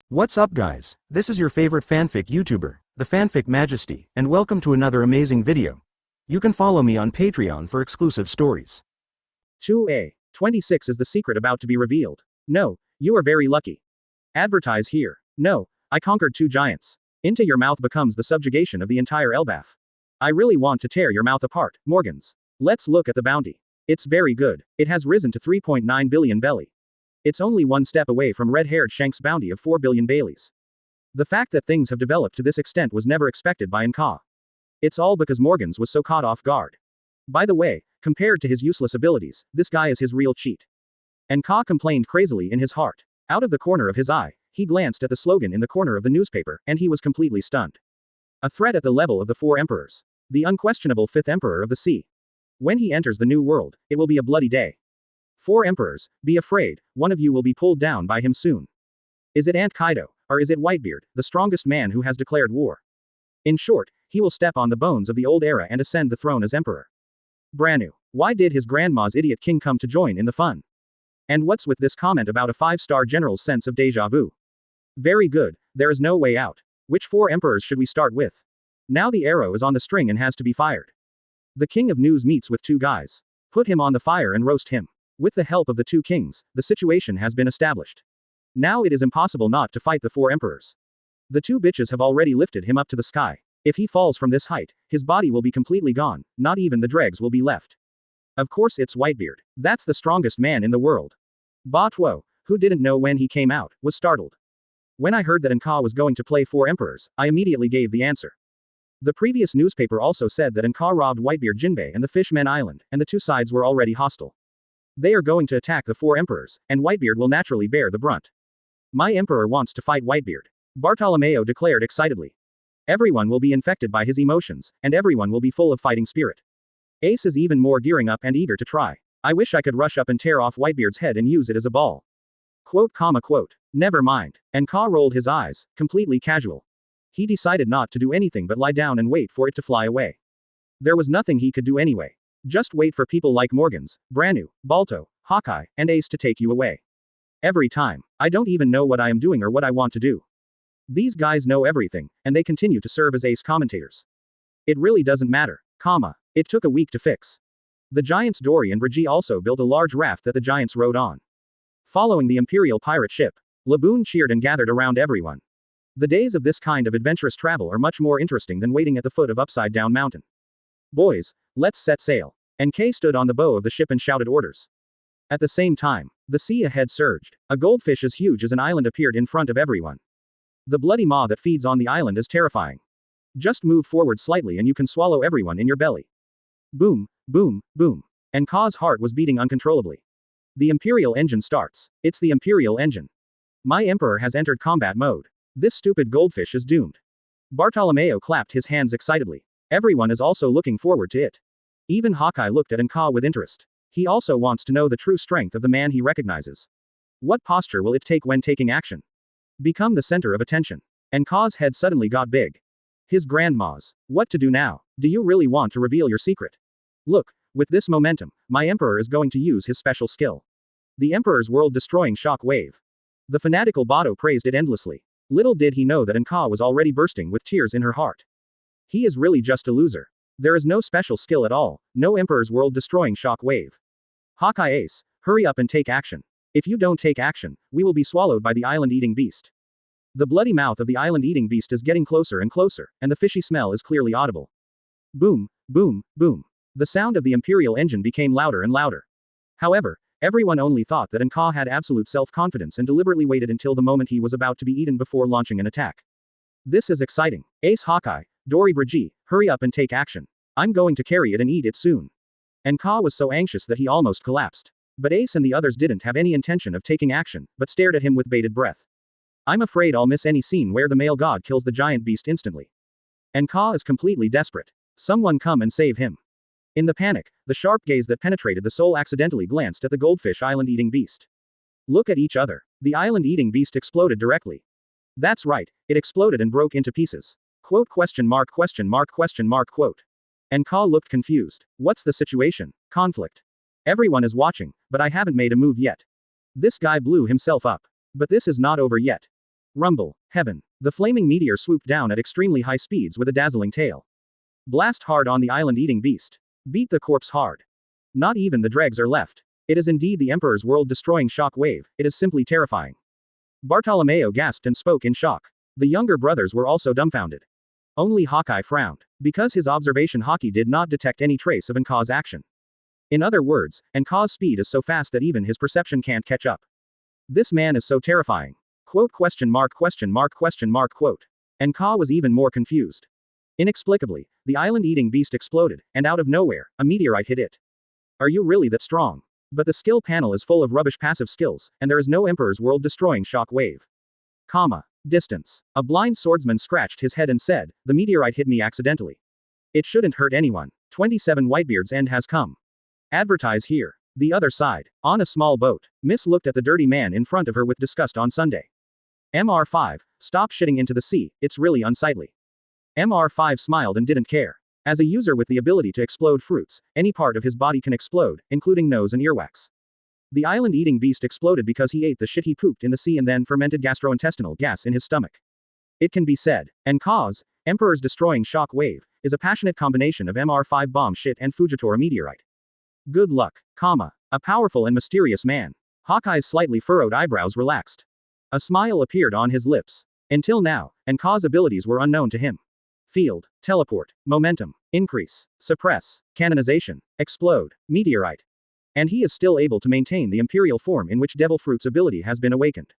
What's up guys, this is your favorite fanfic YouTuber, the Fanfic Majesty, and welcome to another amazing video. You can follow me on Patreon for exclusive stories. 2A. 26 is the secret about to be revealed. No, you are very lucky. Advertise here. No, I conquered 2 giants. Into your mouth becomes the subjugation of the entire Elbaf. I really want to tear your mouth apart, Morgans. Let's look at the bounty. It's very good. It has risen to 3.9 billion belly. It's only one step away from red-haired Shank's bounty of 4 billion Baileys. The fact that things have developed to this extent was never expected by Enka. It's all because Morgans was so caught off guard. By the way, compared to his useless abilities, this guy is his real cheat. Enka complained crazily in his heart. Out of the corner of his eye, he glanced at the slogan in the corner of the newspaper, and he was completely stunned. A threat at the level of the 4 emperors. The unquestionable 5th emperor of the sea. When he enters the new world, it will be a bloody day. 4 emperors, be afraid, one of you will be pulled down by him soon. Is it Aunt Kaido, or is it Whitebeard, the strongest man who has declared war? In short, he will step on the bones of the old era and ascend the throne as emperor. Branu, why did his grandma's idiot king come to join in the fun? And what's with this comment about a 5-star general's sense of deja vu? Very good, there is no way out. Which 4 emperors should we start with? Now the arrow is on the string and has to be fired. The king of news meets with 2 guys. Put him on the fire and roast him. With the help of the 2 kings, the situation has been established. Now it is impossible not to fight the 4 emperors. The 2 bitches have already lifted him up to the sky. If he falls from this height, his body will be completely gone, not even the dregs will be left. Of course it's Whitebeard. That's the strongest man in the world. Ba Tuo, who didn't know when he came out, was startled. When I heard that Enka was going to play 4 emperors, I immediately gave the answer. The previous newspaper also said that Enka robbed Whitebeard Jinbe and the Fishmen Island, and the 2 sides were already hostile. They are going to attack the 4 emperors, and Whitebeard will naturally bear the brunt. My emperor wants to fight Whitebeard. Bartolomeo declared excitedly. Everyone will be infected by his emotions, and everyone will be full of fighting spirit. Ace is even more gearing up and eager to try. I wish I could rush up and tear off Whitebeard's head and use it as a ball. Quote. Never mind. Enka rolled his eyes, completely casual. He decided not to do anything but lie down and wait for it to fly away. There was nothing he could do anyway. Just wait for people like Morgans, Branu, Balto, Hawkeye, and Ace to take you away. Every time. I don't even know what I am doing or what I want to do. These guys know everything, and they continue to serve as Ace commentators. It really doesn't matter. It took a week to fix. The giants Dory and Brigitte also built a large raft that the giants rode on. Following the Imperial pirate ship, Laboon cheered and gathered around everyone. The days of this kind of adventurous travel are much more interesting than waiting at the foot of Upside Down Mountain. Boys, let's set sail. NK stood on the bow of the ship and shouted orders. At the same time, the sea ahead surged. A goldfish as huge as an island appeared in front of everyone. The bloody maw that feeds on the island is terrifying. Just move forward slightly and you can swallow everyone in your belly. Boom, boom, boom. Enka's heart was beating uncontrollably. The Imperial engine starts. It's the Imperial engine. My emperor has entered combat mode. This stupid goldfish is doomed. Bartolomeo clapped his hands excitedly. Everyone is also looking forward to it. Even Hawkeye looked at Enka with interest. He also wants to know the true strength of the man he recognizes. What posture will it take when taking action? Become the center of attention. Enka's head suddenly got big. His grandma's. What to do now? Do you really want to reveal your secret? Look, with this momentum, my emperor is going to use his special skill. The emperor's world-destroying shock wave. The fanatical Bato praised it endlessly. Little did he know that Enka was already bursting with tears in her heart. He is really just a loser. There is no special skill at all, no emperor's world-destroying shock wave. Hawkeye Ace, hurry up and take action. If you don't take action, we will be swallowed by the island-eating beast. The bloody mouth of the island-eating beast is getting closer and closer, and the fishy smell is clearly audible. Boom, boom, boom. The sound of the Imperial engine became louder and louder. However, everyone only thought that Enka had absolute self-confidence and deliberately waited until the moment he was about to be eaten before launching an attack. This is exciting. Ace Hawkeye, Dory Brigitte, hurry up and take action. I'm going to carry it and eat it soon. Enka was so anxious that he almost collapsed. But Ace and the others didn't have any intention of taking action, but stared at him with bated breath. I'm afraid I'll miss any scene where the male god kills the giant beast instantly. Enka is completely desperate. Someone come and save him. In the panic, the sharp gaze that penetrated the soul accidentally glanced at the goldfish island-eating beast. Look at each other. The island-eating beast exploded directly. That's right, it exploded and broke into pieces. Quote. Enka looked confused. What's the situation? Conflict. Everyone is watching, but I haven't made a move yet. This guy blew himself up. But this is not over yet. Rumble. Heaven. The flaming meteor swooped down at extremely high speeds with a dazzling tail. Blast hard on the island-eating beast. Beat the corpse hard. Not even the dregs are left. It is indeed the Emperor's world-destroying shock wave. It is simply terrifying. Bartolomeo gasped and spoke in shock. The younger brothers were also dumbfounded. Only Hawkeye frowned. Because his observation Haki did not detect any trace of Enka's action. In other words, Enka's speed is so fast that even his perception can't catch up. This man is so terrifying. Quote question mark question mark question mark quote. Enka was even more confused. Inexplicably, the island-eating beast exploded, and out of nowhere, a meteorite hit it. Are you really that strong? But the skill panel is full of rubbish passive skills, and there is no Emperor's world-destroying shock wave. Distance. A blind swordsman scratched his head and said, the meteorite hit me accidentally. It shouldn't hurt anyone. 27 Whitebeard's end has come. Advertise here. The other side. On a small boat. Miss looked at the dirty man in front of her with disgust on Sunday. MR5, stop shitting into the sea, it's really unsightly. MR5 smiled and didn't care. As a user with the ability to explode fruits, any part of his body can explode, including nose and earwax. The island-eating beast exploded because he ate the shit he pooped in the sea and then fermented gastrointestinal gas in his stomach. It can be said, Enka's, Emperor's destroying shock wave, is a passionate combination of MR5 bomb shit and Fujitora meteorite. Good luck, a powerful and mysterious man. Hawkeye's slightly furrowed eyebrows relaxed. A smile appeared on his lips. Until now, Enka's abilities were unknown to him. Field, teleport, momentum, increase, suppress, canonization, explode, meteorite. And he is still able to maintain the Imperial form in which Devil Fruit's ability has been awakened.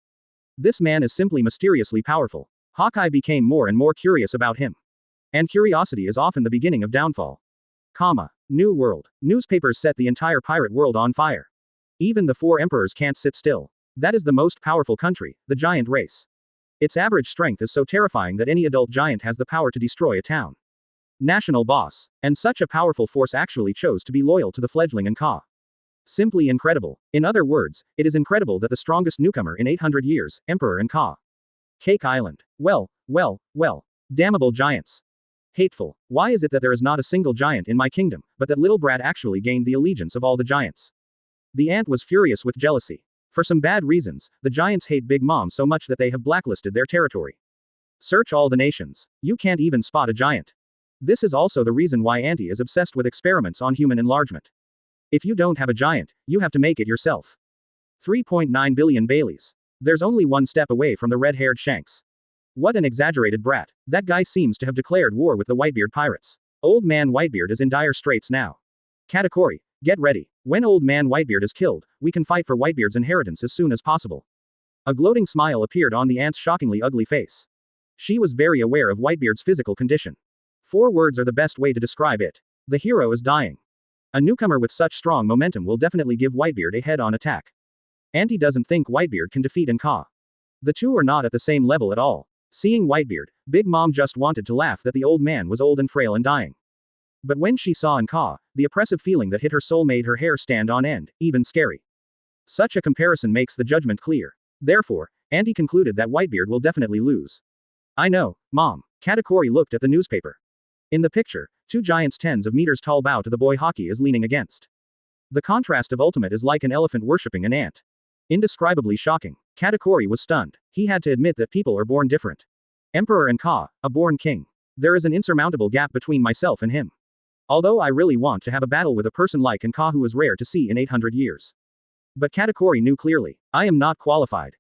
This man is simply mysteriously powerful. Hawkeye became more and more curious about him. And curiosity is often the beginning of downfall. New world. Newspapers set the entire pirate world on fire. Even the 4 emperors can't sit still. That is the most powerful country, the giant race. Its average strength is so terrifying that any adult giant has the power to destroy a town. National boss. And such a powerful force actually chose to be loyal to the fledgling Enka. Simply incredible. In other words, it is incredible that the strongest newcomer in 800 years, Emperor Enka. Cake Island. Well. Damnable giants. Hateful. Why is it that there is not a single giant in my kingdom, but that little brat actually gained the allegiance of all the giants? The ant was furious with jealousy. For some bad reasons, the giants hate Big Mom so much that they have blacklisted their territory. Search all the nations. You can't even spot a giant. This is also the reason why Auntie is obsessed with experiments on human enlargement. If you don't have a giant, you have to make it yourself. 3.9 billion Baileys. There's only one step away from the red-haired Shanks. What an exaggerated brat. That guy seems to have declared war with the Whitebeard pirates. Old man Whitebeard is in dire straits now. Katakuri, get ready. When old man Whitebeard is killed, we can fight for Whitebeard's inheritance as soon as possible. A gloating smile appeared on the ant's shockingly ugly face. She was very aware of Whitebeard's physical condition. 4 words are the best way to describe it. The hero is dying. A newcomer with such strong momentum will definitely give Whitebeard a head-on attack. Auntie doesn't think Whitebeard can defeat Enka. The two are not at the same level at all. Seeing Whitebeard, Big Mom just wanted to laugh that the old man was old and frail and dying. But when she saw Enka, the oppressive feeling that hit her soul made her hair stand on end, even scary. Such a comparison makes the judgment clear. Therefore, Auntie concluded that Whitebeard will definitely lose. I know, Mom. Katakuri looked at the newspaper. In the picture, 2 giants tens of meters tall bow to the boy Haki is leaning against. The contrast of ultimate is like an elephant worshipping an ant. Indescribably shocking. Katakuri was stunned. He had to admit that people are born different. Emperor Enka, a born king. There is an insurmountable gap between myself and him. Although I really want to have a battle with a person like Enka who is rare to see in 800 years. But Katakuri knew clearly. I am not qualified.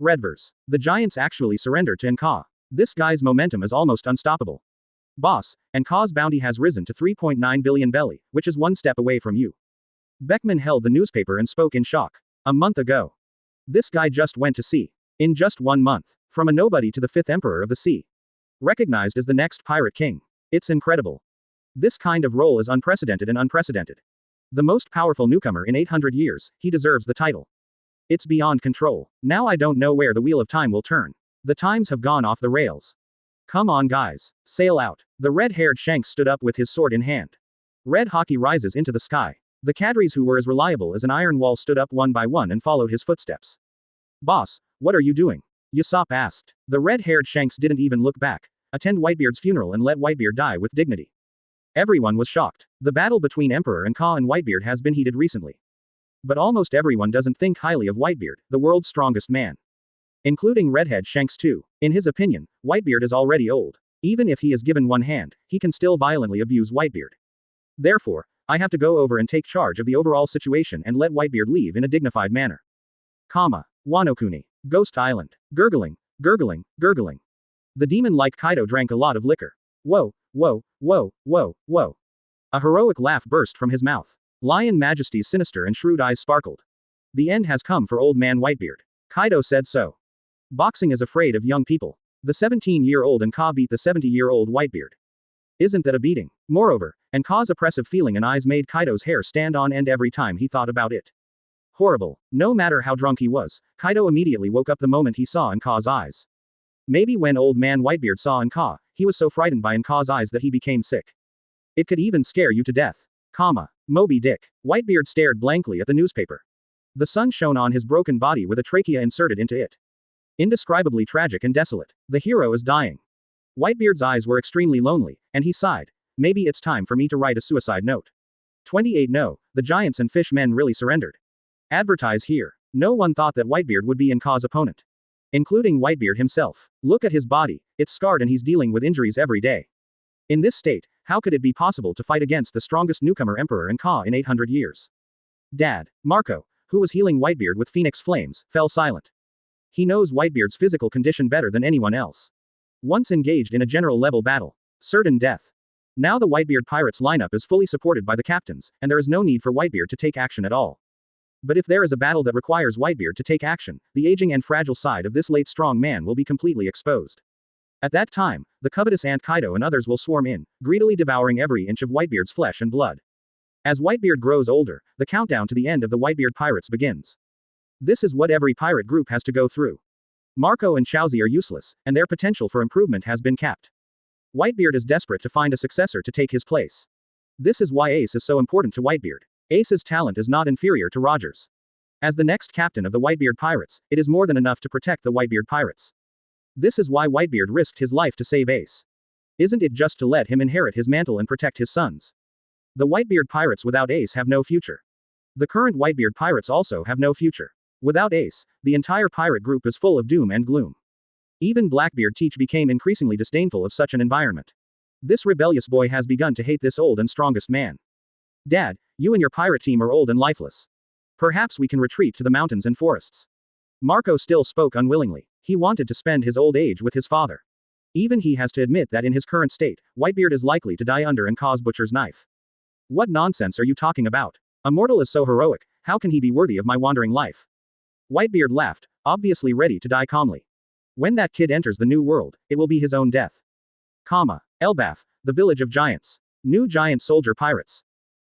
Redverse. The giants actually surrendered to Enka. This guy's momentum is almost unstoppable. Boss, Enka's bounty has risen to 3.9 billion belly, which is 1 step away from you. Beckman held the newspaper and spoke in shock. A month ago. This guy just went to sea. In just 1 month. From a nobody to the 5th emperor of the sea. Recognized as the next pirate king. It's incredible. This kind of role is unprecedented and unprecedented. The most powerful newcomer in 800 years, he deserves the title. It's beyond control. Now I don't know where the wheel of time will turn. The times have gone off the rails. Come on guys. Sail out. The red-haired Shanks stood up with his sword in hand. Red Haki rises into the sky. The cadres who were as reliable as an iron wall stood up one by one and followed his footsteps. Boss, what are you doing? Usopp asked. The red-haired Shanks didn't even look back. Attend Whitebeard's funeral and let Whitebeard die with dignity. Everyone was shocked. The battle between Emperor Enka and Whitebeard has been heated recently. But almost everyone doesn't think highly of Whitebeard, the world's strongest man. including redhead Shanks too. In his opinion, Whitebeard is already old. Even if he is given one hand, he can still violently abuse Whitebeard. Therefore, I have to go over and take charge of the overall situation and let Whitebeard leave in a dignified manner. Wano-kuni. Ghost Island. Gurgling, gurgling, gurgling. The demon-like Kaido drank a lot of liquor. Whoa, whoa, whoa, whoa, whoa. A heroic laugh burst from his mouth. Lion Majesty's sinister and shrewd eyes sparkled. The end has come for old man Whitebeard. Kaido said so. Boxing is afraid of young people. The 17-year-old Enka beat the 70-year-old Whitebeard. Isn't that a beating? Moreover, Enka's oppressive feeling and eyes made Kaido's hair stand on end every time he thought about it. Horrible. No matter how drunk he was, Kaido immediately woke up the moment he saw Enka's eyes. Maybe when old man Whitebeard saw Enka, he was so frightened by Enka's eyes that he became sick. It could even scare you to death. Moby Dick. Whitebeard stared blankly at the newspaper. The sun shone on his broken body with a trachea inserted into it. Indescribably tragic and desolate. The hero is dying. Whitebeard's eyes were extremely lonely, and he sighed. Maybe it's time for me to write a suicide note. 28 No, the giants and fish men really surrendered. Advertise here. No one thought that Whitebeard would be Enka's opponent. Including Whitebeard himself. Look at his body, it's scarred and he's dealing with injuries every day. In this state, how could it be possible to fight against the strongest newcomer Emperor Enka in 800 years? Dad, Marco, who was healing Whitebeard with Phoenix Flames, fell silent. He knows Whitebeard's physical condition better than anyone else. Once engaged in a general-level battle. Certain death. Now the Whitebeard Pirates lineup is fully supported by the captains, and there is no need for Whitebeard to take action at all. But if there is a battle that requires Whitebeard to take action, the aging and fragile side of this late strong man will be completely exposed. At that time, the covetous Ant Kaido and others will swarm in, greedily devouring every inch of Whitebeard's flesh and blood. As Whitebeard grows older, the countdown to the end of the Whitebeard Pirates begins. This is what every pirate group has to go through. Marco and Chaozi are useless, and their potential for improvement has been capped. Whitebeard is desperate to find a successor to take his place. This is why Ace is so important to Whitebeard. Ace's talent is not inferior to Roger's. As the next captain of the Whitebeard Pirates, it is more than enough to protect the Whitebeard Pirates. This is why Whitebeard risked his life to save Ace. Isn't it just to let him inherit his mantle and protect his sons? The Whitebeard Pirates without Ace have no future. The current Whitebeard Pirates also have no future. Without Ace, the entire pirate group is full of doom and gloom. Even Blackbeard Teach became increasingly disdainful of such an environment. This rebellious boy has begun to hate this old and strongest man. Dad, you and your pirate team are old and lifeless. Perhaps we can retreat to the mountains and forests. Marco still spoke unwillingly. He wanted to spend his old age with his father. Even he has to admit that in his current state, Whitebeard is likely to die under Enka's butcher's knife. What nonsense are you talking about? A mortal is so heroic, how can he be worthy of my wandering life? Whitebeard laughed, obviously ready to die calmly. When that kid enters the new world, it will be his own death. Elbaf, the village of giants. New giant soldier pirates.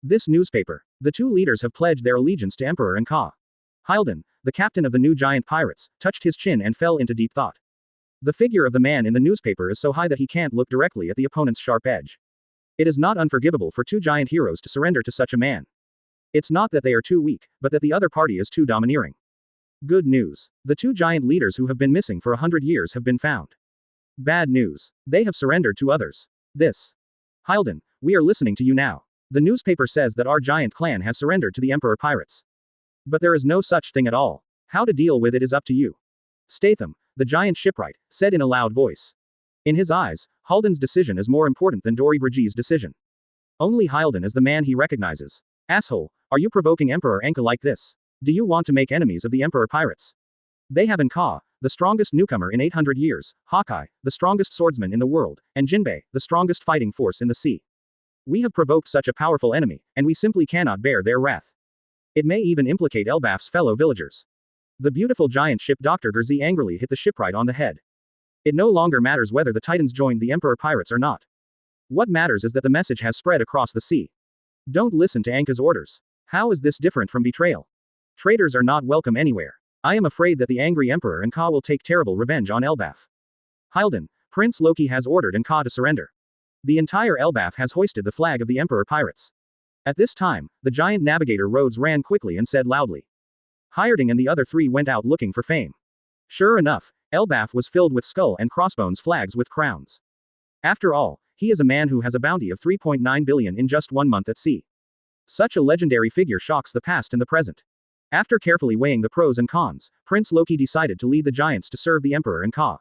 This newspaper. The two leaders have pledged their allegiance to Emperor Enka. Hylden, the captain of the new giant pirates, touched his chin and fell into deep thought. The figure of the man in the newspaper is so high that he can't look directly at the opponent's sharp edge. It is not unforgivable for two giant heroes to surrender to such a man. It's not that they are too weak, but that the other party is too domineering. Good news. The two giant leaders who have been missing for 100 years have been found. Bad news. They have surrendered to others. Hylden, we are listening to you now. The newspaper says that our giant clan has surrendered to the Emperor Pirates. But there is no such thing at all. How to deal with it is up to you. Statham, the giant shipwright, said in a loud voice. In his eyes, Hylden's decision is more important than Dory Brigi's decision. Only Hylden is the man he recognizes. Asshole, are you provoking Emperor Enka like this? Do you want to make enemies of the Emperor Pirates? They have Enka, the strongest newcomer in 800 years, Hawkeye, the strongest swordsman in the world, and Jinbe, the strongest fighting force in the sea. We have provoked such a powerful enemy, and we simply cannot bear their wrath. It may even implicate Elbaf's fellow villagers. The beautiful giant ship Dr. Gerzi angrily hit the shipwright on the head. It no longer matters whether the Titans joined the Emperor Pirates or not. What matters is that the message has spread across the sea. Don't listen to Enka's orders. How is this different from betrayal? Traitors are not welcome anywhere. I am afraid that the angry Emperor Enka will take terrible revenge on Elbaf. Hylden, Prince Loki has ordered Enka to surrender. The entire Elbaf has hoisted the flag of the Emperor Pirates. At this time, the giant navigator Rhodes ran quickly and said loudly. Hyrding and the other three went out looking for fame. Sure enough, Elbaf was filled with skull and crossbones flags with crowns. After all, he is a man who has a bounty of 3.9 billion in just 1 month at sea. Such a legendary figure shocks the past and the present. After carefully weighing the pros and cons, Prince Loki decided to lead the giants to serve the Emperor and Ka.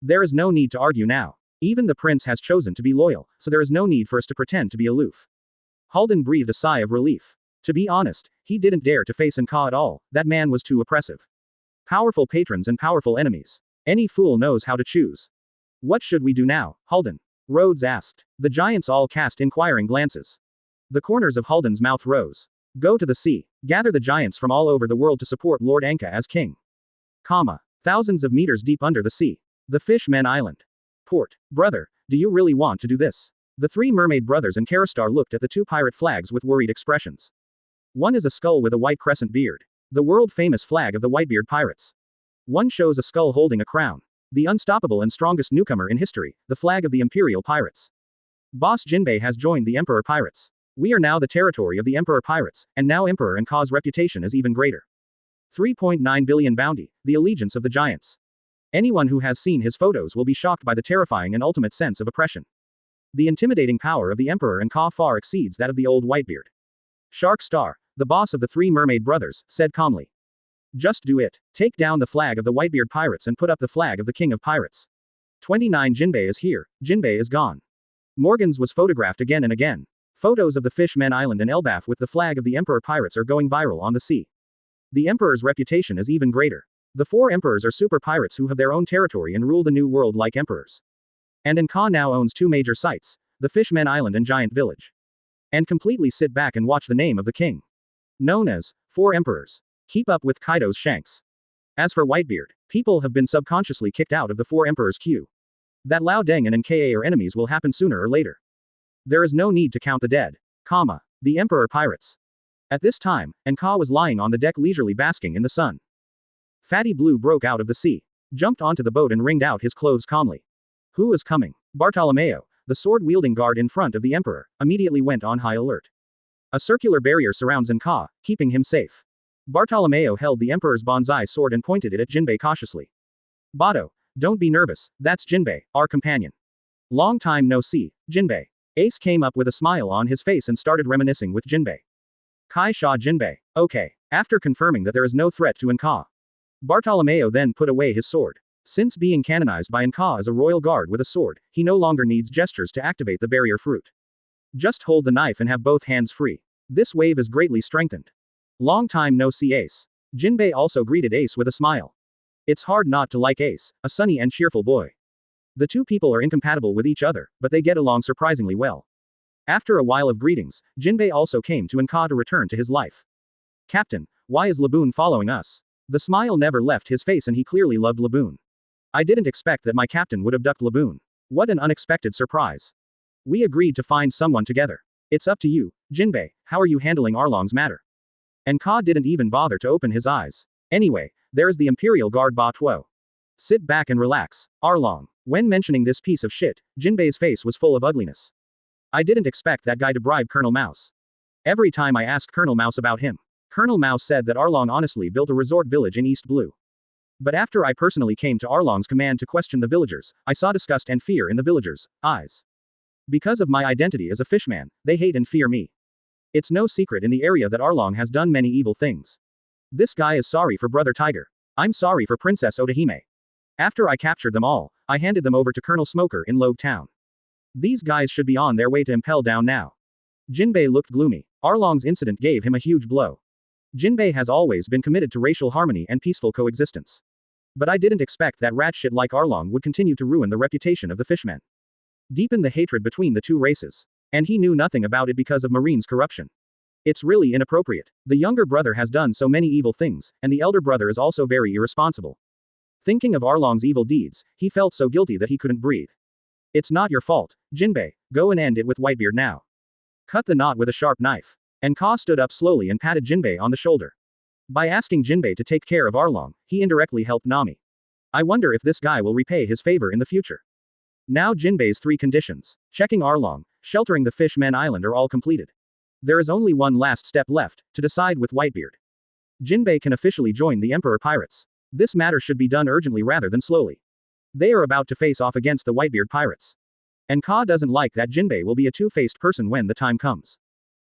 There is no need to argue now. Even the prince has chosen to be loyal, so there is no need for us to pretend to be aloof. Halden breathed a sigh of relief. To be honest, he didn't dare to face Ka at all, that man was too oppressive. Powerful patrons and powerful enemies. Any fool knows how to choose. What should we do now, Halden? Rhodes asked. The giants all cast inquiring glances. The corners of Halden's mouth rose. Go to the sea. Gather the giants from all over the world to support Lord Anka as king. Thousands of meters deep under the sea. The Fishmen Island. Port. Brother, do you really want to do this? The three mermaid brothers and Karistar looked at the two pirate flags with worried expressions. One is a skull with a white crescent beard. The world-famous flag of the Whitebeard pirates. One shows a skull holding a crown. The unstoppable and strongest newcomer in history, the flag of the Imperial pirates. Boss Jinbe has joined the Emperor pirates. We are now the territory of the Emperor pirates, and now Emperor and Ka's reputation is even greater. 3.9 billion bounty, the allegiance of the giants. Anyone who has seen his photos will be shocked by the terrifying and ultimate sense of oppression. The intimidating power of the Emperor and Ka far exceeds that of the old Whitebeard. Shark Star, the boss of the three mermaid brothers, said calmly. Just do it. Take down the flag of the Whitebeard pirates and put up the flag of the King of Pirates. 29 Jinbe is here, Jinbe is gone. Morgan's was photographed again and again. Photos of the Fishmen Island and Elbaf with the flag of the Emperor pirates are going viral on the sea. The Emperor's reputation is even greater. The four emperors are super pirates who have their own territory and rule the new world like emperors. And Ka now owns two major sites, the Fishmen Island and Giant Village. And completely sit back and watch the name of the king. Known as, Four Emperors. Keep up with Kaido's shanks. As for Whitebeard, people have been subconsciously kicked out of the Four Emperors queue. That Lao Deng and Nka are enemies will happen sooner or later. There is no need to count the dead. The Emperor pirates. At this time, Ka was lying on the deck leisurely basking in the sun. Fatty Blue broke out of the sea, jumped onto the boat and wringed out his clothes calmly. Who is coming? Bartolomeo, the sword-wielding guard in front of the Emperor, immediately went on high alert. A circular barrier surrounds Ka, keeping him safe. Bartolomeo held the Emperor's bonsai sword and pointed it at Jinbe cautiously. Bato, don't be nervous, that's Jinbe, our companion. Long time no see, Jinbe. Ace came up with a smile on his face and started reminiscing with Jinbe. Kai Sha Jinbe. Okay. After confirming that there is no threat to Ka. Bartolomeo then put away his sword. Since being canonized by Ka as a royal guard with a sword, he no longer needs gestures to activate the barrier fruit. Just hold the knife and have both hands free. This wave is greatly strengthened. Long time no see Ace. Jinbe also greeted Ace with a smile. It's hard not to like Ace, a sunny and cheerful boy. The two people are incompatible with each other, but they get along surprisingly well. After a while of greetings, Jinbe also came to Ka to return to his life. Captain, why is Laboon following us? The smile never left his face and he clearly loved Laboon. I didn't expect that my captain would abduct Laboon. What an unexpected surprise. We agreed to find someone together. It's up to you, Jinbe, how are you handling Arlong's matter? Ka didn't even bother to open his eyes. Anyway, there's the Imperial Guard Ba Tuo. Sit back and relax, Arlong. When mentioning this piece of shit, Jinbe's face was full of ugliness. I didn't expect that guy to bribe Colonel Mouse. Every time I asked Colonel Mouse about him, Colonel Mouse said that Arlong honestly built a resort village in East Blue. But after I personally came to Arlong's command to question the villagers, I saw disgust and fear in the villagers' eyes. Because of my identity as a fishman, they hate and fear me. It's no secret in the area that Arlong has done many evil things. This guy is sorry for Brother Tiger. I'm sorry for Princess Odahime. After I captured them all, I handed them over to Colonel Smoker in Logue Town. These guys should be on their way to Impel Down now. Jinbe looked gloomy. Arlong's incident gave him a huge blow. Jinbe has always been committed to racial harmony and peaceful coexistence. But I didn't expect that rat shit like Arlong would continue to ruin the reputation of the fishmen. Deepen the hatred between the two races. And he knew nothing about it because of Marine's corruption. It's really inappropriate. The younger brother has done so many evil things, and the elder brother is also very irresponsible. Thinking of Arlong's evil deeds, he felt so guilty that he couldn't breathe. It's not your fault, Jinbe, go and end it with Whitebeard now. Cut the knot with a sharp knife. Ka stood up slowly and patted Jinbe on the shoulder. By asking Jinbe to take care of Arlong, he indirectly helped Nami. I wonder if this guy will repay his favor in the future. Now Jinbe's 3 conditions, checking Arlong, sheltering the Fishmen Island are all completed. There is only one last step left, to decide with Whitebeard. Jinbe can officially join the Emperor Pirates. This matter should be done urgently rather than slowly. They are about to face off against the Whitebeard Pirates. Ka doesn't like that Jinbe will be a two-faced person when the time comes.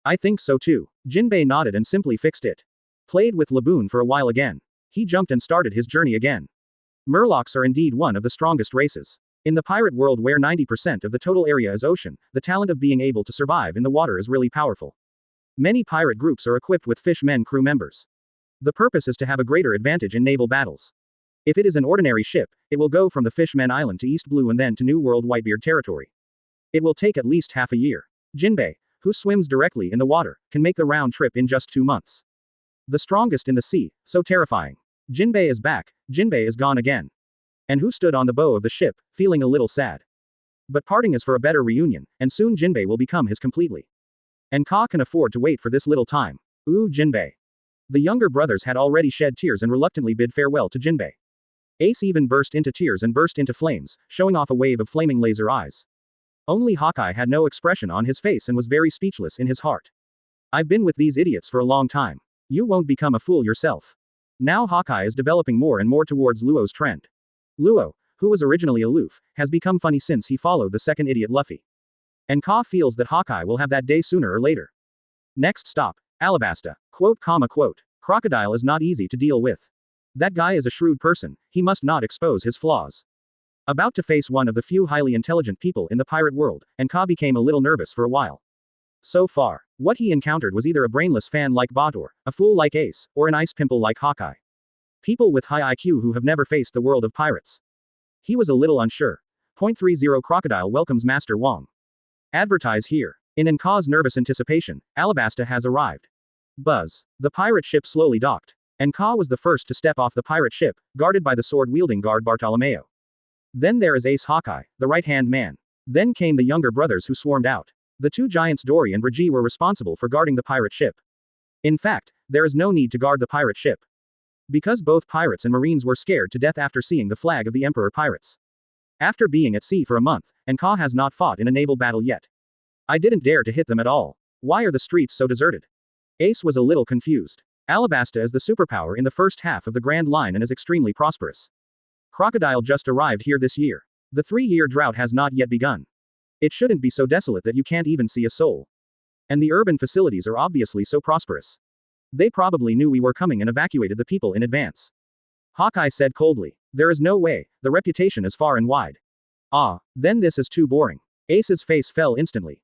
I think so too. Jinbe nodded and simply fixed it. Played with Laboon for a while again. He jumped and started his journey again. Murlocs are indeed one of the strongest races. In the pirate world where 90% of the total area is ocean, the talent of being able to survive in the water is really powerful. Many pirate groups are equipped with fishmen crew members. The purpose is to have a greater advantage in naval battles. If it is an ordinary ship, it will go from the Fishmen Island to East Blue and then to New World Whitebeard territory. It will take at least half a year. Jinbe, who swims directly in the water, can make the round trip in just 2 months. The strongest in the sea, so terrifying. Jinbe is back, Jinbe is gone again. And who stood on the bow of the ship, feeling a little sad. But parting is for a better reunion, and soon Jinbe will become his completely. And Ka can afford to wait for this little time. Ooh, Jinbe. The younger brothers had already shed tears and reluctantly bid farewell to Jinbe. Ace even burst into tears and burst into flames, showing off a wave of flaming laser eyes. Only Hawkeye had no expression on his face and was very speechless in his heart. I've been with these idiots for a long time. You won't become a fool yourself. Now Hawkeye is developing more and more towards Luo's trend. Luo, who was originally aloof, has become funny since he followed the second idiot Luffy. And Ka feels that Hawkeye will have that day sooner or later. Next stop, Alabasta. Quote. Crocodile is not easy to deal with. That guy is a shrewd person, he must not expose his flaws. About to face one of the few highly intelligent people in the pirate world, and Ka became a little nervous for a while. So far, what he encountered was either a brainless fan like Bator, a fool like Ace, or an ice pimple like Hawkeye. People with high IQ who have never faced the world of pirates. He was a little unsure. 30 Crocodile welcomes Master Wong. Advertise here. In Nka's nervous anticipation, Alabasta has arrived. Buzz. The pirate ship slowly docked. Nka was the first to step off the pirate ship, guarded by the sword-wielding guard Bartolomeo. Then there is Ace Hawkeye, the right-hand man. Then came the younger brothers who swarmed out. The two giants Dory and Brigi were responsible for guarding the pirate ship. In fact, there is no need to guard the pirate ship. Because both pirates and marines were scared to death after seeing the flag of the Emperor pirates. After being at sea for a month, Nka has not fought in a naval battle yet. I didn't dare to hit them at all. Why are the streets so deserted? Ace was a little confused. Alabasta is the superpower in the first half of the Grand Line and is extremely prosperous. Crocodile just arrived here this year. The 3-year drought has not yet begun. It shouldn't be so desolate that you can't even see a soul. And the urban facilities are obviously so prosperous. They probably knew we were coming and evacuated the people in advance. Hawkeye said coldly. There is no way, the reputation is far and wide. Ah, then this is too boring. Ace's face fell instantly.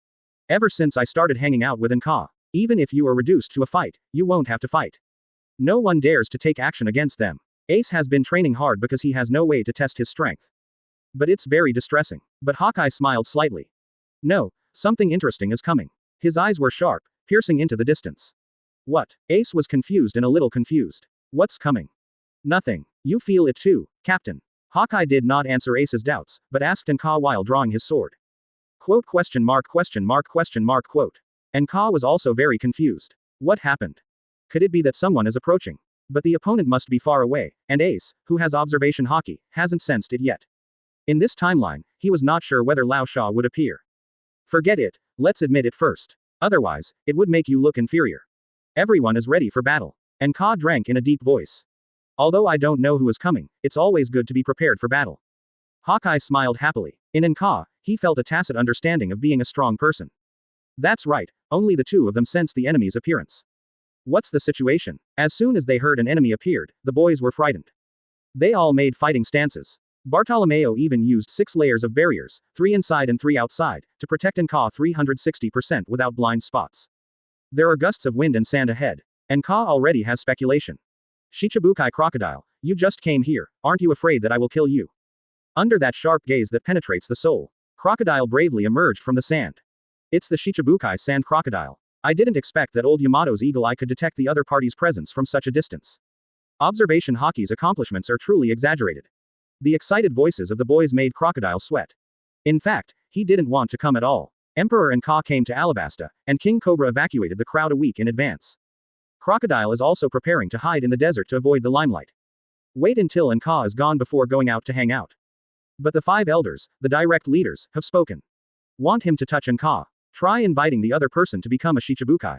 Ever since I started hanging out with Nka, even if you are reduced to a fight, you won't have to fight. No one dares to take action against them. Ace has been training hard because he has no way to test his strength. But it's very distressing. But Hawkeye smiled slightly. No, something interesting is coming. His eyes were sharp, piercing into the distance. What? Ace was confused and a little confused. What's coming? Nothing. You feel it too, Captain. Hawkeye did not answer Ace's doubts, but asked Nka while drawing his sword. Quote. Nka was also very confused. What happened? Could it be that someone is approaching? But the opponent must be far away, and Ace, who has observation haki, hasn't sensed it yet. In this timeline, he was not sure whether Lao Sha would appear. Forget it, let's admit it first. Otherwise, it would make you look inferior. Everyone is ready for battle. Nka drank in a deep voice. Although I don't know who is coming, it's always good to be prepared for battle. Hawkeye smiled happily. In Nka, he felt a tacit understanding of being a strong person. That's right, only the two of them sensed the enemy's appearance. What's the situation? As soon as they heard an enemy appeared, the boys were frightened. They all made fighting stances. Bartolomeo even used 6 layers of barriers, 3 inside and 3 outside, to protect Nka 360% without blind spots. There are gusts of wind and sand ahead. Nka already has speculation. Shichibukai Crocodile, you just came here, aren't you afraid that I will kill you? Under that sharp gaze that penetrates the soul, Crocodile bravely emerged from the sand. It's the Shichibukai Sand Crocodile. I didn't expect that old Yamato's eagle eye could detect the other party's presence from such a distance. Observation Haki's accomplishments are truly exaggerated. The excited voices of the boys made Crocodile sweat. In fact, he didn't want to come at all. Emperor Nka came to Alabasta, and King Cobra evacuated the crowd a week in advance. Crocodile is also preparing to hide in the desert to avoid the limelight. Wait until Nka is gone before going out to hang out. But the 5 elders, the direct leaders, have spoken. Want him to touch Nka. Try inviting the other person to become a Shichibukai.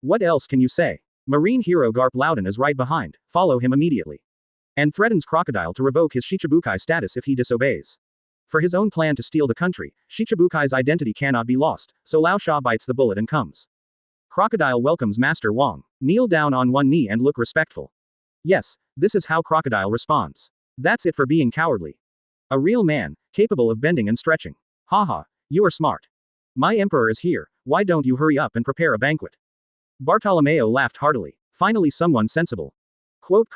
What else can you say? Marine hero Garp Loudon is right behind, follow him immediately. And threatens Crocodile to revoke his Shichibukai status if he disobeys. For his own plan to steal the country, Shichibukai's identity cannot be lost, so Lao Sha bites the bullet and comes. Crocodile welcomes Master Wong. Kneel down on one knee and look respectful. Yes, this is how Crocodile responds. That's it for being cowardly. A real man, capable of bending and stretching. Haha, you are smart. My emperor is here, why don't you hurry up and prepare a banquet? Bartolomeo laughed heartily. Finally someone sensible. Quote.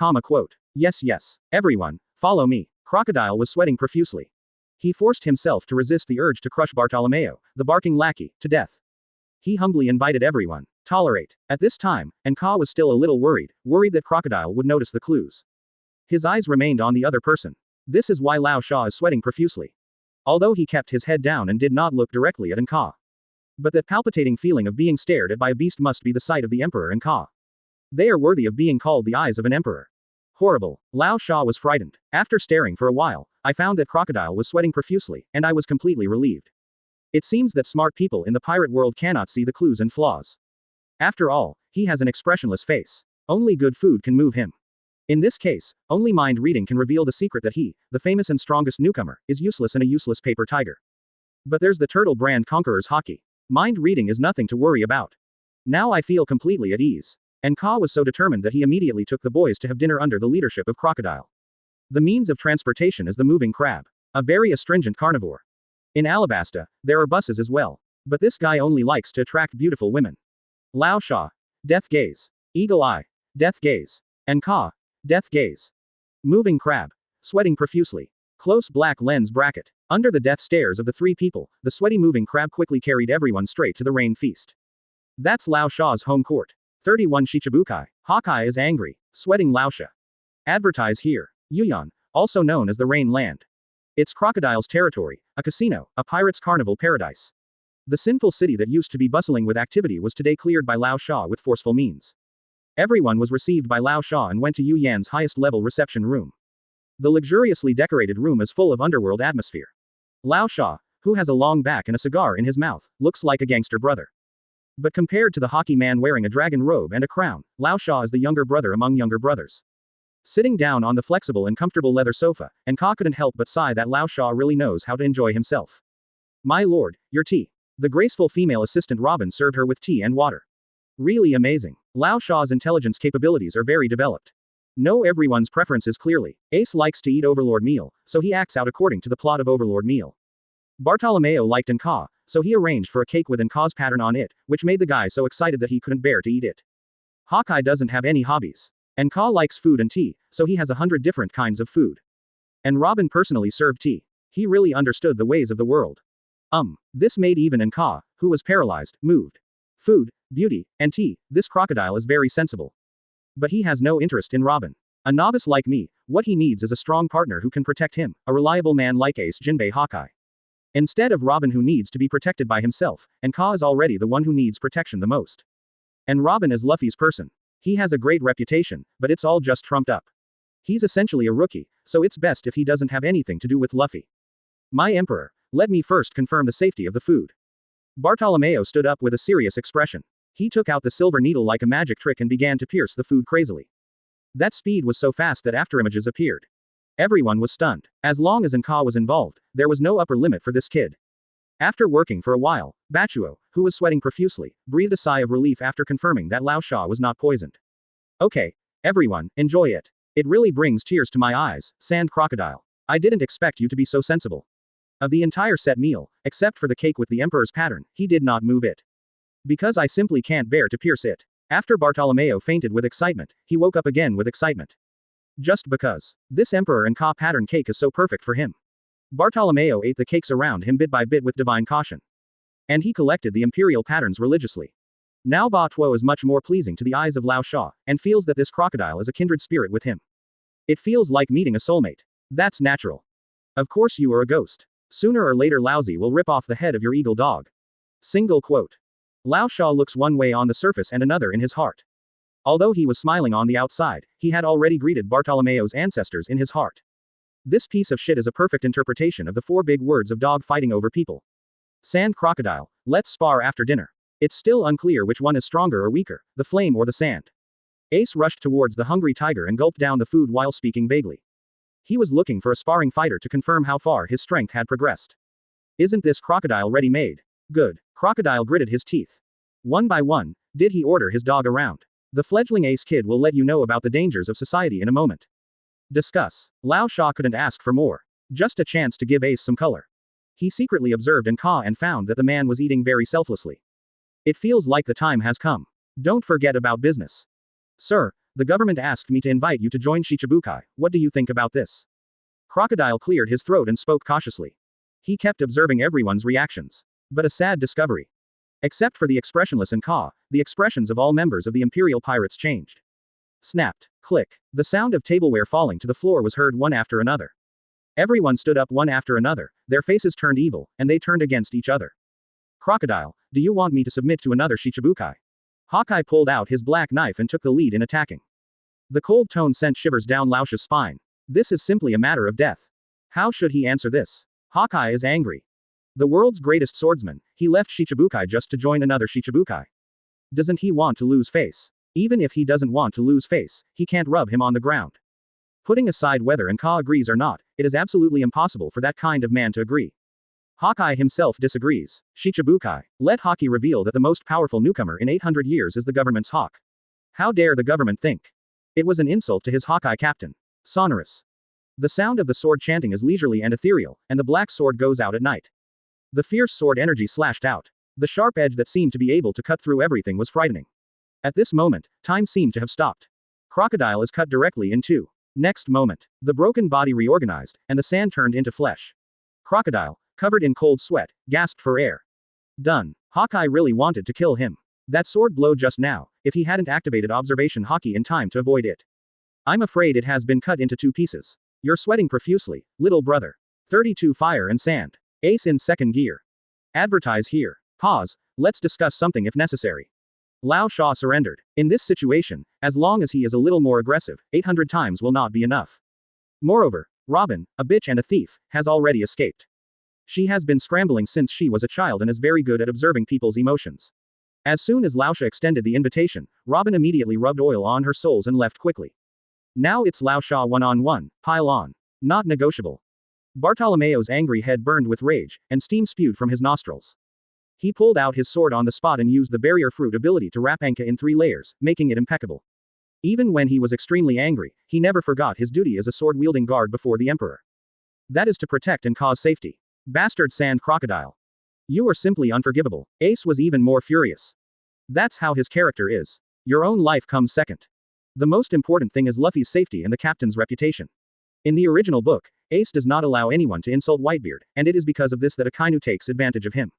Yes, everyone, follow me. Crocodile was sweating profusely. He forced himself to resist the urge to crush Bartolomeo, the barking lackey, to death. He humbly invited everyone. Tolerate. At this time, Ka was still a little worried that Crocodile would notice the clues. His eyes remained on the other person. This is why Lao Sha is sweating profusely. Although he kept his head down and did not look directly at Ka. But that palpitating feeling of being stared at by a beast must be the sight of the emperor and Ka. They are worthy of being called the eyes of an emperor. Horrible. Lao Sha was frightened. After staring for a while, I found that Crocodile was sweating profusely, and I was completely relieved. It seems that smart people in the pirate world cannot see the clues and flaws. After all, he has an expressionless face. Only good food can move him. In this case, only mind reading can reveal the secret that he, the famous and strongest newcomer, is useless and a useless paper tiger. But there's the turtle brand Conqueror's Hockey. Mind reading is nothing to worry about. Now I feel completely at ease. And Ka was so determined that he immediately took the boys to have dinner under the leadership of Crocodile. The means of transportation is the moving crab. A very astringent carnivore. In Alabasta, there are buses as well. But this guy only likes to attract beautiful women. Lao Sha. Death gaze. Eagle eye. Death gaze. And Ka. Death gaze. Moving crab. Sweating profusely. Close black lens bracket. Under the death stares of the three people, the sweaty moving crab quickly carried everyone straight to the rain feast. That's Lao Sha's home court. 31 Shichibukai. Hawkeye is angry. Sweating Lao Sha. Advertise here. Yuyan, also known as the Rain Land. It's Crocodile's territory, a casino, a pirate's carnival paradise. The sinful city that used to be bustling with activity was today cleared by Lao Sha with forceful means. Everyone was received by Lao Sha and went to Yu Yan's highest level reception room. The luxuriously decorated room is full of underworld atmosphere. Lao Sha, who has a long back and a cigar in his mouth, looks like a gangster brother. But compared to the hockey man wearing a dragon robe and a crown, Lao Sha is the younger brother among younger brothers. Sitting down on the flexible and comfortable leather sofa, and Ka couldn't help but sigh that Lao Sha really knows how to enjoy himself. My lord, your tea. The graceful female assistant Robin served her with tea and water. Really amazing. Lao Sha's intelligence capabilities are very developed. Know everyone's preferences clearly. Ace likes to eat Overlord meal, so he acts out according to the plot of Overlord meal. Bartolomeo liked Ka, so he arranged for a cake with Ka's pattern on it, which made the guy so excited that he couldn't bear to eat it. Hawkeye doesn't have any hobbies. Ka likes food and tea, so he has 100 different kinds of food. And Robin personally served tea. He really understood the ways of the world. This made even Ka, who was paralyzed, moved. Food, beauty, and tea, this crocodile is very sensible. But he has no interest in Robin. A novice like me, what he needs is a strong partner who can protect him, a reliable man like Ace Jinbe Hawkeye. Instead of Robin who needs to be protected by himself, Ka is already the one who needs protection the most. And Robin is Luffy's person. He has a great reputation, but it's all just trumped up. He's essentially a rookie, so it's best if he doesn't have anything to do with Luffy. My emperor, let me first confirm the safety of the food. Bartolomeo stood up with a serious expression. He took out the silver needle like a magic trick and began to pierce the food crazily. That speed was so fast that afterimages appeared. Everyone was stunned. As long as Ka was involved, there was no upper limit for this kid. After working for a while, Bachuo, who was sweating profusely, breathed a sigh of relief after confirming that Lao Sha was not poisoned. Okay, everyone, enjoy it. It really brings tears to my eyes, Sand Crocodile. I didn't expect you to be so sensible. Of the entire set meal, except for the cake with the Emperor's pattern, he did not move it. Because I simply can't bear to pierce it. After Bartolomeo fainted with excitement, he woke up again with excitement. Just because. This Emperor and Ka pattern cake is so perfect for him. Bartolomeo ate the cakes around him bit by bit with divine caution. And he collected the Imperial patterns religiously. Now Ba Tuo is much more pleasing to the eyes of Lao Sha, and feels that this crocodile is a kindred spirit with him. It feels like meeting a soulmate. That's natural. Of course you are a ghost. Sooner or later Laozi will rip off the head of your eagle dog. Single quote. Lao Sha looks one way on the surface and another in his heart. Although he was smiling on the outside, he had already greeted Bartolomeo's ancestors in his heart. This piece of shit is a perfect interpretation of the 4 big words of dog fighting over people. Sand Crocodile, let's spar after dinner. It's still unclear which one is stronger or weaker, the flame or the sand. Ace rushed towards the hungry tiger and gulped down the food while speaking vaguely. He was looking for a sparring fighter to confirm how far his strength had progressed. Isn't this crocodile ready-made? Good. Crocodile gritted his teeth. One by one, did he order his dog around. The fledgling ace kid will let you know about the dangers of society in a moment. Discuss. Lao Sha couldn't ask for more. Just a chance to give Ace some color. He secretly observed Enka and found that the man was eating very selflessly. It feels like the time has come. Don't forget about business. Sir, the government asked me to invite you to join Shichibukai. What do you think about this? Crocodile cleared his throat and spoke cautiously. He kept observing everyone's reactions. But a sad discovery. Except for the expressionless Enka, the expressions of all members of the Imperial pirates changed. Snapped. Click. The sound of tableware falling to the floor was heard one after another. Everyone stood up one after another, their faces turned evil, and they turned against each other. Crocodile, do you want me to submit to another Shichibukai? Hawkeye pulled out his black knife and took the lead in attacking. The cold tone sent shivers down Laosha's spine. This is simply a matter of death. How should he answer this? Hawkeye is angry. The world's greatest swordsman, he left Shichibukai just to join another Shichibukai. Doesn't he want to lose face? Even if he doesn't want to lose face, he can't rub him on the ground. Putting aside whether Enka agrees or not, it is absolutely impossible for that kind of man to agree. Hawkeye himself disagrees. Shichibukai, let Haki reveal that the most powerful newcomer in 800 years is the government's hawk. How dare the government think? It was an insult to his Hawkeye captain. Sonorous. The sound of the sword chanting is leisurely and ethereal, and the black sword goes out at night. The fierce sword energy slashed out. The sharp edge that seemed to be able to cut through everything was frightening. At this moment, time seemed to have stopped. Crocodile is cut directly in two. Next moment, the broken body reorganized, and the sand turned into flesh. Crocodile, covered in cold sweat, gasped for air. Done. Hawkeye really wanted to kill him. That sword blow just now, if he hadn't activated observation Haki in time to avoid it. I'm afraid it has been cut into two pieces. You're sweating profusely, little brother. 32 fire and sand. Ace in second gear. Advertise here. Pause, let's discuss something if necessary. Lao Sha surrendered. In this situation, as long as he is a little more aggressive, 800 times will not be enough. Moreover, Robin, a bitch and a thief, has already escaped. She has been scrambling since she was a child and is very good at observing people's emotions. As soon as Lao Sha extended the invitation, Robin immediately rubbed oil on her soles and left quickly. Now it's Lao Sha one-on-one, pile on. Not negotiable. Bartolomeo's angry head burned with rage, and steam spewed from his nostrils. He pulled out his sword on the spot and used the barrier fruit ability to wrap Enka in 3 layers, making it impeccable. Even when he was extremely angry, he never forgot his duty as a sword-wielding guard before the Emperor. That is to protect and cause safety. Bastard sand crocodile. You are simply unforgivable. Ace was even more furious. That's how his character is. Your own life comes second. The most important thing is Luffy's safety and the captain's reputation. In the original book, Ace does not allow anyone to insult Whitebeard, and it is because of this that Akainu takes advantage of him.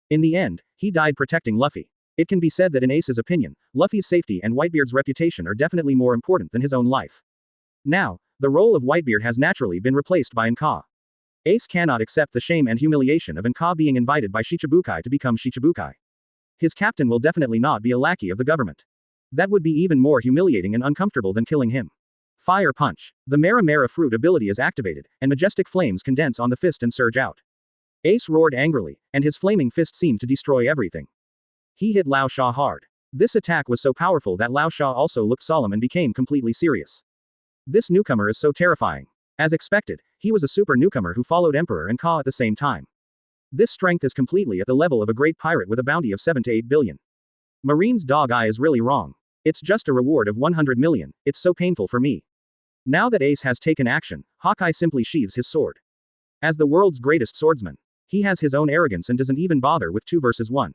In the end, he died protecting Luffy. It can be said that in Ace's opinion, Luffy's safety and Whitebeard's reputation are definitely more important than his own life. Now, the role of Whitebeard has naturally been replaced by Enka. Ace cannot accept the shame and humiliation of Enka being invited by Shichibukai to become Shichibukai. His captain will definitely not be a lackey of the government. That would be even more humiliating and uncomfortable than killing him. Fire punch. The Mera Mera fruit ability is activated, and majestic flames condense on the fist and surge out. Ace roared angrily, and his flaming fist seemed to destroy everything. He hit Lao Sha hard. This attack was so powerful that Lao Sha also looked solemn and became completely serious. This newcomer is so terrifying. As expected, he was a super newcomer who followed Emperor and Ka at the same time. This strength is completely at the level of a great pirate with a bounty of 7 to 8 billion. Marine's dog eye is really wrong. It's just a reward of 100 million, it's so painful for me. Now that Ace has taken action, Hawkeye simply sheathes his sword. As the world's greatest swordsman, he has his own arrogance and doesn't even bother with 2 versus 1.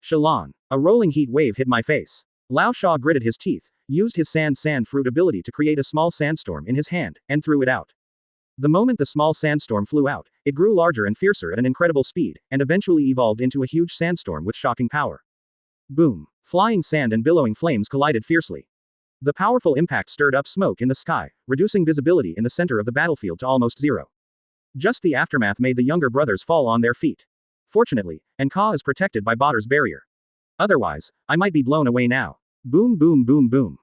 Shalon. A rolling heat wave hit my face. Lao Sha gritted his teeth, used his sand fruit ability to create a small sandstorm in his hand, and threw it out. The moment the small sandstorm flew out, it grew larger and fiercer at an incredible speed, and eventually evolved into a huge sandstorm with shocking power. Boom. Flying sand and billowing flames collided fiercely. The powerful impact stirred up smoke in the sky, reducing visibility in the center of the battlefield to almost zero. Just the aftermath made the younger brothers fall on their feet. Fortunately, Enka is protected by Botter's barrier. Otherwise, I might be blown away now. Boom boom boom boom.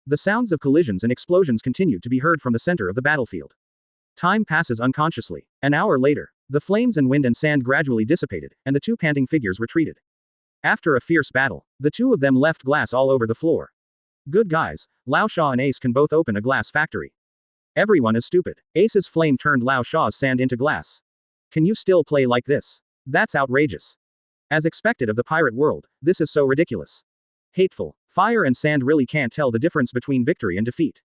The sounds of collisions and explosions continued to be heard from the center of the battlefield. Time passes unconsciously. An hour later, the flames and wind and sand gradually dissipated, and the 2 panting figures retreated. After a fierce battle, the 2 of them left glass all over the floor. Good guys, Lao Sha and Ace can both open a glass factory. Everyone is stupid. Ace's flame turned Lao Sha's sand into glass. Can you still play like this? That's outrageous. As expected of the pirate world, this is so ridiculous. Hateful. Fire and sand really can't tell the difference between victory and defeat.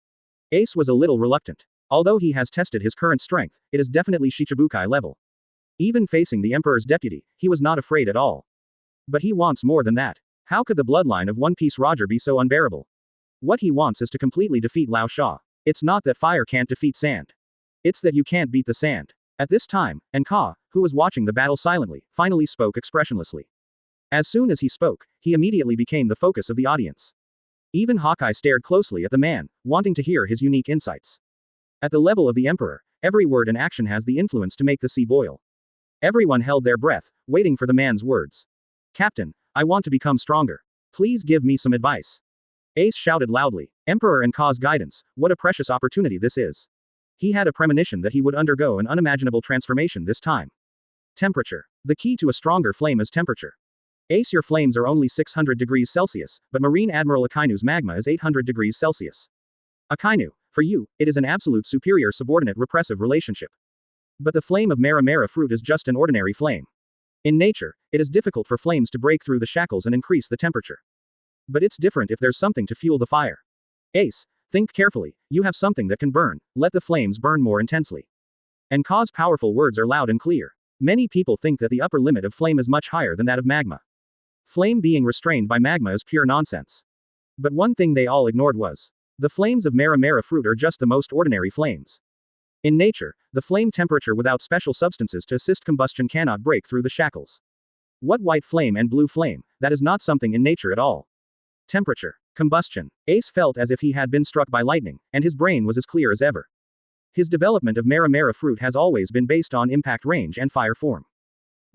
Ace was a little reluctant. Although he has tested his current strength, it is definitely Shichibukai level. Even facing the Emperor's deputy, he was not afraid at all. But he wants more than that. How could the bloodline of One Piece Roger be so unbearable? What he wants is to completely defeat Lao Sha. It's not that fire can't defeat sand. It's that you can't beat the sand. At this time, Enka, who was watching the battle silently, finally spoke expressionlessly. As soon as he spoke, he immediately became the focus of the audience. Even Hawkeye stared closely at the man, wanting to hear his unique insights. At the level of the Emperor, every word and action has the influence to make the sea boil. Everyone held their breath, waiting for the man's words. Captain, I want to become stronger. Please give me some advice. Ace shouted loudly. Emperor Enka's guidance, what a precious opportunity this is. He had a premonition that he would undergo an unimaginable transformation this time. Temperature. The key to a stronger flame is temperature. Ace, your flames are only 600 degrees Celsius, but Marine Admiral Akainu's magma is 800 degrees Celsius. Akainu, for you, it is an absolute superior subordinate repressive relationship. But the flame of Mera Mera fruit is just an ordinary flame. In nature, it is difficult for flames to break through the shackles and increase the temperature. But it's different if there's something to fuel the fire. Ace, think carefully, you have something that can burn, let the flames burn more intensely. Enka's powerful words are loud and clear. Many people think that the upper limit of flame is much higher than that of magma. Flame being restrained by magma is pure nonsense. But one thing they all ignored was, the flames of Mera Mera fruit are just the most ordinary flames. In nature, the flame temperature without special substances to assist combustion cannot break through the shackles. What white flame and blue flame, that is not something in nature at all. Temperature. Combustion. Ace felt as if he had been struck by lightning, and his brain was as clear as ever. His development of Mera Mera fruit has always been based on impact range and fire form.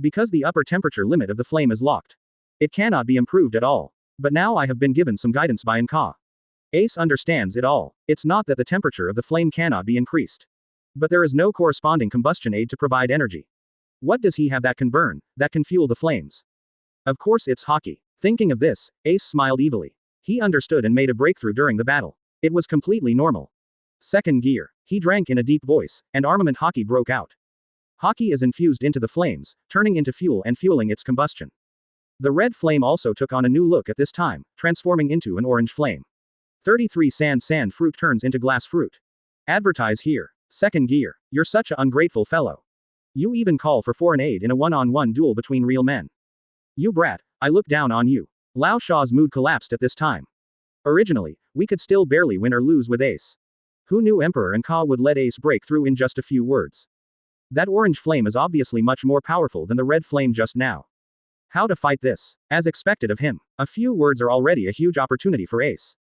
Because the upper temperature limit of the flame is locked. It cannot be improved at all. But now I have been given some guidance by Enka. Ace understands it all. It's not that the temperature of the flame cannot be increased. But there is no corresponding combustion aid to provide energy. What does he have that can burn, that can fuel the flames? Of course it's hockey. Thinking of this, Ace smiled evilly. He understood and made a breakthrough during the battle. It was completely normal. Second gear. He drank in a deep voice, and armament hockey broke out. Hockey is infused into the flames, turning into fuel and fueling its combustion. The red flame also took on a new look at this time, transforming into an orange flame. 33 sand fruit turns into glass fruit. Advertise here. Second gear. You're such a ungrateful fellow. You even call for foreign aid in a one-on-one duel between real men. You brat, I look down on you. Lao Sha's mood collapsed at this time. Originally, we could still barely win or lose with Ace. Who knew Emperor Enka would let Ace break through in just a few words? That orange flame is obviously much more powerful than the red flame just now. How to fight this? As expected of him, a few words are already a huge opportunity for Ace.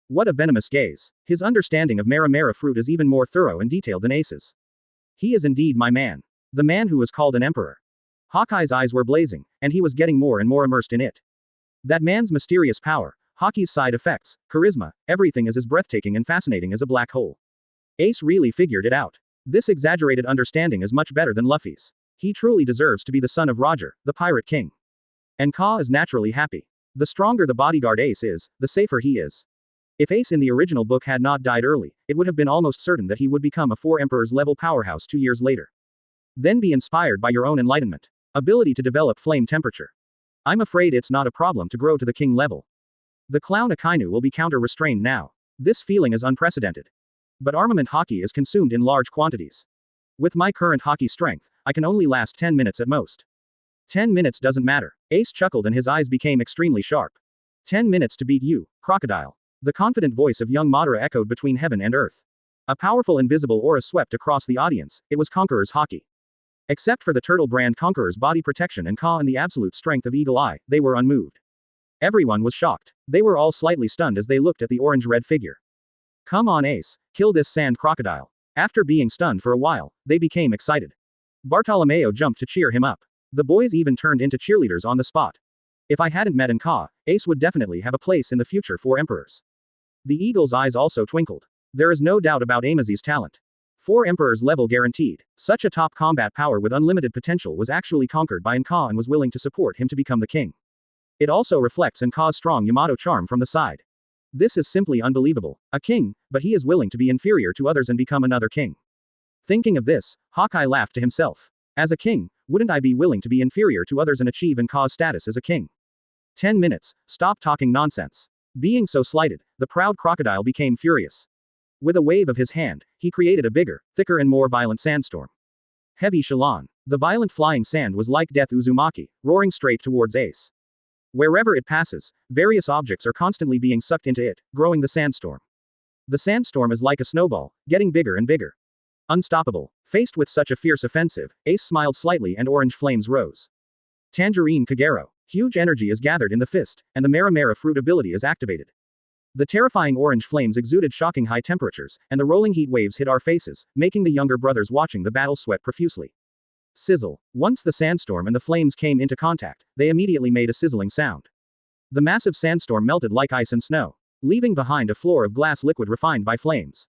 What a venomous gaze. His understanding of Mera Mera fruit is even more thorough and detailed than Ace's. He is indeed my man. The man who was called an emperor. Hawkeye's eyes were blazing, and he was getting more and more immersed in it. That man's mysterious power, Hawkeye's side effects, charisma, everything is as breathtaking and fascinating as a black hole. Ace really figured it out. This exaggerated understanding is much better than Luffy's. He truly deserves to be the son of Roger, the Pirate King. Enka is naturally happy. The stronger the bodyguard Ace is, the safer he is. If Ace in the original book had not died early, it would have been almost certain that he would become a 4 Emperors level powerhouse 2 years later. Then be inspired by your own enlightenment. Ability to develop flame temperature. I'm afraid it's not a problem to grow to the king level. The clown Akainu will be counter-restrained now. This feeling is unprecedented. But armament hockey is consumed in large quantities. With my current hockey strength, I can only last 10 minutes at most. 10 minutes doesn't matter. Ace chuckled and his eyes became extremely sharp. 10 minutes to beat you, Crocodile. The confident voice of young Madara echoed between heaven and earth. A powerful invisible aura swept across the audience. It was Conqueror's hockey. Except for the turtle brand Conqueror's body protection and Ka and the absolute strength of Eagle Eye, they were unmoved. Everyone was shocked. They were all slightly stunned as they looked at the orange-red figure. Come on Ace, kill this sand crocodile. After being stunned for a while, they became excited. Bartolomeo jumped to cheer him up. The boys even turned into cheerleaders on the spot. If I hadn't met Enka, Ace would definitely have a place in the future for emperors. The eagle's eyes also twinkled. There is no doubt about Amazi's talent. 4 Emperors level guaranteed. Such a top combat power with unlimited potential was actually conquered by Enka and was willing to support him to become the king. It also reflects Enka's strong Yamato charm from the side. This is simply unbelievable. A king, but he is willing to be inferior to others and become another king. Thinking of this, Hawkeye laughed to himself. As a king, wouldn't I be willing to be inferior to others and achieve Enka's status as a king? 10 minutes, stop talking nonsense. Being so slighted, the proud crocodile became furious. With a wave of his hand, he created a bigger, thicker and more violent sandstorm. Heavy Shalon. The violent flying sand was like death Uzumaki, roaring straight towards Ace. Wherever it passes, various objects are constantly being sucked into it, growing the sandstorm. The sandstorm is like a snowball, getting bigger and bigger. Unstoppable. Faced with such a fierce offensive, Ace smiled slightly and orange flames rose. Tangerine Kagero. Huge energy is gathered in the fist, and the Mara fruit ability is activated. The terrifying orange flames exuded shocking high temperatures, and the rolling heat waves hit our faces, making the younger brothers watching the battle sweat profusely. Sizzle. Once the sandstorm and the flames came into contact, they immediately made a sizzling sound. The massive sandstorm melted like ice and snow, leaving behind a floor of glass liquid refined by flames.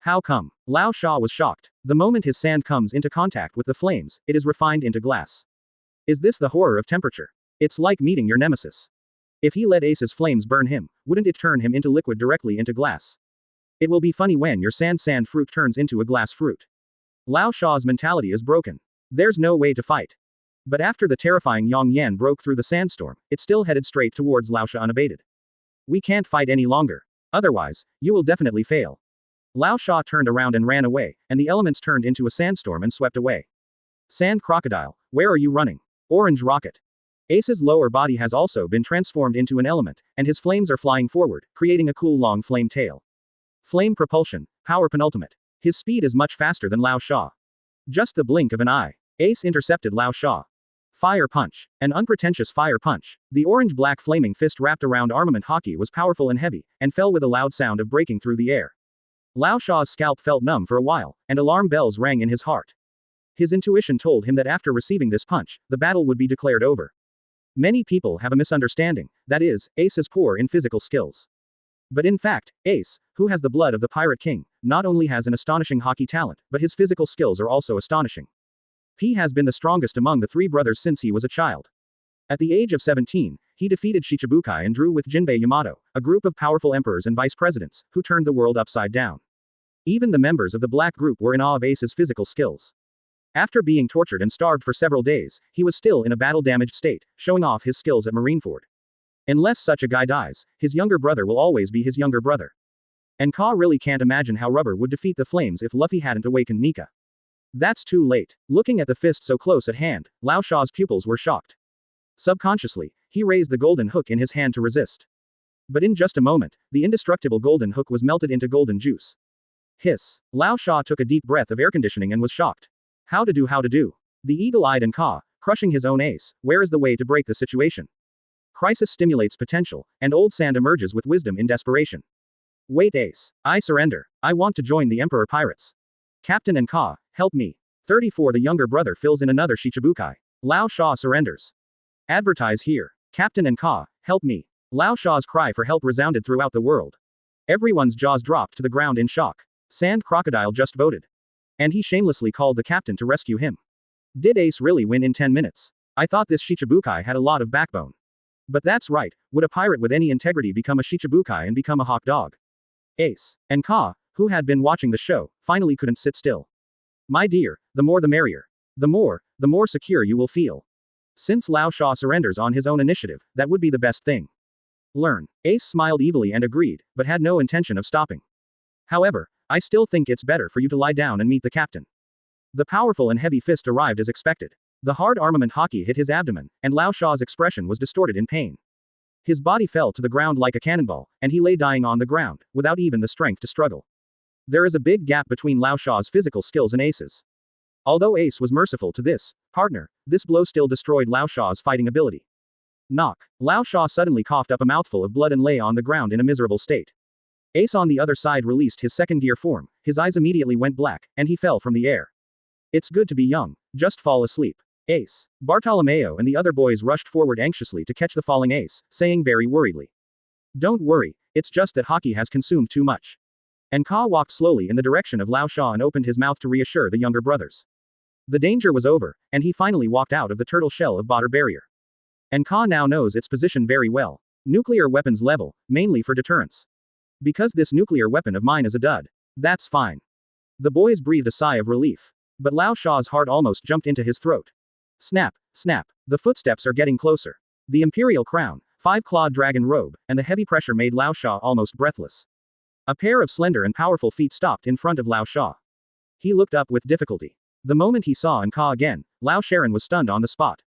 How come? Lao Sha was shocked. The moment his sand comes into contact with the flames, it is refined into glass. Is this the horror of temperature? It's like meeting your nemesis. If he let Ace's flames burn him, wouldn't it turn him into liquid directly into glass? It will be funny when your sand fruit turns into a glass fruit. Lao Sha's mentality is broken. There's no way to fight. But after the terrifying Yang Yan broke through the sandstorm, it still headed straight towards Lao Sha unabated. We can't fight any longer. Otherwise, you will definitely fail. Lao Sha turned around and ran away, and the elements turned into a sandstorm and swept away. Sand Crocodile, where are you running? Orange Rocket. Ace's lower body has also been transformed into an element, and his flames are flying forward, creating a cool long flame tail. Flame Propulsion, Power Penultimate. His speed is much faster than Lao Sha. Just the blink of an eye, Ace intercepted Lao Sha. Fire Punch. An unpretentious fire punch. The orange-black flaming fist wrapped around armament hockey was powerful and heavy, and fell with a loud sound of breaking through the air. Lao Sha's scalp felt numb for a while, and alarm bells rang in his heart. His intuition told him that after receiving this punch, the battle would be declared over. Many people have a misunderstanding, that is, Ace is poor in physical skills. But in fact, Ace, who has the blood of the Pirate King, not only has an astonishing hockey talent, but his physical skills are also astonishing. He has been the strongest among the three brothers since he was a child. At the age of 17, he defeated Shichibukai and drew with Jinbe Yamato, a group of powerful emperors and vice presidents, who turned the world upside down. Even the members of the Black Group were in awe of Ace's physical skills. After being tortured and starved for several days, he was still in a battle-damaged state, showing off his skills at Marineford. Unless such a guy dies, his younger brother will always be his younger brother. And Ka really can't imagine how Rubber would defeat the flames if Luffy hadn't awakened Nika. That's too late. Looking at the fist so close at hand, Lao Sha's pupils were shocked. Subconsciously, he raised the golden hook in his hand to resist. But in just a moment, the indestructible golden hook was melted into golden juice. Hiss. Lao Sha took a deep breath of air conditioning and was shocked. How to do? The eagle-eyed and Ka, crushing his own ace, where is the way to break the situation? Crisis stimulates potential, and old sand emerges with wisdom in desperation. Wait Ace. I surrender. I want to join the Emperor Pirates. Captain and Ka, help me. 34 The younger brother fills in another Shichibukai. Lao Sha surrenders. Advertise here. Captain and Ka, help me. Lao Sha's cry for help resounded throughout the world. Everyone's jaws dropped to the ground in shock. Sand Crocodile just voted. And he shamelessly called the captain to rescue him. Did Ace really win in 10 minutes? I thought this Shichibukai had a lot of backbone. But that's right, would a pirate with any integrity become a Shichibukai and become a hawk dog? Ace and Ka, who had been watching the show, finally couldn't sit still. My dear, the more the merrier. The more secure you will feel. Since Lao Sha surrenders on his own initiative, that would be the best thing. Learn. Ace smiled evilly and agreed, but had no intention of stopping. However, I still think it's better for you to lie down and meet the captain. The powerful and heavy fist arrived as expected. The hard armament hockey hit his abdomen, and Lao Sha's expression was distorted in pain. His body fell to the ground like a cannonball, and he lay dying on the ground, without even the strength to struggle. There is a big gap between Lao Sha's physical skills and Ace's. Although Ace was merciful to this partner, this blow still destroyed Lao Sha's fighting ability. Knock. Lao Sha suddenly coughed up a mouthful of blood and lay on the ground in a miserable state. Ace on the other side released his second gear form, his eyes immediately went black, and he fell from the air. It's good to be young, just fall asleep. Ace. Bartolomeo and the other boys rushed forward anxiously to catch the falling Ace, saying very worriedly. Don't worry, it's just that hockey has consumed too much. And Ka walked slowly in the direction of Lao Sha and opened his mouth to reassure the younger brothers. The danger was over, and he finally walked out of the turtle shell of Batter Barrier. And Ka now knows its position very well. Nuclear weapons level, mainly for deterrence. Because this nuclear weapon of mine is a dud. That's fine. The boys breathed a sigh of relief. But Lao Sha's heart almost jumped into his throat. Snap, snap. The footsteps are getting closer. The Imperial crown, 5-clawed dragon robe, and the heavy pressure made Lao Sha almost breathless. A pair of slender and powerful feet stopped in front of Lao Sha. He looked up with difficulty. The moment he saw Enka again, Lao Sharon was stunned on the spot.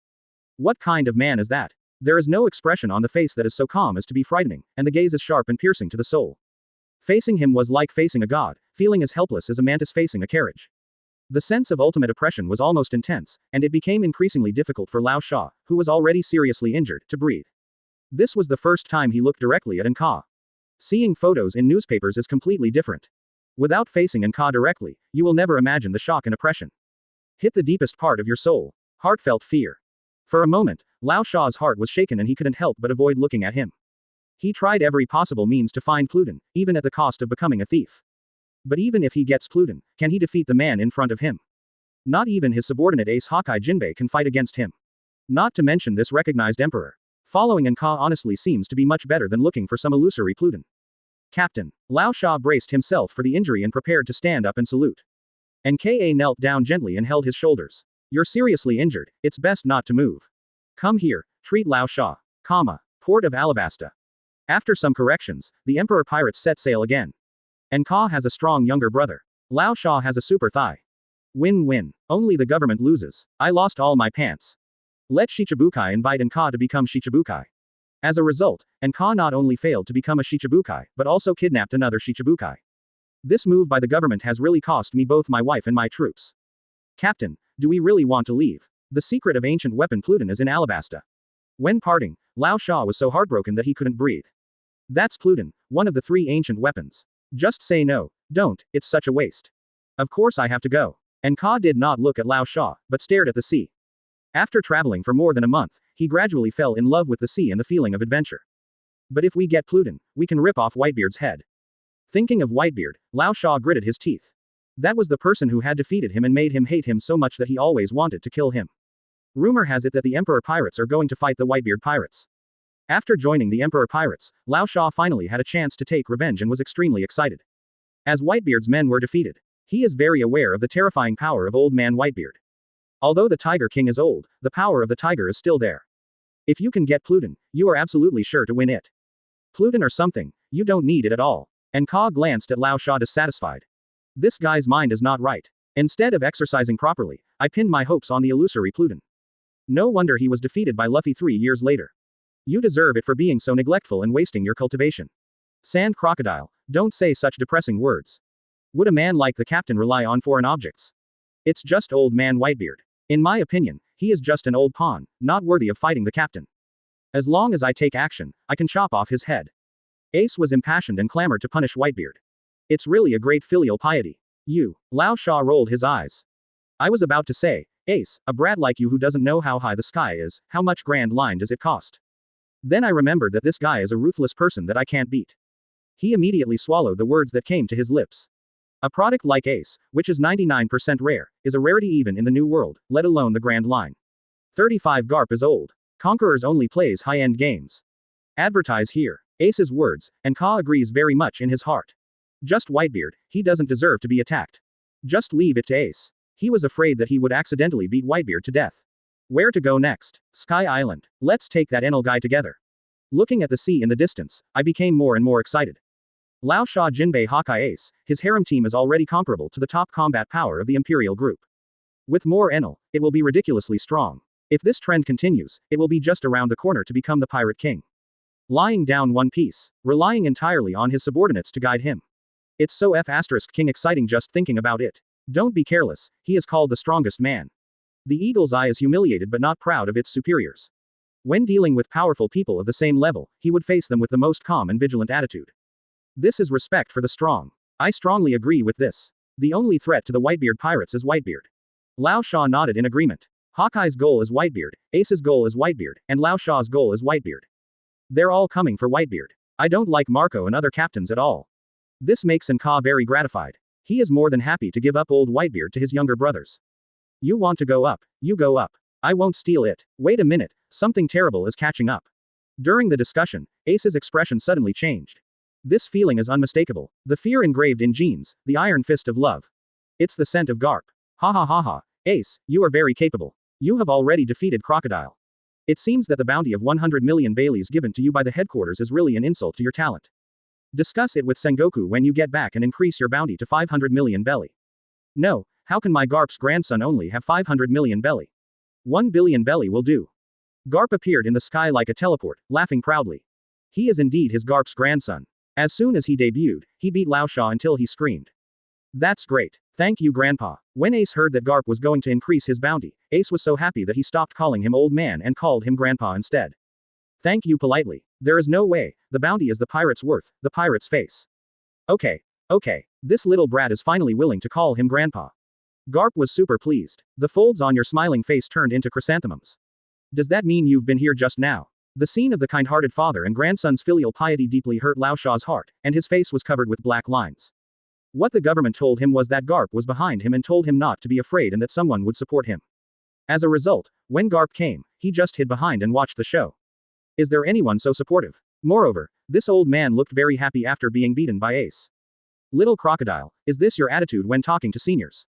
What kind of man is that? There is no expression on the face that is so calm as to be frightening, and the gaze is sharp and piercing to the soul. Facing him was like facing a god, feeling as helpless as a mantis facing a carriage. The sense of ultimate oppression was almost intense, and it became increasingly difficult for Lao Sha, who was already seriously injured, to breathe. This was the first time he looked directly at Enka. Seeing photos in newspapers is completely different. Without facing Enka directly, you will never imagine the shock and oppression. Hit the deepest part of your soul. Heartfelt fear. For a moment, Lao Sha's heart was shaken and he couldn't help but avoid looking at him. He tried every possible means to find Pluton, even at the cost of becoming a thief. But even if he gets Pluton, can he defeat the man in front of him? Not even his subordinate ace Hawkeye Jinbe can fight against him. Not to mention this recognized emperor. Following Enka honestly seems to be much better than looking for some illusory Pluton. Captain. Lao Sha braced himself for the injury and prepared to stand up and salute. Nka knelt down gently and held his shoulders. You're seriously injured, it's best not to move. Come here, treat Lao Sha. Port of Alabasta. After some corrections, the Emperor pirates set sail again. Enka has a strong younger brother. Lao Sha has a super thigh. Win-win. Only the government loses. I lost all my pants. Let Shichibukai invite Enka to become Shichibukai. As a result, Enka not only failed to become a Shichibukai, but also kidnapped another Shichibukai. This move by the government has really cost me both my wife and my troops. Captain, do we really want to leave? The secret of ancient weapon Pluton is in Alabasta. When parting, Lao Sha was so heartbroken that he couldn't breathe. That's Pluton, one of the 3 ancient weapons. Just say no, don't, it's such a waste. Of course I have to go. Enka did not look at Lao Sha, but stared at the sea. After traveling for more than a month, he gradually fell in love with the sea and the feeling of adventure. But if we get Pluton, we can rip off Whitebeard's head. Thinking of Whitebeard, Lao Sha gritted his teeth. That was the person who had defeated him and made him hate him so much that he always wanted to kill him. Rumor has it that the Emperor pirates are going to fight the Whitebeard pirates. After joining the Emperor pirates, Lao Sha finally had a chance to take revenge and was extremely excited. As Whitebeard's men were defeated, he is very aware of the terrifying power of Old Man Whitebeard. Although the Tiger King is old, the power of the tiger is still there. If you can get Pluton, you are absolutely sure to win it. Pluton or something, you don't need it at all. Enka glanced at Lao Sha dissatisfied. This guy's mind is not right. Instead of exercising properly, I pinned my hopes on the illusory Pluton. No wonder he was defeated by Luffy 3 years later. You deserve it for being so neglectful and wasting your cultivation. Sand Crocodile, don't say such depressing words. Would a man like the captain rely on foreign objects? It's just Old Man Whitebeard. In my opinion, he is just an old pawn, not worthy of fighting the captain. As long as I take action, I can chop off his head. Ace was impassioned and clamored to punish Whitebeard. It's really a great filial piety. You. Lao Sha rolled his eyes. I was about to say, Ace, a brat like you who doesn't know how high the sky is, how much Grand Line does it cost? Then I remembered that this guy is a ruthless person that I can't beat. He immediately swallowed the words that came to his lips. A product like Ace, which is 99% rare, is a rarity even in the New World, let alone the Grand Line. 35 Garp is old. Conquerors only plays high-end games. Advertise here. Ace's words, and Ka agrees very much in his heart. Just Whitebeard, he doesn't deserve to be attacked. Just leave it to Ace. He was afraid that he would accidentally beat Whitebeard to death. Where to go next? Sky Island. Let's take that Enel guy together. Looking at the sea in the distance, I became more and more excited. Lao Sha Jinbe Hawkeye Ace, his harem team is already comparable to the top combat power of the Imperial group. With more Enel, it will be ridiculously strong. If this trend continues, it will be just around the corner to become the Pirate King. Lying down one piece, relying entirely on his subordinates to guide him. It's so King exciting just thinking about it. Don't be careless, he is called the strongest man. The eagle's eye is humiliated but not proud of its superiors. When dealing with powerful people of the same level, he would face them with the most calm and vigilant attitude. This is respect for the strong. I strongly agree with this. The only threat to the Whitebeard pirates is Whitebeard. Lao Sha nodded in agreement. Hawkeye's goal is Whitebeard, Ace's goal is Whitebeard, and Lao Sha's goal is Whitebeard. They're all coming for Whitebeard. I don't like Marco and other captains at all. This makes Enka very gratified. He is more than happy to give up old Whitebeard to his younger brothers. You want to go up, you go up. I won't steal it. Wait a minute, something terrible is catching up. During the discussion, Ace's expression suddenly changed. This feeling is unmistakable, the fear engraved in jeans, the iron fist of love. It's the scent of Garp. Ha ha ha ha, Ace, you are very capable. You have already defeated Crocodile. It seems that the bounty of 100 million Baileys given to you by the headquarters is really an insult to your talent. Discuss it with Sengoku when you get back and increase your bounty to 500 million belly. No, how can my Garp's grandson only have 500 million belly? 1 billion belly will do. Garp appeared in the sky like a teleport, laughing proudly. He is indeed his Garp's grandson. As soon as he debuted, he beat Lao Sha until he screamed. That's great. Thank you, Grandpa. When Ace heard that Garp was going to increase his bounty, Ace was so happy that he stopped calling him old man and called him Grandpa instead. Thank you politely. There is no way, the bounty is the pirate's worth, the pirate's face. Okay. This little brat is finally willing to call him Grandpa. Garp was super pleased. The folds on your smiling face turned into chrysanthemums. Does that mean you've been here just now? The scene of the kind-hearted father and grandson's filial piety deeply hurt Lao Sha's heart, and his face was covered with black lines. What the government told him was that Garp was behind him and told him not to be afraid and that someone would support him. As a result, when Garp came, he just hid behind and watched the show. Is there anyone so supportive? Moreover, this old man looked very happy after being beaten by Ace. Little Crocodile, is this your attitude when talking to seniors?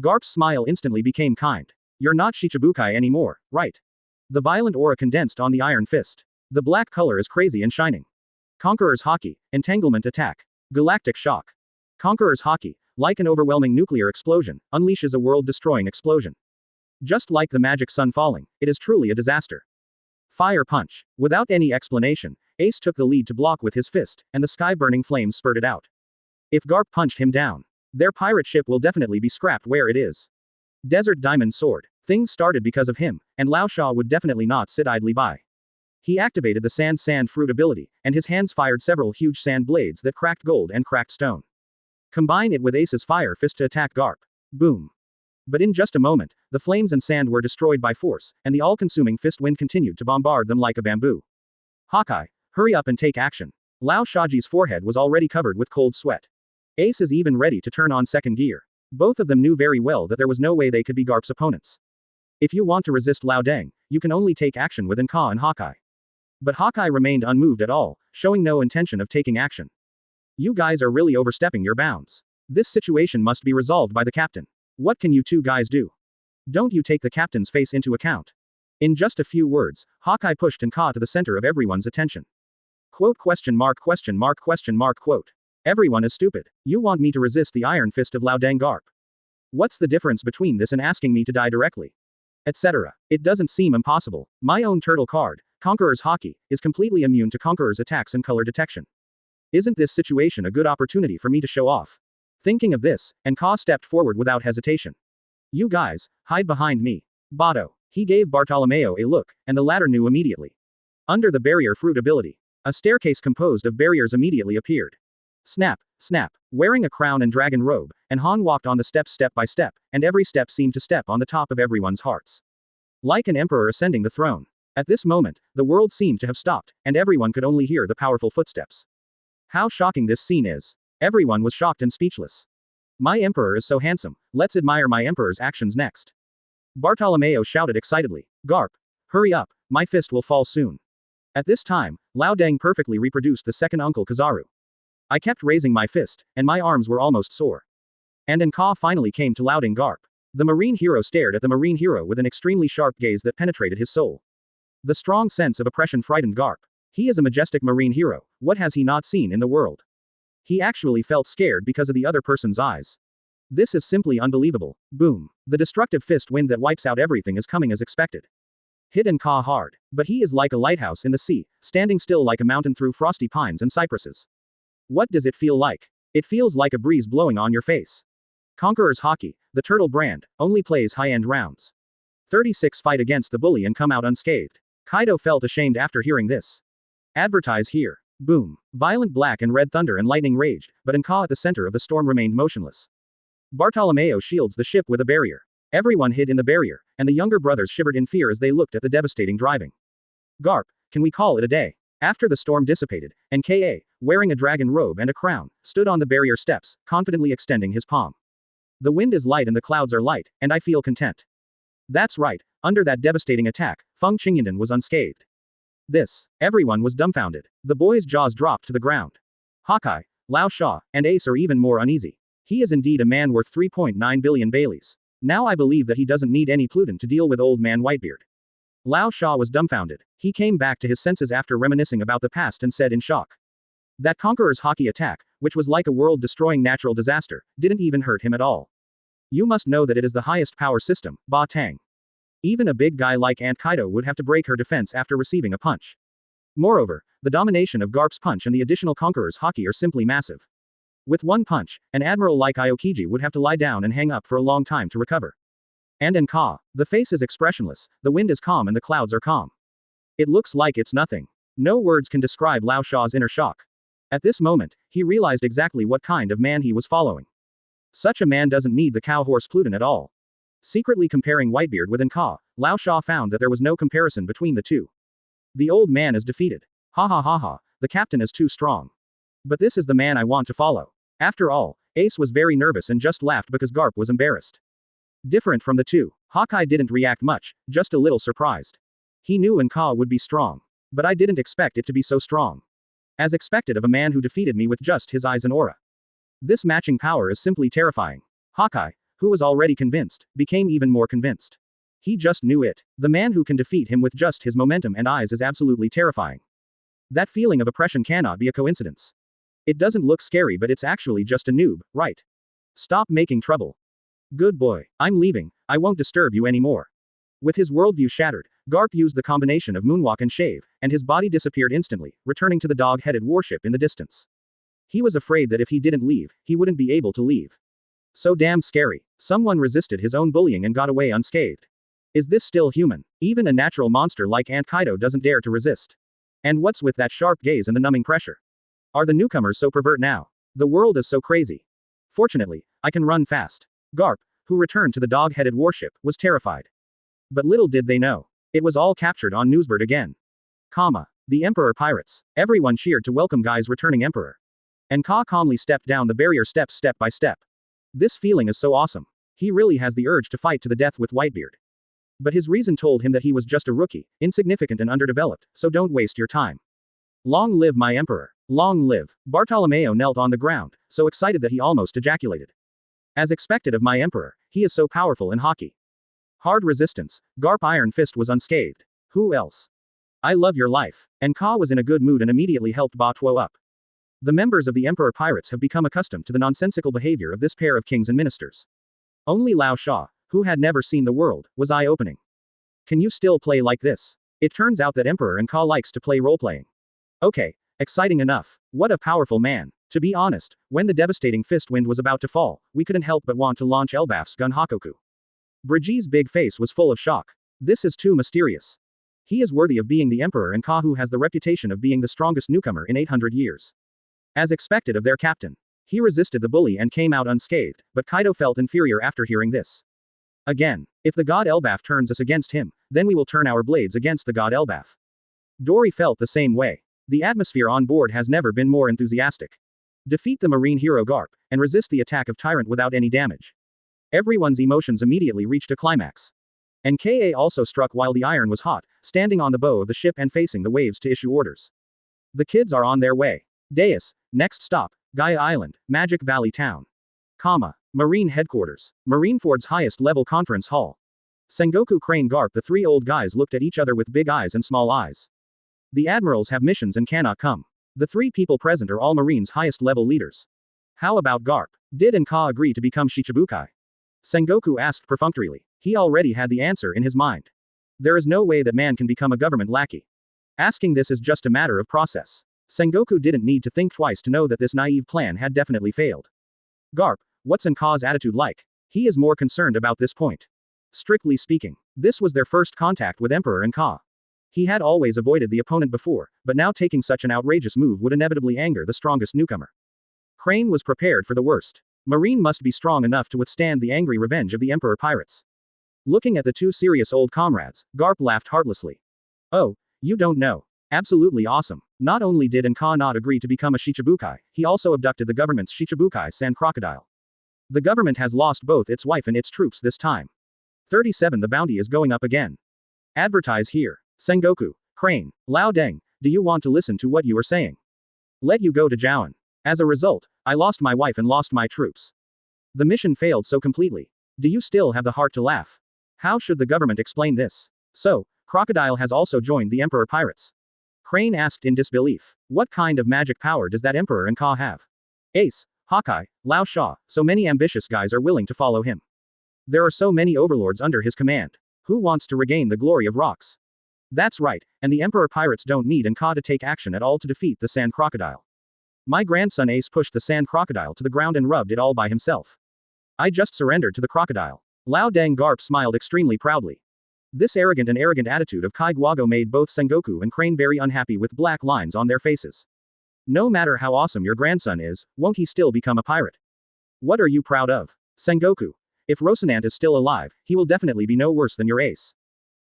Garp's smile instantly became kind. You're not Shichibukai anymore, right? The violent aura condensed on the iron fist. The black color is crazy and shining. Conqueror's Haki, Entanglement Attack. Galactic Shock. Conqueror's Haki, like an overwhelming nuclear explosion, unleashes a world-destroying explosion. Just like the magic sun falling, it is truly a disaster. Fire Punch. Without any explanation, Ace took the lead to block with his fist, and the sky-burning flames spurted out. If Garp punched him down, their pirate ship will definitely be scrapped where it is. Desert Diamond Sword. Things started because of him, and Lao Sha would definitely not sit idly by. He activated the sand fruit ability, and his hands fired several huge sand blades that cracked gold and cracked stone. Combine it with Ace's fire fist to attack Garp. Boom. But in just a moment, the flames and sand were destroyed by force, and the all-consuming fist wind continued to bombard them like a bamboo. Hawkeye, hurry up and take action. Lao Shaji's forehead was already covered with cold sweat. Ace is even ready to turn on second gear. Both of them knew very well that there was no way they could be Garp's opponents. If you want to resist Lao Deng, you can only take action with Enka and Hawkeye. But Hawkeye remained unmoved at all, showing no intention of taking action. You guys are really overstepping your bounds. This situation must be resolved by the captain. What can you two guys do? Don't you take the captain's face into account? In just a few words, Hawkeye pushed Enka to the center of everyone's attention. Quote ? Quote. Everyone is stupid. You want me to resist the iron fist of Lao Deng Garp? What's the difference between this and asking me to die directly? Etc. It doesn't seem impossible. My own turtle card, Conqueror's Haki, is completely immune to Conqueror's attacks and color detection. Isn't this situation a good opportunity for me to show off? Thinking of this, Enka stepped forward without hesitation. You guys, hide behind me. Bato. He gave Bartolomeo a look, and the latter knew immediately. Under the barrier fruit ability, a staircase composed of barriers immediately appeared. Snap, snap. Wearing a crown and dragon robe, and Han walked on the steps step by step, and every step seemed to step on the top of everyone's hearts. Like an emperor ascending the throne. At this moment, the world seemed to have stopped, and everyone could only hear the powerful footsteps. How shocking this scene is. Everyone was shocked and speechless. My emperor is so handsome, let's admire my emperor's actions next. Bartolomeo shouted excitedly. Garp. Hurry up, my fist will fall soon. At this time, Lao Deng perfectly reproduced the second Uncle Kizaru. I kept raising my fist, and my arms were almost sore. And Enka finally came to Lao Deng Garp. The marine hero stared at the marine hero with an extremely sharp gaze that penetrated his soul. The strong sense of oppression frightened Garp. He is a majestic marine hero, what has he not seen in the world? He actually felt scared because of the other person's eyes. This is simply unbelievable. Boom. The destructive fist wind that wipes out everything is coming as expected. Hit Enka hard. But he is like a lighthouse in the sea, standing still like a mountain through frosty pines and cypresses. What does it feel like? It feels like a breeze blowing on your face. Conqueror's Haki, the turtle brand, only plays high-end rounds. 36 fight against the bully and come out unscathed. Kaido felt ashamed after hearing this. Advertise here. Boom. Violent black and red thunder and lightning raged, but Enka at the center of the storm remained motionless. Bartolomeo shields the ship with a barrier. Everyone hid in the barrier, and the younger brothers shivered in fear as they looked at the devastating driving. Garp, can we call it a day? After the storm dissipated, Nka, wearing a dragon robe and a crown, stood on the barrier steps, confidently extending his palm. The wind is light and the clouds are light, and I feel content. That's right, under that devastating attack, Feng Qingyandan was unscathed. Everyone was dumbfounded. The boy's jaws dropped to the ground. Hawkeye, Lao Sha, and Ace are even more uneasy. He is indeed a man worth 3.9 billion Baileys. Now I believe that he doesn't need any Pluton to deal with old man Whitebeard. Lao Sha was dumbfounded. He came back to his senses after reminiscing about the past and said in shock. That Conqueror's hockey attack, which was like a world-destroying natural disaster, didn't even hurt him at all. You must know that it is the highest power system, Ba Tang. Even a big guy like Aunt Kaido would have to break her defense after receiving a punch. Moreover, the domination of Garp's punch and the additional Conqueror's hockey are simply massive. With one punch, an admiral like Aokiji would have to lie down and hang up for a long time to recover. And in Ka, the face is expressionless, the wind is calm and the clouds are calm. It looks like it's nothing. No words can describe Lao Sha's inner shock. At this moment, he realized exactly what kind of man he was following. Such a man doesn't need the cow-horse Pluton at all. Secretly comparing Whitebeard with Ka, Lao Sha found that there was no comparison between the two. The old man is defeated. Ha ha ha ha, the captain is too strong. But this is the man I want to follow. After all, Ace was very nervous and just laughed because Garp was embarrassed. Different from the two, Hawkeye didn't react much, just a little surprised. He knew Ka would be strong. But I didn't expect it to be so strong. As expected of a man who defeated me with just his eyes and aura. This matching power is simply terrifying. Hawkeye, who was already convinced, became even more convinced. He just knew it. The man who can defeat him with just his momentum and eyes is absolutely terrifying. That feeling of oppression cannot be a coincidence. It doesn't look scary, but it's actually just a noob, right? Stop making trouble. Good boy, I'm leaving, I won't disturb you anymore. With his worldview shattered, Garp used the combination of moonwalk and shave, and his body disappeared instantly, returning to the dog-headed warship in the distance. He was afraid that if he didn't leave, he wouldn't be able to leave. So damn scary. Someone resisted his own bullying and got away unscathed. Is this still human? Even a natural monster like Aunt Kaido doesn't dare to resist. And what's with that sharp gaze and the numbing pressure? Are the newcomers so pervert now? The world is so crazy. Fortunately, I can run fast. Garp, who returned to the dog-headed warship, was terrified. But little did they know. It was all captured on Newsbird again. The Emperor pirates. Everyone cheered to welcome Guy's returning Emperor. And Ka calmly stepped down the barrier steps step by step. This feeling is so awesome. He really has the urge to fight to the death with Whitebeard. But his reason told him that he was just a rookie, insignificant and underdeveloped, so don't waste your time. Long live my Emperor. Long live. Bartolomeo knelt on the ground, so excited that he almost ejaculated. As expected of my Emperor, he is so powerful in hockey. Hard resistance, Garp Iron Fist was unscathed. Who else? I love your life. And Ka was in a good mood and immediately helped Ba Tuo up. The members of the Emperor Pirates have become accustomed to the nonsensical behavior of this pair of kings and ministers. Only Lao Sha, who had never seen the world, was eye-opening. Can you still play like this? It turns out that Emperor Ka likes to play role-playing. Okay, exciting enough. What a powerful man. To be honest, when the devastating fist wind was about to fall, we couldn't help but want to launch Elbaf's gun Hakoku. Brigide's big face was full of shock. This is too mysterious. He is worthy of being the Emperor Ka who has the reputation of being the strongest newcomer in 800 years. As expected of their captain. He resisted the bully and came out unscathed, but Kaido felt inferior after hearing this. Again, if the god Elbaf turns us against him, then we will turn our blades against the god Elbaf. Dory felt the same way. The atmosphere on board has never been more enthusiastic. Defeat the marine hero Garp, and resist the attack of Tyrant without any damage. Everyone's emotions immediately reached a climax. And Ka also struck while the iron was hot, standing on the bow of the ship and facing the waves to issue orders. The kids are on their way. Deus, next stop, Gaia Island, Magic Valley Town. Marine Headquarters. Marineford's highest level conference hall. Sengoku Crane Garp. The three old guys looked at each other with big eyes and small eyes. The admirals have missions and cannot come. The three people present are all Marines' highest level leaders. How about Garp? Did Ka agree to become Shichibukai? Sengoku asked perfunctorily. He already had the answer in his mind. There is no way that man can become a government lackey. Asking this is just a matter of process. Sengoku didn't need to think twice to know that this naive plan had definitely failed. Garp, what's Ka's attitude like? He is more concerned about this point. Strictly speaking, this was their first contact with Emperor Ka. He had always avoided the opponent before, but now taking such an outrageous move would inevitably anger the strongest newcomer. Crane was prepared for the worst. Marine must be strong enough to withstand the angry revenge of the Emperor pirates. Looking at the two serious old comrades, Garp laughed heartlessly. Oh, you don't know. Absolutely awesome. Not only did Ka not agree to become a Shichibukai, he also abducted the government's Shichibukai-san Crocodile. The government has lost both its wife and its troops this time. 37 The bounty is going up again. Advertise here. Sengoku, Crane, Lao Deng, do you want to listen to what you are saying? Let you go to Jowan. As a result, I lost my wife and lost my troops. The mission failed so completely. Do you still have the heart to laugh? How should the government explain this? So, Crocodile has also joined the Emperor Pirates. Crane asked in disbelief. What kind of magic power does that Emperor and Ka have? Ace, Hawkeye, Lao Sha, so many ambitious guys are willing to follow him. There are so many overlords under his command. Who wants to regain the glory of rocks? That's right, and the Emperor Pirates don't need Ka to take action at all to defeat the Sand Crocodile. My grandson Ace pushed the Sand Crocodile to the ground and rubbed it all by himself. I just surrendered to the crocodile. Lao Deng Garp smiled extremely proudly. This arrogant attitude of Kai Guago made both Sengoku and Crane very unhappy with black lines on their faces. No matter how awesome your grandson is, won't he still become a pirate? What are you proud of? Sengoku. If Rocinante is still alive, he will definitely be no worse than your ace.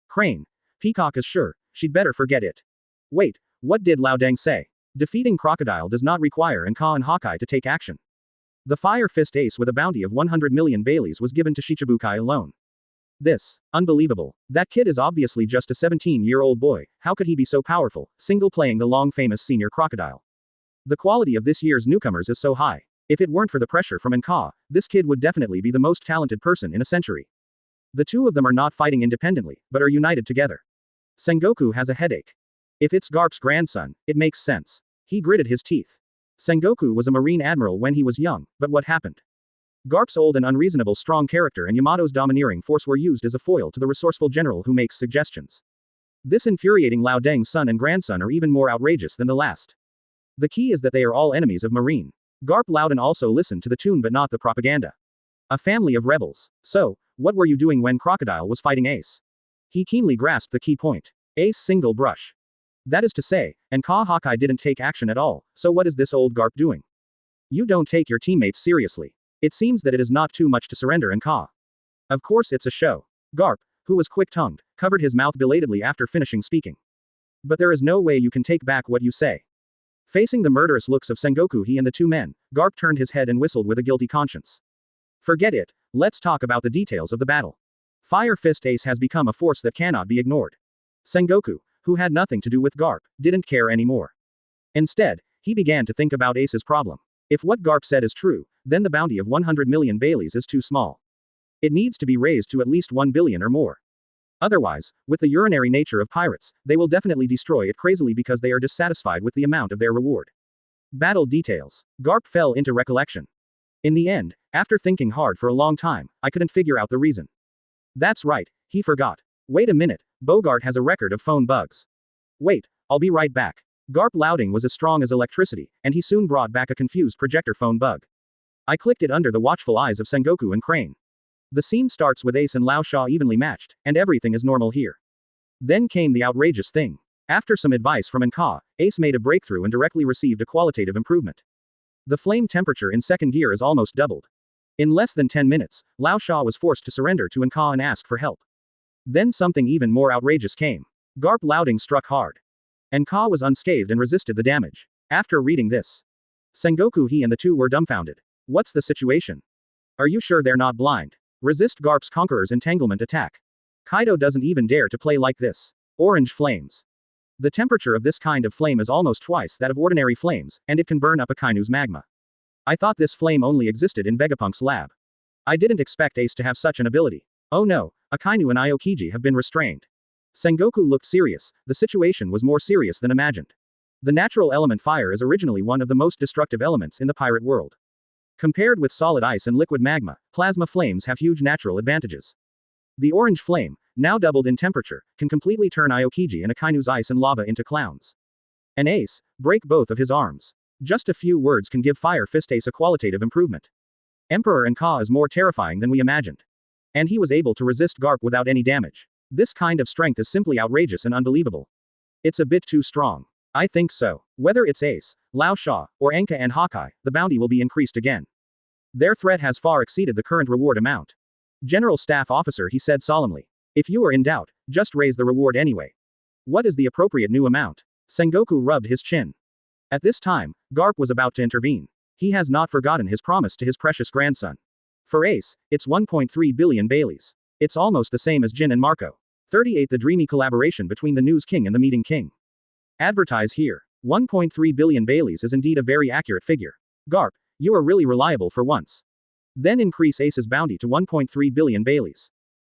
Crane. Peacock is sure, she'd better forget it. Wait, what did Lao Deng say? Defeating Crocodile does not require Ka and Hawkeye to take action. The Fire Fist Ace with a bounty of 100 million Baileys was given to Shichibukai alone. This. Unbelievable. That kid is obviously just a 17-year-old boy, how could he be so powerful, single playing the long-famous senior Crocodile? The quality of this year's newcomers is so high. If it weren't for the pressure from Ka, this kid would definitely be the most talented person in a century. The two of them are not fighting independently, but are united together. Sengoku has a headache. If it's Garp's grandson, it makes sense. He gritted his teeth. Sengoku was a marine admiral when he was young, but what happened? Garp's old and unreasonable strong character and Yamato's domineering force were used as a foil to the resourceful general who makes suggestions. This infuriating Lao Deng's son and grandson are even more outrageous than the last. The key is that they are all enemies of Marine. Garp Loudon also listened to the tune but not the propaganda. A family of rebels. So, what were you doing when Crocodile was fighting Ace? He keenly grasped the key point. Ace single brush. That is to say, Ka Hawkeye didn't take action at all, so what is this old Garp doing? You don't take your teammates seriously. It seems that it is not too much to surrender Ka. Of course it's a show. Garp, who was quick-tongued, covered his mouth belatedly after finishing speaking. But there is no way you can take back what you say. Facing the murderous looks of Sengoku he and the two men, Garp turned his head and whistled with a guilty conscience. Forget it, let's talk about the details of the battle. Fire Fist Ace has become a force that cannot be ignored. Sengoku, who had nothing to do with Garp, didn't care anymore. Instead, he began to think about Ace's problem. If what Garp said is true, then the bounty of 100 million Baileys is too small. It needs to be raised to at least 1 billion or more. Otherwise, with the urinary nature of pirates, they will definitely destroy it crazily because they are dissatisfied with the amount of their reward. Battle details. Garp fell into recollection. In the end, after thinking hard for a long time, I couldn't figure out the reason. That's right, he forgot. Wait a minute, Bogart has a record of phone bugs. Wait, I'll be right back. Garp Louding was as strong as electricity, and he soon brought back a confused projector phone bug. I clicked it under the watchful eyes of Sengoku and Crane. The scene starts with Ace and Lao Sha evenly matched, and everything is normal here. Then came the outrageous thing. After some advice from Ka, Ace made a breakthrough and directly received a qualitative improvement. The flame temperature in second gear is almost doubled. In less than 10 minutes, Lao Sha was forced to surrender to Ka and ask for help. Then something even more outrageous came. Garp Louding struck hard. Ka was unscathed and resisted the damage. After reading this, Sengoku he and the two were dumbfounded. What's the situation? Are you sure they're not blind? Resist Garp's Conqueror's entanglement attack. Kaido doesn't even dare to play like this. Orange flames. The temperature of this kind of flame is almost twice that of ordinary flames, and it can burn up Akainu's magma. I thought this flame only existed in Vegapunk's lab. I didn't expect Ace to have such an ability. Oh no, Akainu and Aokiji have been restrained. Sengoku looked serious, the situation was more serious than imagined. The natural element fire is originally one of the most destructive elements in the pirate world. Compared with solid ice and liquid magma, plasma flames have huge natural advantages. The orange flame, now doubled in temperature, can completely turn Aokiji and Akainu's ice and lava into clowns. An Ace, break both of his arms. Just a few words can give Fire Fist Ace a qualitative improvement. Emperor Ka is more terrifying than we imagined. And he was able to resist Garp without any damage. This kind of strength is simply outrageous and unbelievable. It's a bit too strong. I think so. Whether it's Ace, Lao Sha, or Enka and Hawkeye, the bounty will be increased again. Their threat has far exceeded the current reward amount. General Staff Officer he said solemnly. If you are in doubt, just raise the reward anyway. What is the appropriate new amount? Sengoku rubbed his chin. At this time, Garp was about to intervene. He has not forgotten his promise to his precious grandson. For Ace, it's 1.3 billion Baileys. It's almost the same as Jin and Marco. 38 The dreamy collaboration between the News King and the Meeting King. Advertise here. 1.3 billion Baileys is indeed a very accurate figure. Garp, you are really reliable for once. Then increase Ace's bounty to 1.3 billion Baileys.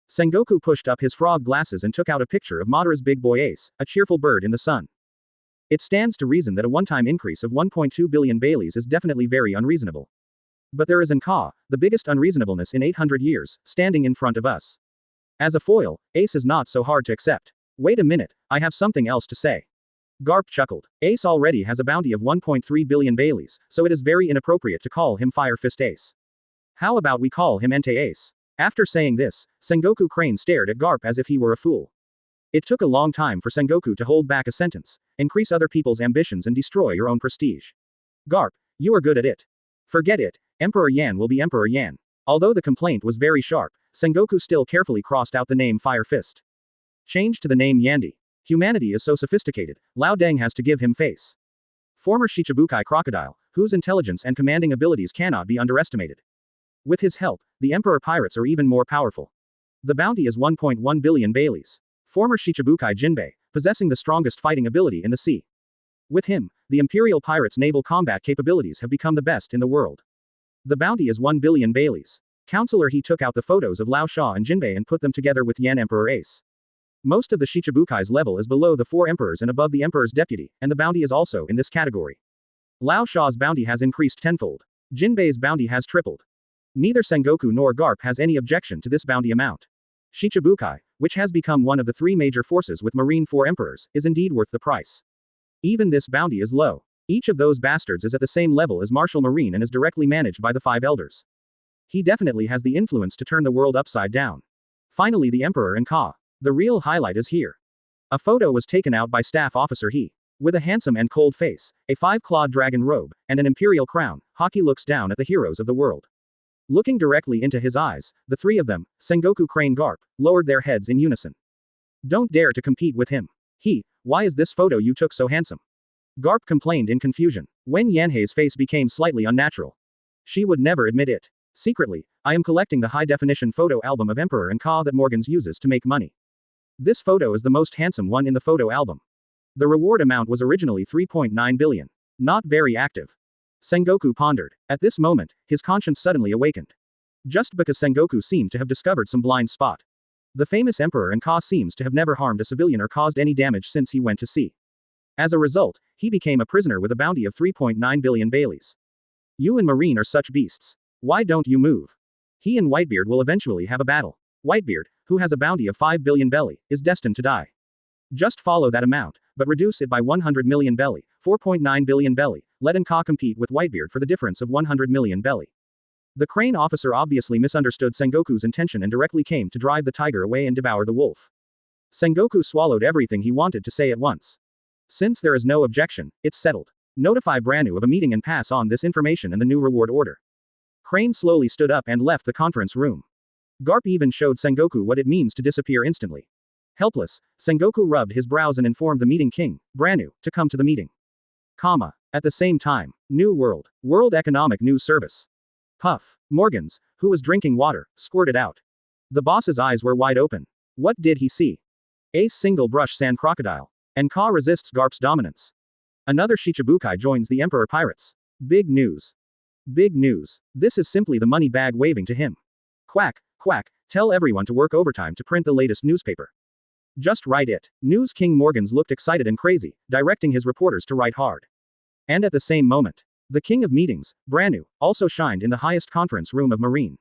Sengoku pushed up his frog glasses and took out a picture of Madara's big boy Ace, a cheerful bird in the sun. It stands to reason that a one-time increase of 1.2 billion Baileys is definitely very unreasonable. But there is Nka, the biggest unreasonableness in 800 years, standing in front of us. As a foil, Ace is not so hard to accept. Wait a minute, I have something else to say. Garp chuckled. Ace already has a bounty of 1.3 billion Baileys, so it is very inappropriate to call him Fire Fist Ace. How about we call him Entei Ace? After saying this, Sengoku Crane stared at Garp as if he were a fool. It took a long time for Sengoku to hold back a sentence. Increase other people's ambitions and destroy your own prestige. Garp, you are good at it. Forget it, Emperor Yan will be Emperor Yan. Although the complaint was very sharp, Sengoku still carefully crossed out the name Fire Fist. Change to the name Yandi. Humanity is so sophisticated, Lao Deng has to give him face. Former Shichibukai Crocodile, whose intelligence and commanding abilities cannot be underestimated. With his help, the Emperor pirates are even more powerful. The bounty is 1.1 billion Baileys. Former Shichibukai Jinbe, possessing the strongest fighting ability in the sea. With him, the Imperial pirates' naval combat capabilities have become the best in the world. The bounty is 1 billion Baileys. Counselor He took out the photos of Lao Sha and Jinbe and put them together with Yan Emperor Ace. Most of the Shichibukai's level is below the 4 emperors and above the emperor's deputy, and the bounty is also in this category. Lao Sha's bounty has increased tenfold. Jinbei's bounty has tripled. Neither Sengoku nor Garp has any objection to this bounty amount. Shichibukai, which has become one of the 3 major forces with Marine 4 emperors, is indeed worth the price. Even this bounty is low. Each of those bastards is at the same level as Martial Marine and is directly managed by the 5 elders. He definitely has the influence to turn the world upside down. Finally, the Emperor and Ka. The real highlight is here. A photo was taken out by Staff Officer He. With a handsome and cold face, a 5-clawed dragon robe, and an imperial crown, Haki looks down at the heroes of the world. Looking directly into his eyes, the 3 of them, Sengoku Crane Garp, lowered their heads in unison. Don't dare to compete with him. He, why is this photo you took so handsome? Garp complained in confusion. When Yanhei's face became slightly unnatural. She would never admit it. Secretly, I am collecting the high-definition photo album of Emperor and Ka that Morgans uses to make money. This photo is the most handsome one in the photo album. The reward amount was originally 3.9 billion. Not very active. Sengoku pondered. At this moment, his conscience suddenly awakened. Just because Sengoku seemed to have discovered some blind spot. The famous Emperor and Ka seems to have never harmed a civilian or caused any damage since he went to sea. As a result, he became a prisoner with a bounty of 3.9 billion Baileys. You and Marine are such beasts. Why don't you move? He and Whitebeard will eventually have a battle. Whitebeard, who has a bounty of 5 billion belly, is destined to die. Just follow that amount, but reduce it by 100 million belly, 4.9 billion belly, let Nka compete with Whitebeard for the difference of 100 million belly. The crane officer obviously misunderstood Sengoku's intention and directly came to drive the tiger away and devour the wolf. Sengoku swallowed everything he wanted to say at once. Since there is no objection, it's settled. Notify Branu of a meeting and pass on this information and the new reward order. Crane slowly stood up and left the conference room. Garp even showed Sengoku what it means to disappear instantly. Helpless, Sengoku rubbed his brows and informed the meeting king, Branu, to come to the meeting. At the same time, New World, World Economic News Service. Puff. Morgans, who was drinking water, squirted out. The boss's eyes were wide open. What did he see? Ace single brush sand crocodile. And Ka resists Garp's dominance. Another Shichibukai joins the Emperor Pirates. Big news. Big news. This is simply the money bag waving to him. Quack, quack, tell everyone to work overtime to print the latest newspaper. Just write it. News King Morgans looked excited and crazy, directing his reporters to write hard. And at the same moment, the king of meetings, Branu, also shined in the highest conference room of Marine.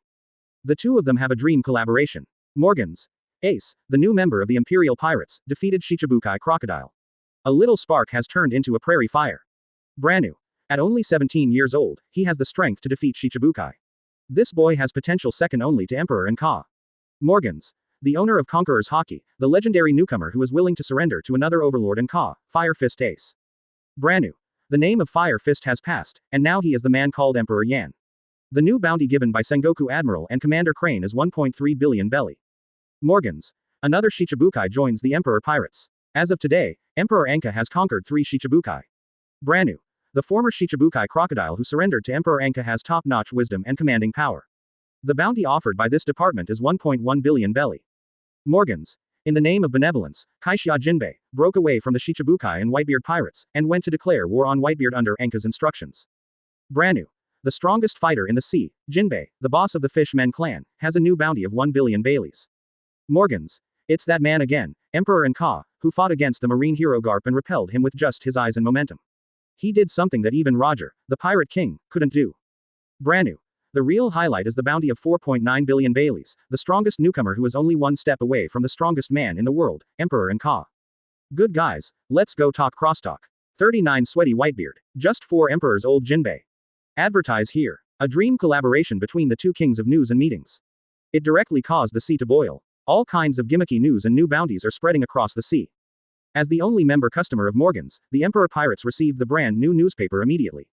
The two of them have a dream collaboration. Morgans, Ace, the new member of the Imperial Pirates, defeated Shichibukai Crocodile. A little spark has turned into a prairie fire. Branu. At only 17 years old, he has the strength to defeat Shichibukai. This boy has potential second only to Emperor and Ka. Morgans. The owner of Conqueror's Hockey, the legendary newcomer who is willing to surrender to another overlord and Ka, Fire Fist Ace. Branu. The name of Fire Fist has passed, and now he is the man called Emperor Yan. The new bounty given by Sengoku Admiral and Commander Crane is 1.3 billion belly. Morgans. Another Shichibukai joins the Emperor Pirates. As of today, Emperor Anka has conquered 3 Shichibukai. Branu. The former Shichibukai Crocodile who surrendered to Emperor Anka has top-notch wisdom and commanding power. The bounty offered by this department is 1.1 billion belly. Morgans. In the name of benevolence, Kaishia Jinbe broke away from the Shichibukai and Whitebeard pirates, and went to declare war on Whitebeard under Anka's instructions. Branu. The strongest fighter in the sea, Jinbe, the boss of the Fishmen clan, has a new bounty of 1 billion Baileys. Morgans. It's that man again, Emperor Ka, who fought against the marine hero Garp and repelled him with just his eyes and momentum. He did something that even Roger, the Pirate King, couldn't do. Brand new. The real highlight is the bounty of 4.9 billion Baileys, the strongest newcomer who is only one step away from the strongest man in the world, Emperor Ka. Good guys, let's go talk crosstalk. 39 Sweaty Whitebeard. Just 4 Emperors old Jinbe. Advertise here. A dream collaboration between the two kings of news and meetings. It directly caused the sea to boil. All kinds of gimmicky news and new bounties are spreading across the sea. As the only member customer of Morgan's, the Emperor Pirates received the brand new newspaper immediately.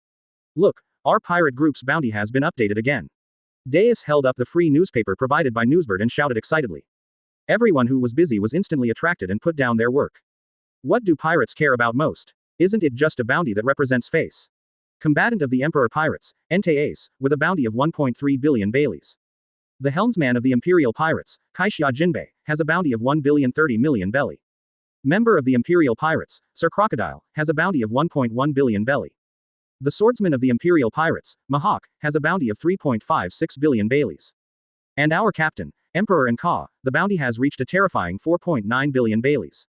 Look, our pirate group's bounty has been updated again. Deus held up the free newspaper provided by Newsbird and shouted excitedly. Everyone who was busy was instantly attracted and put down their work. What do pirates care about most? Isn't it just a bounty that represents face? Combatant of the Emperor Pirates, Entei Ace, with a bounty of 1.3 billion Baileys. The helmsman of the Imperial Pirates, Kaishia Jinbe, has a bounty of 1,030 million belly. Member of the Imperial Pirates, Sir Crocodile, has a bounty of 1.1 billion belly. The swordsman of the Imperial Pirates, Mahawk, has a bounty of 3.56 billion Baileys. And our captain, Emperor Ka, the bounty has reached a terrifying 4.9 billion Baileys.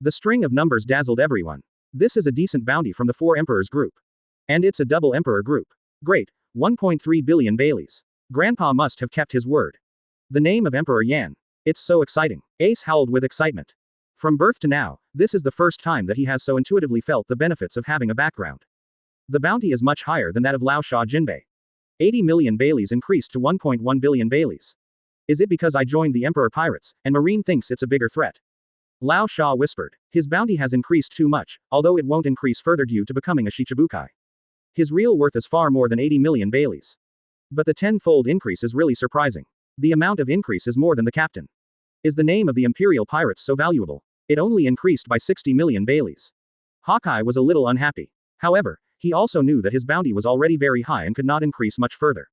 The string of numbers dazzled everyone. This is a decent bounty from the 4 Emperors group. And it's a double Emperor group. Great, 1.3 billion Baileys. Grandpa must have kept his word. The name of Emperor Yan. It's so exciting. Ace howled with excitement. From birth to now, this is the first time that he has so intuitively felt the benefits of having a background. The bounty is much higher than that of Lao Sha Jinbe. 80 million Baileys increased to 1.1 billion Baileys. Is it because I joined the Emperor Pirates, and Marine thinks it's a bigger threat? Lao Sha whispered. His bounty has increased too much, although it won't increase further due to becoming a Shichibukai. His real worth is far more than 80 million Baileys. But the 10-fold increase is really surprising. The amount of increase is more than the captain. Is the name of the Imperial Pirates so valuable? It only increased by 60 million Baileys. Hawkeye was a little unhappy. However, he also knew that his bounty was already very high and could not increase much further.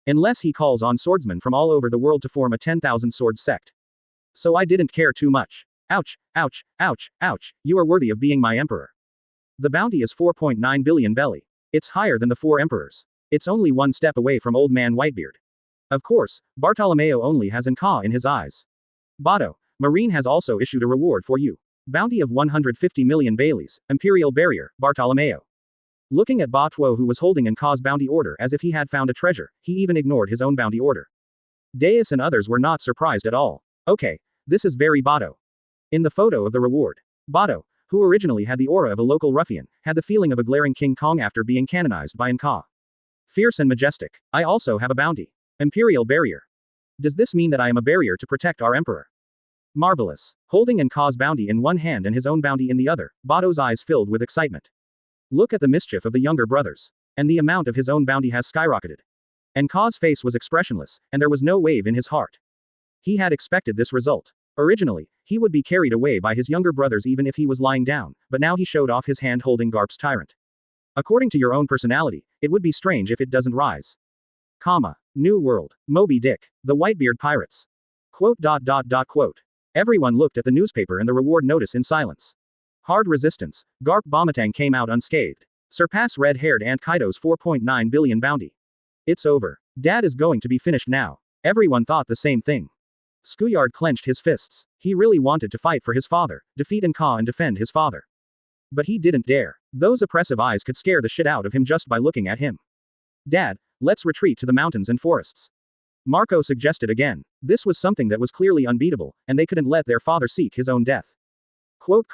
Unless he calls on swordsmen from all over the world to form a 10,000 sword sect. So I didn't care too much. Ouch, ouch, ouch, ouch, you are worthy of being my emperor. The bounty is 4.9 billion belly. It's higher than the 4 emperors. It's only one step away from old man Whitebeard. Of course, Bartolomeo only has Ka in his eyes. Bato, Marine has also issued a reward for you. Bounty of 150 million Baileys, Imperial Barrier, Bartolomeo. Looking at Ba Tuo, who was holding Ka's bounty order as if he had found a treasure, he even ignored his own bounty order. Deus and others were not surprised at all. Okay, this is very Bato. In the photo of the reward, Bato, who originally had the aura of a local ruffian, had the feeling of a glaring King Kong after being canonized by Ka. Fierce and majestic. I also have a bounty. Imperial Barrier. Does this mean that I am a barrier to protect our emperor? Marvelous. Holding Ka's bounty in one hand and his own bounty in the other, Bato's eyes filled with excitement. Look at the mischief of the younger brothers. And the amount of his own bounty has skyrocketed. Ka's face was expressionless, and there was no wave in his heart. He had expected this result. Originally, he would be carried away by his younger brothers even if he was lying down, but now he showed off his hand holding Garp's tyrant. According to your own personality, it would be strange if it doesn't rise. Comma. New World. Moby Dick. The Whitebeard Pirates. Quote. Everyone looked at the newspaper and the reward notice in silence. Hard resistance. Garp Bomatang came out unscathed. Surpass red-haired Aunt Kaido's 4.9 billion bounty. It's over. Dad is going to be finished now. Everyone thought the same thing. Skuyard clenched his fists. He really wanted to fight for his father, defeat Ka and defend his father. But he didn't dare. Those oppressive eyes could scare the shit out of him just by looking at him. Dad, let's retreat to the mountains and forests. Marco suggested again. This was something that was clearly unbeatable, and they couldn't let their father seek his own death. Quote.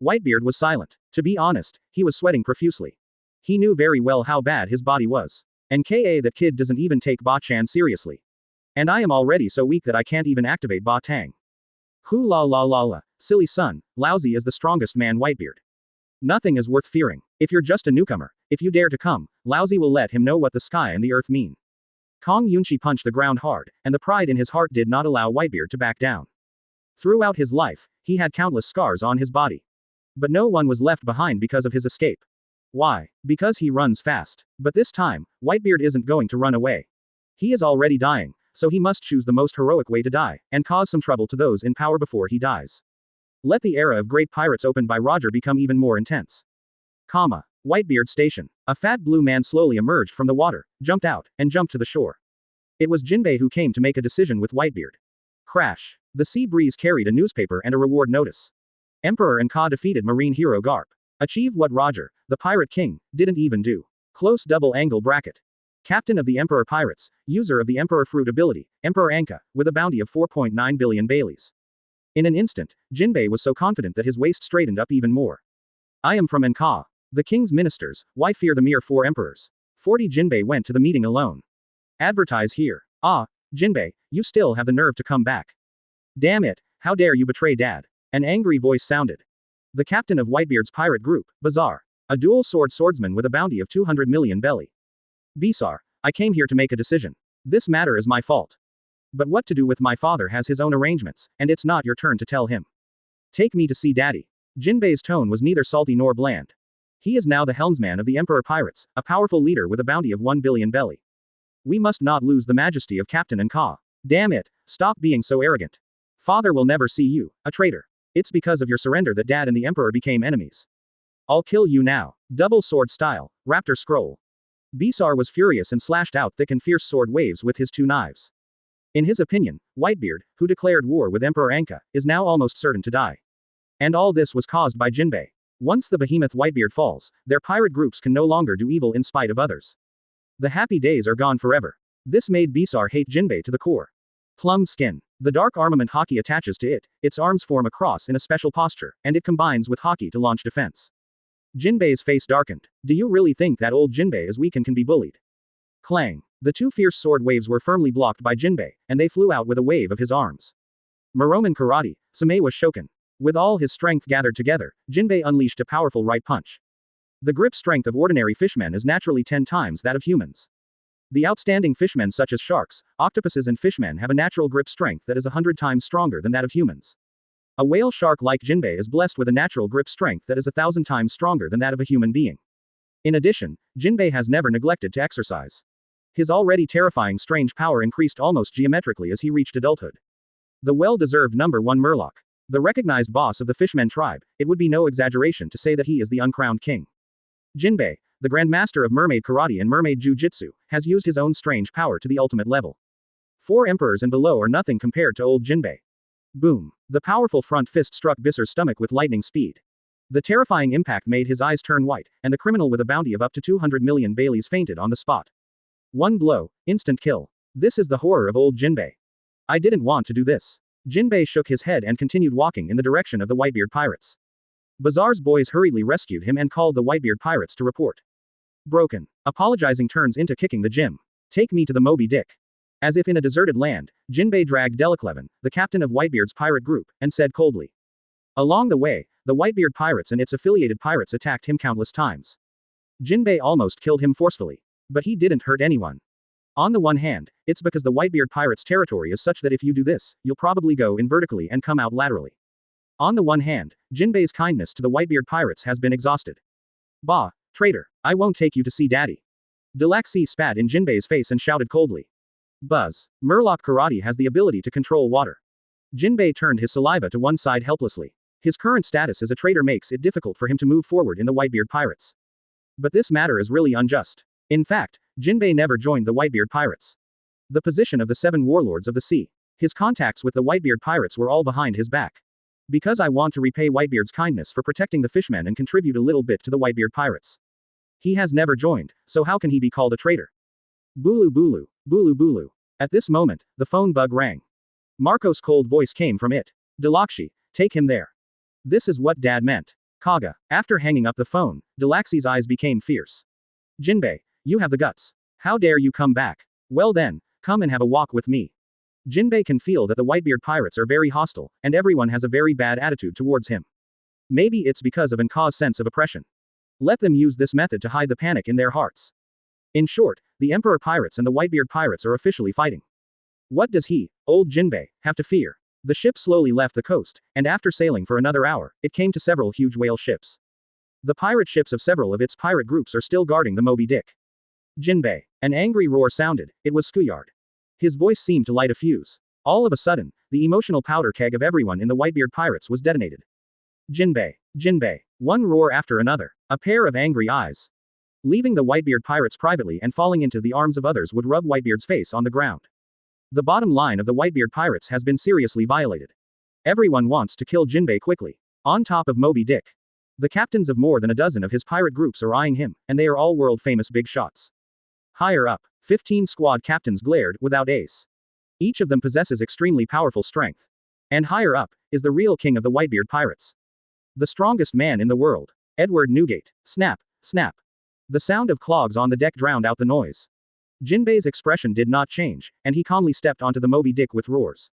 Whitebeard was silent. To be honest, he was sweating profusely. He knew very well how bad his body was. And that kid doesn't even take Ba-chan seriously. And I am already so weak that I can't even activate Ba-tang. Hu la la la la, silly son, lousy is the strongest man Whitebeard. Nothing is worth fearing. If you're just a newcomer, if you dare to come, Lousy will let him know what the sky and the earth mean. Kong Yunchi punched the ground hard, and the pride in his heart did not allow Whitebeard to back down. Throughout his life, he had countless scars on his body. But no one was left behind because of his escape. Why? Because he runs fast. But this time, Whitebeard isn't going to run away. He is already dying, so he must choose the most heroic way to die, and cause some trouble to those in power before he dies. Let the era of great pirates opened by Roger become even more intense. Whitebeard Station. A fat blue man slowly emerged from the water, jumped out, and jumped to the shore. It was Jinbe who came to make a decision with Whitebeard. Crash. The sea breeze carried a newspaper and a reward notice. Emperor and Ka defeated marine hero Garp. Achieve what Roger, the Pirate King, didn't even do. Close double angle bracket. Captain of the Emperor Pirates, user of the Emperor Fruit ability, Emperor Anka, with a bounty of 4.9 billion Baileys. In an instant, Jinbe was so confident that his waist straightened up even more. I am from Enka. The king's ministers, why fear the mere 4 emperors? 40 Jinbe went to the meeting alone. Advertise here. Ah, Jinbe, you still have the nerve to come back. Damn it, how dare you betray dad? An angry voice sounded. The captain of Whitebeard's pirate group, Bazaar. A dual sword swordsman with a bounty of 200 million belly. Besar, I came here to make a decision. This matter is my fault. But what to do with my father has his own arrangements, and it's not your turn to tell him. Take me to see daddy. Jinbei's tone was neither salty nor bland. He is now the helmsman of the Emperor Pirates, a powerful leader with a bounty of 1 billion belly. We must not lose the majesty of Captain Enka. Damn it, stop being so arrogant. Father will never see you, a traitor. It's because of your surrender that dad and the Emperor became enemies. I'll kill you now. Double sword style, Raptor scroll. Besar was furious and slashed out thick and fierce sword waves with his 2 knives. In his opinion, Whitebeard, who declared war with Emperor Anka, is now almost certain to die. And all this was caused by Jinbe. Once the behemoth Whitebeard falls, their pirate groups can no longer do evil in spite of others. The happy days are gone forever. This made Besar hate Jinbe to the core. Plum skin. The dark armament Haki attaches to it, its arms form a cross in a special posture, and it combines with Haki to launch defense. Jinbei's face darkened. Do you really think that old Jinbe is weak and can be bullied? Clang. The 2 fierce sword waves were firmly blocked by Jinbe, and they flew out with a wave of his arms. Muroman karate, Same was shoken. With all his strength gathered together, Jinbe unleashed a powerful right punch. The grip strength of ordinary fishmen is naturally 10 times that of humans. The outstanding fishmen such as sharks, octopuses and fishmen have a natural grip strength that is 100 times stronger than that of humans. A whale shark like Jinbe is blessed with a natural grip strength that is 1,000 times stronger than that of a human being. In addition, Jinbe has never neglected to exercise. His already terrifying strange power increased almost geometrically as he reached adulthood. The well-deserved number 1 Murloc. The recognized boss of the Fishmen tribe, it would be no exaggeration to say that he is the uncrowned king. Jinbe, the Grandmaster of Mermaid Karate and Mermaid Jiu-Jitsu, has used his own strange power to the ultimate level. 4 emperors and below are nothing compared to old Jinbe. Boom. The powerful front fist struck Bisar's stomach with lightning speed. The terrifying impact made his eyes turn white, and the criminal with a bounty of up to 200 million Baileys fainted on the spot. 1 blow, instant kill. This is the horror of old Jinbe. I didn't want to do this. Jinbe shook his head and continued walking in the direction of the Whitebeard pirates. Bazaar's boys hurriedly rescued him and called the Whitebeard pirates to report. Broken. Apologizing turns into kicking the gym. Take me to the Moby Dick. As if in a deserted land, Jinbe dragged Delicleven, the captain of Whitebeard's pirate group, and said coldly. Along the way, the Whitebeard pirates and its affiliated pirates attacked him countless times. Jinbe almost killed him forcefully. But he didn't hurt anyone. On the one hand, it's because the Whitebeard pirates' territory is such that if you do this, you'll probably go in vertically and come out laterally. On the one hand, Jinbei's kindness to the Whitebeard pirates has been exhausted. Bah, traitor, I won't take you to see daddy. Delaxi spat in Jinbei's face and shouted coldly. Buzz. Murloc karate has the ability to control water. Jinbe turned his saliva to one side helplessly. His current status as a traitor makes it difficult for him to move forward in the Whitebeard pirates. But this matter is really unjust. In fact, Jinbe never joined the Whitebeard pirates. The position of the 7 warlords of the sea. His contacts with the Whitebeard pirates were all behind his back. Because I want to repay Whitebeard's kindness for protecting the fishmen and contribute a little bit to the Whitebeard pirates. He has never joined, so how can he be called a traitor? Bulu bulu, bulu bulu. At this moment, the phone bug rang. Marco's cold voice came from it. Delakshi, take him there. This is what dad meant. Kaga. After hanging up the phone, Delaxi's eyes became fierce. Jinbe, you have the guts. How dare you come back? Well then, come and have a walk with me. Jinbe can feel that the Whitebeard pirates are very hostile, and everyone has a very bad attitude towards him. Maybe it's because of Enka's sense of oppression. Let them use this method to hide the panic in their hearts. In short, the Emperor pirates and the Whitebeard pirates are officially fighting. What does he, old Jinbe, have to fear? The ship slowly left the coast, and after sailing for another hour, it came to several huge whale ships. The pirate ships of several of its pirate groups are still guarding the Moby Dick. Jinbe. An angry roar sounded. It was Skuyard. His voice seemed to light a fuse. All of a sudden, the emotional powder keg of everyone in the Whitebeard pirates was detonated. Jinbe. Jinbe. One roar after another. A pair of angry eyes. Leaving the Whitebeard pirates privately and falling into the arms of others would rub Whitebeard's face on the ground. The bottom line of the Whitebeard pirates has been seriously violated. Everyone wants to kill Jinbe quickly. On top of Moby Dick. The captains of more than a dozen of his pirate groups are eyeing him, and they are all world-famous big shots. Higher up, 15 squad captains glared, without ace. Each of them possesses extremely powerful strength. And higher up, is the real king of the Whitebeard pirates. The strongest man in the world. Edward Newgate. Snap, snap. The sound of clogs on the deck drowned out the noise. Jinbe's expression did not change, and he calmly stepped onto the Moby Dick with roars.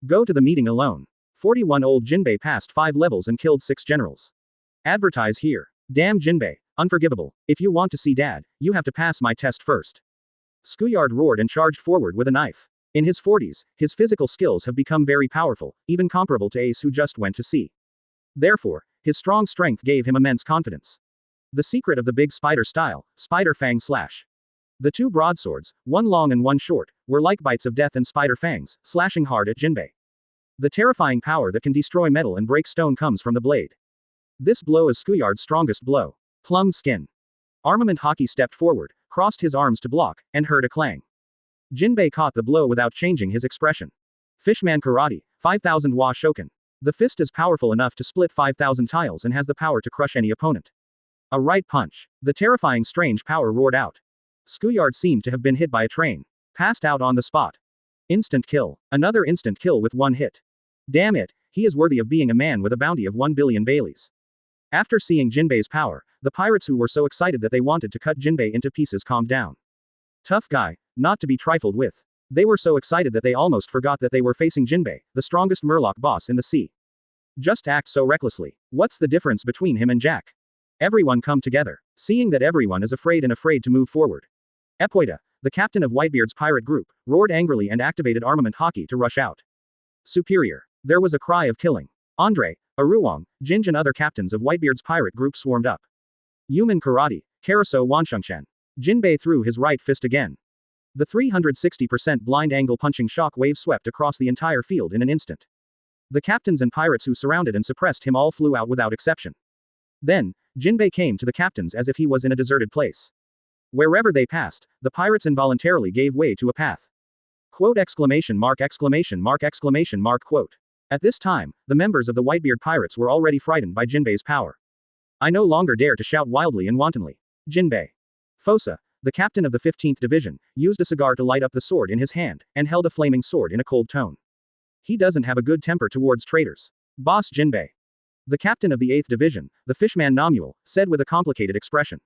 Go to the meeting alone. 41-old Jinbe passed 5 levels and killed 6 generals. Advertise here. Damn Jinbe, unforgivable. If you want to see Dad, you have to pass my test first. Skuyard roared and charged forward with a knife. In his 40s, his physical skills have become very powerful, even comparable to Ace who just went to sea. Therefore, his strong strength gave him immense confidence. The secret of the big spider style, Spider Fang Slash. The 2 broadswords, one long and one short, were like bites of death and spider fangs, slashing hard at Jinbe. The terrifying power that can destroy metal and break stone comes from the blade. This blow is Skuyard's strongest blow. Plum skin. Armament Hockey stepped forward, crossed his arms to block, and heard a clang. Jinbe caught the blow without changing his expression. Fishman Karate, 5000 Wa Shoken. The fist is powerful enough to split 5,000 tiles and has the power to crush any opponent. A right punch. The terrifying strange power roared out. Skuyard seemed to have been hit by a train. Passed out on the spot. Instant kill. Another instant kill with 1 hit. Damn it, he is worthy of being a man with a bounty of 1 billion Baileys. After seeing Jinbe's power, the pirates who were so excited that they wanted to cut Jinbe into pieces calmed down. Tough guy, not to be trifled with. They were so excited that they almost forgot that they were facing Jinbe, the strongest Murloc boss in the sea. Just act so recklessly. What's the difference between him and Jack? Everyone come together. Seeing that everyone is afraid to move forward. Epoida, the captain of Whitebeard's pirate group, roared angrily and activated armament Hockey to rush out. Superior. There was a cry of killing. Andre, Aruwang, Jinj and other captains of Whitebeard's pirate group swarmed up. Human Karate, Karaso Wanshungshan. Jinbe threw his right fist again. The 360% blind angle punching shock wave swept across the entire field in an instant. The captains and pirates who surrounded and suppressed him all flew out without exception. Then, Jinbe came to the captains as if he was in a deserted place. Wherever they passed, the pirates involuntarily gave way to a path. Quote exclamation mark quote. At this time, the members of the Whitebeard pirates were already frightened by Jinbe's power. I no longer dare to shout wildly and wantonly. Jinbe. Fosa, the captain of the 15th Division, used a cigar to light up the sword in his hand, and held a flaming sword in a cold tone. He doesn't have a good temper towards traitors. Boss Jinbe. The captain of the 8th Division, the fishman Namuel, said with a complicated expression.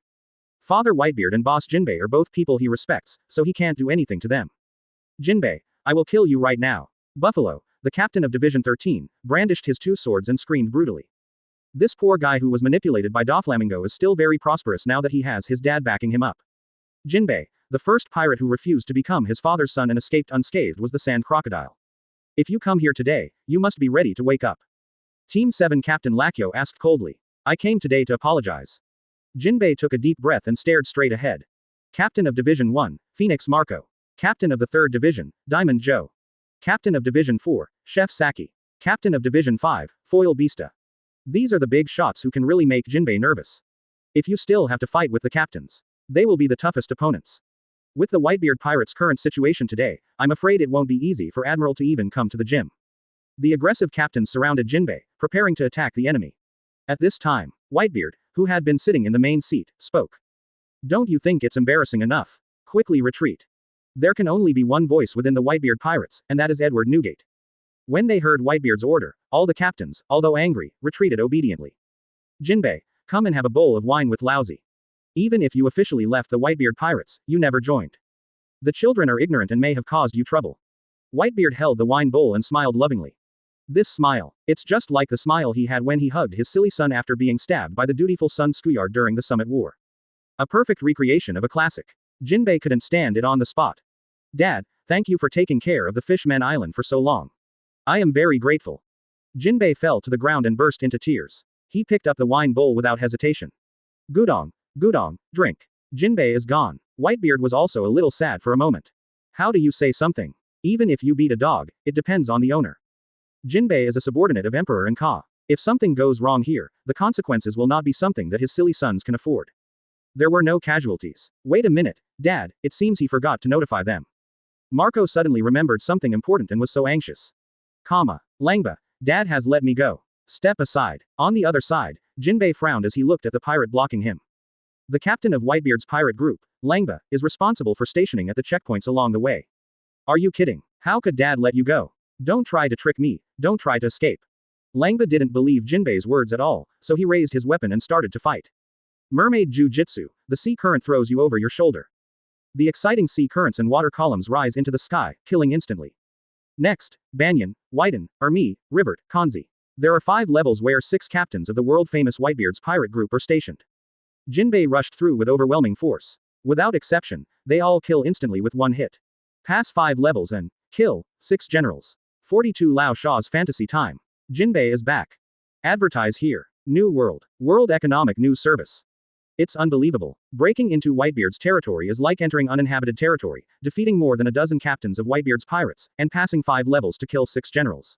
Father Whitebeard and Boss Jinbe are both people he respects, so he can't do anything to them. Jinbe, I will kill you right now. Buffalo, the captain of Division 13, brandished his 2 swords and screamed brutally. This poor guy who was manipulated by Doflamingo is still very prosperous now that he has his dad backing him up. Jinbe, the first pirate who refused to become his father's son and escaped unscathed was the Sand Crocodile. If you come here today, you must be ready to wake up. Team 7 Captain Lakyo asked coldly. I came today to apologize. Jinbe took a deep breath and stared straight ahead. Captain of Division 1, Phoenix Marco. Captain of the 3rd Division, Diamond Joe. Captain of Division 4, Chef Saki. Captain of Division 5, Foil Beasta. These are the big shots who can really make Jinbe nervous. If you still have to fight with the captains, they will be the toughest opponents. With the Whitebeard pirates' current situation today, I'm afraid it won't be easy for Admiral to even come to the gym. The aggressive captains surrounded Jinbe, preparing to attack the enemy. At this time, Whitebeard, who had been sitting in the main seat, spoke. Don't you think it's embarrassing enough? Quickly retreat. There can only be one voice within the Whitebeard pirates, and that is Edward Newgate. When they heard Whitebeard's order, all the captains, although angry, retreated obediently. Jinbe, come and have a bowl of wine with Lousy. Even if you officially left the Whitebeard pirates, you never joined. The children are ignorant and may have caused you trouble. Whitebeard held the wine bowl and smiled lovingly. This smile, it's just like the smile he had when he hugged his silly son after being stabbed by the dutiful son Skuyard during the Summit War. A perfect recreation of a classic. Jinbe couldn't stand it on the spot. Dad, thank you for taking care of the Fishman Island for so long. I am very grateful. Jinbe fell to the ground and burst into tears. He picked up the wine bowl without hesitation. Gudong, drink. Jinbe is gone. Whitebeard was also a little sad for a moment. How do you say something? Even if you beat a dog, it depends on the owner. Jinbe is a subordinate of Emperor and Ka. If something goes wrong here, the consequences will not be something that his silly sons can afford. There were no casualties. Wait a minute, Dad, it seems he forgot to notify them. Marco suddenly remembered something important and was so anxious. Langba, Dad has let me go. Step aside. On the other side, Jinbe frowned as he looked at the pirate blocking him. The captain of Whitebeard's pirate group, Langba, is responsible for stationing at the checkpoints along the way. Are you kidding? How could Dad let you go? Don't try to trick me, don't try to escape. Langba didn't believe Jinbe's words at all, so he raised his weapon and started to fight. Mermaid Jiu-Jitsu, the sea current throws you over your shoulder. The exciting sea currents and water columns rise into the sky, killing instantly. Next, Banyan, Whiten, Ermi, Rivert, Kanzi. There are 5 levels where 6 captains of the world-famous Whitebeard's pirate group are stationed. Jinbe rushed through with overwhelming force. Without exception, they all kill instantly with one hit. Pass 5 levels and kill 6 generals. 42 Lao Shaw's fantasy time. Jinbe is back. Advertise here. New World. World Economic News Service. It's unbelievable. Breaking into Whitebeard's territory is like entering uninhabited territory, defeating more than a dozen captains of Whitebeard's pirates, and passing 5 levels to kill 6 generals.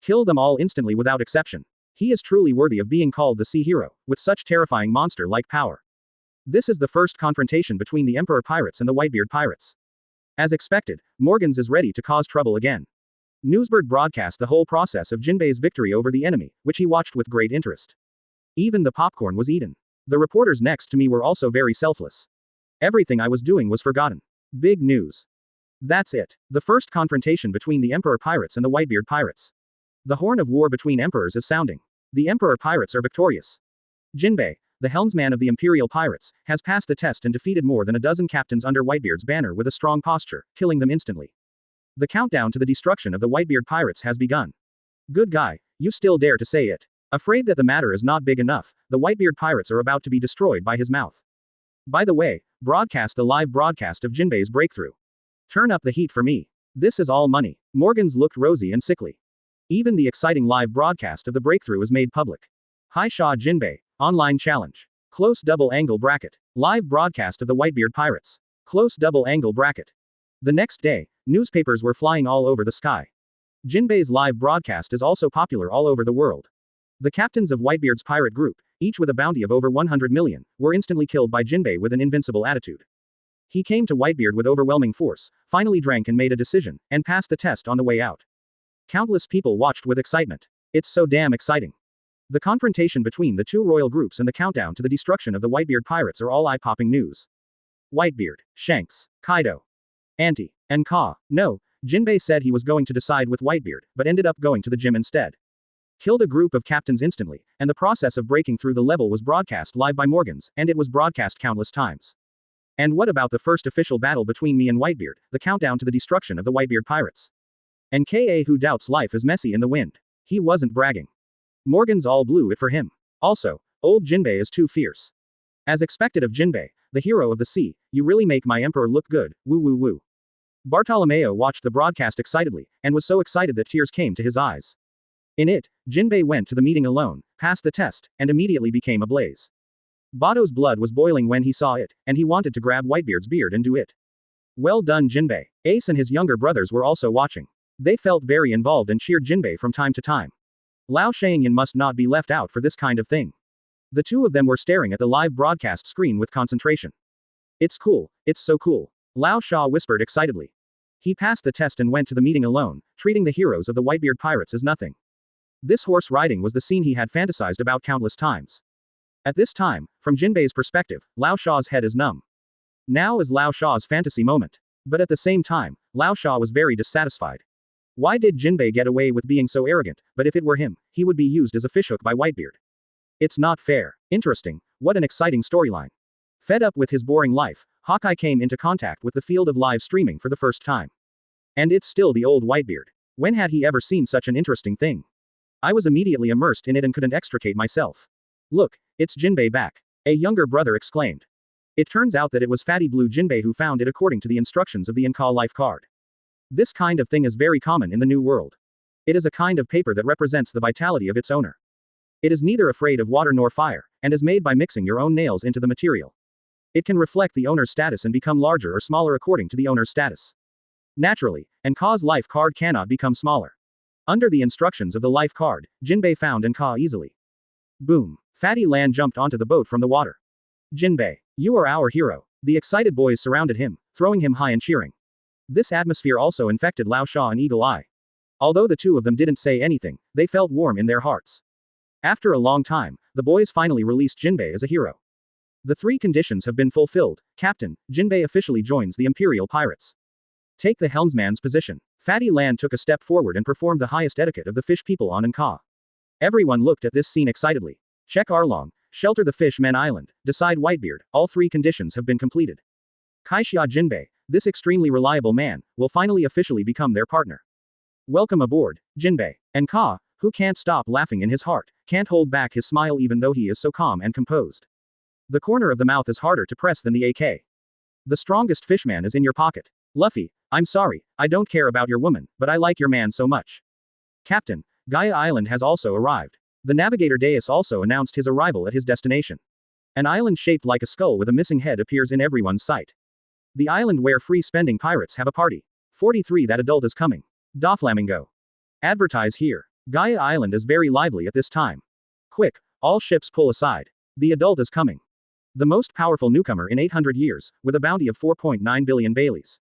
Kill them all instantly without exception. He is truly worthy of being called the sea hero, with such terrifying monster-like power. This is the first confrontation between the Emperor pirates and the Whitebeard pirates. As expected, Morgans is ready to cause trouble again. Newsbird broadcast the whole process of Jinbe's victory over the enemy, which he watched with great interest. Even the popcorn was eaten. The reporters next to me were also very selfless. Everything I was doing was forgotten. Big news. That's it. The first confrontation between the Emperor pirates and the Whitebeard pirates. The horn of war between emperors is sounding. The Emperor pirates are victorious. Jinbe, the helmsman of the Imperial pirates, has passed the test and defeated more than a dozen captains under Whitebeard's banner with a strong posture, killing them instantly. The countdown to the destruction of the Whitebeard pirates has begun. Good guy, you still dare to say it. Afraid that the matter is not big enough, the Whitebeard pirates are about to be destroyed by his mouth. By the way, broadcast the live broadcast of Jinbe's breakthrough. Turn up the heat for me. This is all money. Morgans looked rosy and sickly. Even the exciting live broadcast of the breakthrough is made public. Hi Shaw Jinbe, online challenge. Close double angle bracket. Live broadcast of the Whitebeard pirates. Close double angle bracket. The next day, newspapers were flying all over the sky. Jinbe's live broadcast is also popular all over the world. The captains of Whitebeard's pirate group, each with a bounty of over 100 million, were instantly killed by Jinbe with an invincible attitude. He came to Whitebeard with overwhelming force, finally drank and made a decision, and passed the test on the way out. Countless people watched with excitement. It's so damn exciting. The confrontation between the 2 royal groups and the countdown to the destruction of the Whitebeard pirates are all eye-popping news. Whitebeard, Shanks, Kaido, Auntie, and Ka. No, Jinbe said he was going to decide with Whitebeard, but ended up going to the gym instead. Killed a group of captains instantly, and the process of breaking through the level was broadcast live by Morgans, and it was broadcast countless times. And what about the first official battle between me and Whitebeard, the countdown to the destruction of the Whitebeard pirates? And Ka who doubts life is messy in the wind. He wasn't bragging. Morgans all blew it for him. Also, old Jinbe is too fierce. As expected of Jinbe, the hero of the sea, you really make my emperor look good, woo woo woo. Bartolomeo watched the broadcast excitedly, and was so excited that tears came to his eyes. In it, Jinbe went to the meeting alone, passed the test, and immediately became ablaze. Bato's blood was boiling when he saw it, and he wanted to grab Whitebeard's beard and do it. Well done Jinbe. Ace and his younger brothers were also watching. They felt very involved and cheered Jinbe from time to time. Lao Shangyan must not be left out for this kind of thing. The 2 of them were staring at the live broadcast screen with concentration. It's cool, it's so cool. Lao Sha whispered excitedly. He passed the test and went to the meeting alone, treating the heroes of the Whitebeard pirates as nothing. This horse riding was the scene he had fantasized about countless times. At this time, from Jinbe's perspective, Lao Sha's head is numb. Now is Lao Sha's fantasy moment. But at the same time, Lao Sha was very dissatisfied. Why did Jinbe get away with being so arrogant, but if it were him, he would be used as a fishhook by Whitebeard. It's not fair. Interesting, what an exciting storyline. Fed up with his boring life, Hawkeye came into contact with the field of live streaming for the first time. And it's still the old Whitebeard. When had he ever seen such an interesting thing? I was immediately immersed in it and couldn't extricate myself. Look, it's Jinbe back. A younger brother exclaimed. It turns out that it was Fatty Blue Jinbe who found it according to the instructions of the Enel life card. This kind of thing is very common in the New World. It is a kind of paper that represents the vitality of its owner. It is neither afraid of water nor fire, and is made by mixing your own nails into the material. It can reflect the owner's status and become larger or smaller according to the owner's status. Naturally, Enel's life card cannot become smaller. Under the instructions of the life card, Jinbe found Enel easily. Boom. Fatty Lan jumped onto the boat from the water. Jinbe, you are our hero. The excited boys surrounded him, throwing him high and cheering. This atmosphere also infected Lao Sha and Eagle Eye. Although the two of them didn't say anything, they felt warm in their hearts. After a long time, the boys finally released Jinbe as a hero. The three conditions have been fulfilled. Captain, Jinbe officially joins the Imperial Pirates. Take the helmsman's position. Fatty Land took a step forward and performed the highest etiquette of the fish people on Anka. Everyone looked at this scene excitedly. Check Arlong, shelter the Fishmen Island, decide Whitebeard, all three conditions have been completed. Kaixia Jinbe, this extremely reliable man, will finally officially become their partner. Welcome aboard, Jinbe. And Ka, who can't stop laughing in his heart, can't hold back his smile even though he is so calm and composed. The corner of the mouth is harder to press than the AK. The strongest fishman is in your pocket. Luffy, I'm sorry, I don't care about your woman, but I like your man so much. Captain, Gaia Island has also arrived. The navigator Deus also announced his arrival at his destination. An island shaped like a skull with a missing head appears in everyone's sight. The island where free-spending pirates have a party. 43 That adult is coming. Doflamingo. Advertise here. Gaia Island is very lively at this time. Quick, all ships pull aside. The adult is coming. The most powerful newcomer in 800 years, with a bounty of 4.9 billion Baileys.